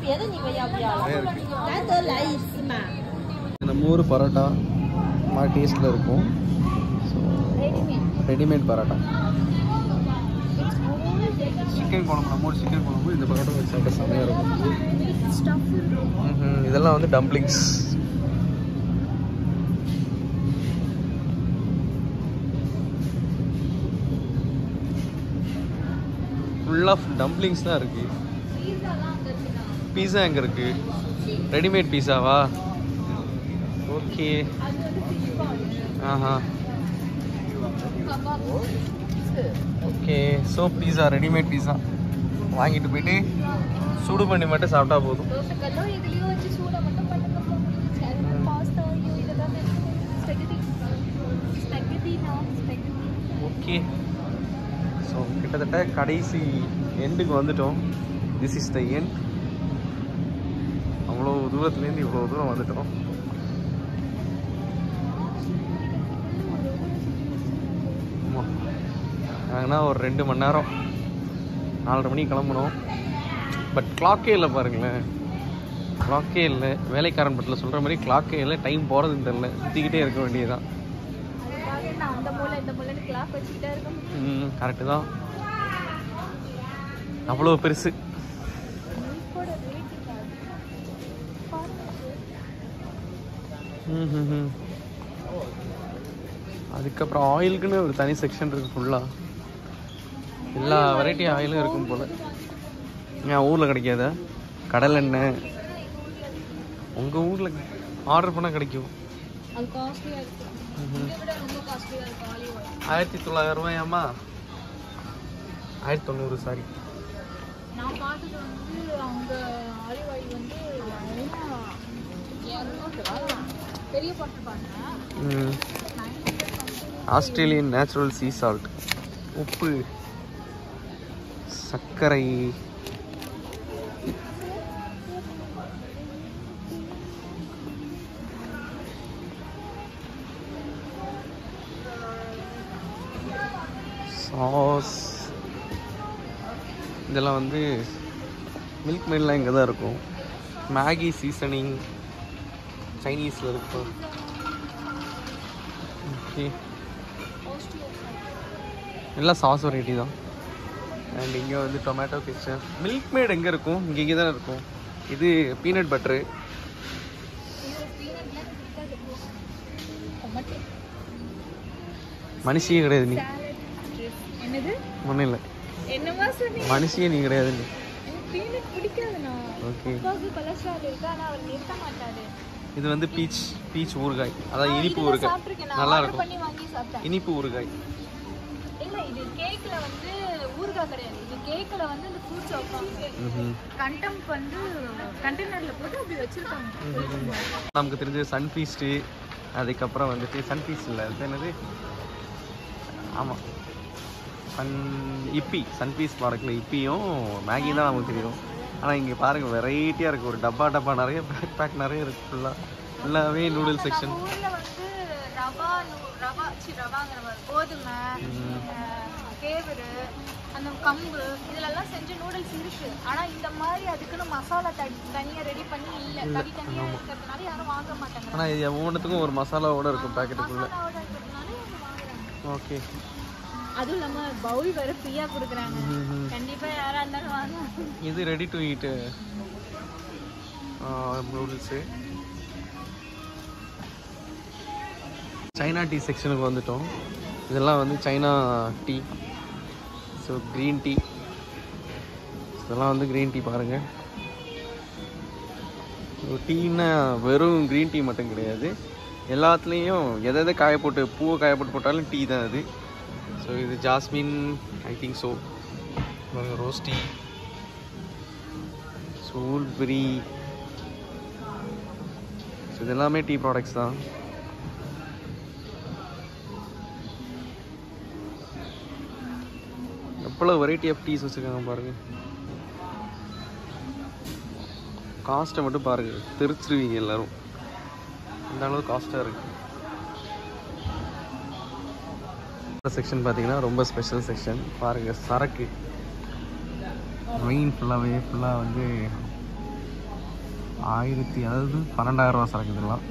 நம்ம ஊர் பரோட்டா மாதிரி டேஸ்ட்டில் இருக்கும். So readymade parotta. சிக்கன் குழம்பு, நம்ம ஒரு சிக்கன் குழம்பு இந்த பரோட்டா வச்சு சாப்பிட்டா செம்மையாக இருக்கும். இதெல்லாம் வந்து டம்ப்ளிங்ஸ். ஃபுல் ஆஃப் டம்ப்ளிங்ஸ் தான் இருக்குது. பீஸா எங்கே இருக்குது? ரெடிமேட் பீஸாவா? ஓகே. ஆஹா ஓகே. ஸோ பீஸா, ரெடிமேட் பீஸா வாங்கிட்டு போயிட்டு சூடு பண்ணி மட்டும் சாப்பிட்டா போதும். ஓகே. ஸோ கிட்டத்தட்ட கடைசி எண்டுக்கு வந்துட்டோம். This is the end. அவ்வளோ தூரத்துலேருந்து இவ்வளோ தூரம் வந்துட்டோம். நாங்கன்னா ஒரு 2 மணி நேரம், 4:30 மணிக்கு கிளம்பணும். பட் கிளாக்கே இல்லை பாருங்களேன், கிளாக்கே இல்லை. வேலைக்காரன் பட்டில் சொல்கிற மாதிரி கிளாக்கே இல்லை. டைம் போகிறதுன்னு தெரில, சுற்றிக்கிட்டே இருக்க வேண்டியதுதான். கரெக்டு தான். அவ்வளோ பெருசு. அதுக்கப்புறம் ஆயிலுக்குன்னு ஒரு தனி செக்ஷன் இருக்குது. ஃபுல்லாக எல்லா வெரைட்டி ஆயிலும் இருக்கும் போல். என் ஊரில் கிடைக்காத கடல் எண்ணெய் உங்கள் ஊரில் ஆர்டர் பண்ணால் கிடைக்கும். 1900 ரூபாயாம்மா? 1900 சாரி. நான் பார்த்தது வந்து அவங்க ஆலிவ் ஆயில் வந்து பெரிய பாட்டில் பார்த்தேன். Australian natural sea salt. உப்பு, சர்க்கரை, சாஸ். இதெல்லாம் வந்து மில்க் மெய்ட்லாம் இங்கே தான் இருக்கும். மேகி சீசனிங் சைனீஸில் இருக்கும். ஓகே. எல்லாம் சாஸ் வெரைட்டி தான். அண்ட் இங்கே வந்து டொமேட்டோ கெச்சப். மில்க் மேட் எங்கே இருக்கும்? இங்கே தானே இருக்கும். இது பீனட் பட்டரு. மனுஷியே கிடையாது நீ. ஒன்றும் இல்லை, மனுஷியே நீ கிடையாது நீ. ஓகே. இது வந்து பீச் ஊறுகாய், அதாவது இனிப்பு ஊறுகாய். நல்லா இருக்கும். இனிப்பு ஊறுகாய். இல்ல இது கேக்ல வந்து ஊறுகாய் கிடையாது. இது கேக்ல வந்து இந்த ஃப்ரூட்ஸ் வைப்பாங்க. கண்டெம்ப் வந்து கண்டெய்னர்ல போட்டு அப்படி வச்சிருக்காங்க. நமக்கு தெரிஞ்ச சன் ஃபீஸ்ட், அதுக்கப்புறம் வந்துட்டு சன் ஃபீஸ்ட் இல்லை, அது என்னது? ஆமாம், இப்பி. சன் ஃபீஸ்ட் ப்ராடக்டில் இப்பியும் மேகி தான் நமக்கு தெரியும். ஆனால் இங்கே பாருங்கள், வெரைட்டியாக இருக்குது. ஒரு டப்பா நிறைய பேக் நிறைய இருக்குது. ஃபுல்லாகவே நூடுல்ஸ் செக்ஷன். கோதுமை, கேவரு, அந்த கம்பு இதெல்லாம் செஞ்ச நூடுல்ஸ் இருக்கு. ஆனா இந்த மாதிரி அதுக்குன்னு மசாலா தனியா ரெடி பண்ணி இல்ல, தனித்தனியா இருக்கிறதுனால யாரும் வாங்க மாட்டாங்க. ஆனா இது ஒவ்வொன்றுத்துக்கும் ஒரு மசாலாவோட இருக்கும் பேக்கெட்டுக்குள்ள. ஓகே. அதுவும் இல்லாம பவுல் வேற ஃப்ரீயா கொடுக்குறாங்க. கண்டிப்பா யாரா இருந்தாலும் வாங்க. இது ready to eat noodles. China tea செக்ஷனுக்கு வந்துட்டோம். இதெல்லாம் வந்து China tea. So green tea, இதெல்லாம் வந்து க்ரீன் டீ பாருங்கள். டீன்னா வெறும் க்ரீன் டீ மட்டும் கிடையாது, எல்லாத்துலேயும் எதை காய போட்டு, பூவை காய போட்டாலும் டீ தான் அது. ஸோ இது jasmine, I think so. Rose tea, சூல்பெரி. ஸோ இது எல்லாமே டீ ப்ராடக்ட்ஸ் தான். எவ்வளோ வெரைட்டி ஆஃப் டீஸ் வச்சுருக்காங்க பாருங்கள். காஸ்ட்டை மட்டும் பாருங்கள், தெரிச்சிருவீங்க எல்லோரும். இந்த அளவு காஸ்ட்டாக இருக்குது. செக்ஷன் பார்த்தீங்கன்னா ரொம்ப ஸ்பெஷல் செக்ஷன் பாருங்கள். சரக்கு மெயின் ஃபுல்லாக வந்து 12,000 ரூபா சரக்கு. இதெல்லாம்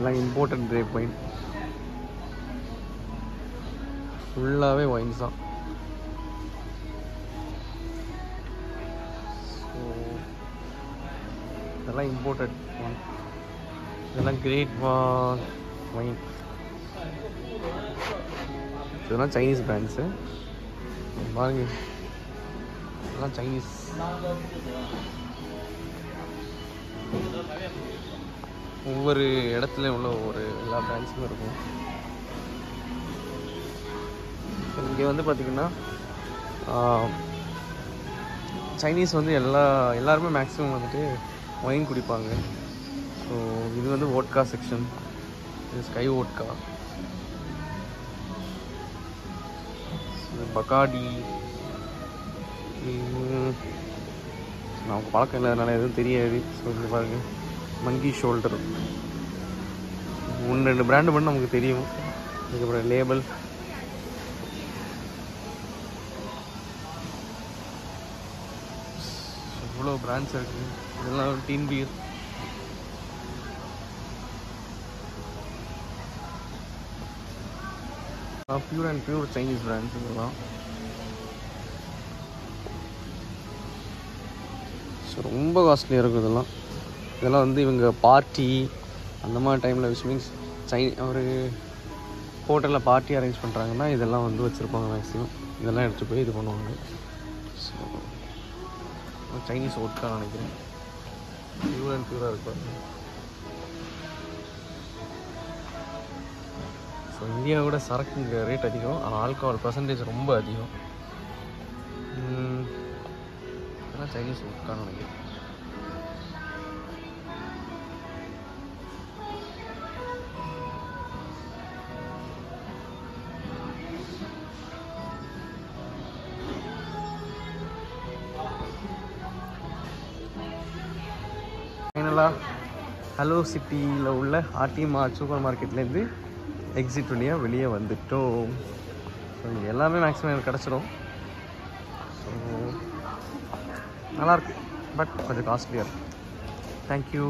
எல்லாம் இம்போர்ட்டட் கிரேப் வைன். ஃபுல்லாகவே ஒயின்ஸ் தான். ஸோ இதெல்லாம் இம்போர்ட்டட் ஒன். இதெல்லாம் கிரேட் வைன். இதெல்லாம் சைனீஸ் பிராண்ட்ஸு பாருங்க. இதெல்லாம் சைனீஸ். ஒவ்வொரு இடத்துலையும் உள்ள ஒவ்வொரு எல்லா பிராண்ட்ஸும் இருக்கும். இங்கே வந்து பார்த்திங்கன்னா சைனீஸ் வந்து எல்லாருமே மேக்ஸிமம் வந்துட்டு ஒயின் குடிப்பாங்க. ஸோ இது வந்து வோட்கா செக்ஷன். இது ஸ்கை வோட்கா, பகாடி. நமக்கு பழக்கம் இல்லாதனால எதுவும் தெரியாது. ஸோ இது பாருங்க, மங்கி ஷோல்டர். 1-2 பிராண்டு மட்டும் நமக்கு தெரியும். அதுக்கப்புறம் லேபிள். இவ்வளோ பிராண்ட்ஸ் இருக்குது. இதெல்லாம் டீன் பியர். Pure and pure Chinese brands இதெல்லாம். ஸோ ரொம்ப காஸ்ட்லியாக இருக்கும் இதெல்லாம். இதெல்லாம் வந்து இவங்க பார்ட்டி அந்த மாதிரி டைமில் விச் மீன்ஸ் ஒரு ஹோட்டலில் பார்ட்டி அரேஞ்ச் பண்ணுறாங்கன்னா இதெல்லாம் வந்து வச்சுருப்பாங்க மேக்ஸிமம். இதெல்லாம் எடுத்துகிட்டு போய் இது பண்ணுவாங்க. ஸோ சைனீஸ் வோட்கா நினைக்கிறேன். பியூர் அண்ட் பியூராக இருக்கும். ஸோ இந்தியாவோட சரக்குங்க ரேட் அதிகம், ஆனால் ஆல்கஹால் பர்சன்டேஜ் ரொம்ப அதிகம். இதெல்லாம் சைனீஸ் வோட்கா நினைக்கிறேன். ஃபைனலாக ஹலோ சிட்டியில் உள்ள ஆர்டி மார்ட் சூப்பர் மார்க்கெட்லேருந்து எக்ஸிட் வழியாக வெளியே வந்துட்டோம். ஸோ இங்கே எல்லாமே மேக்ஸிமம் எனக்கு கிடச்சிரும். ஸோ நல்லாயிருக்கு, பட் கொஞ்சம் காஸ்ட்லியாக இருக்குது. தேங்க்யூ.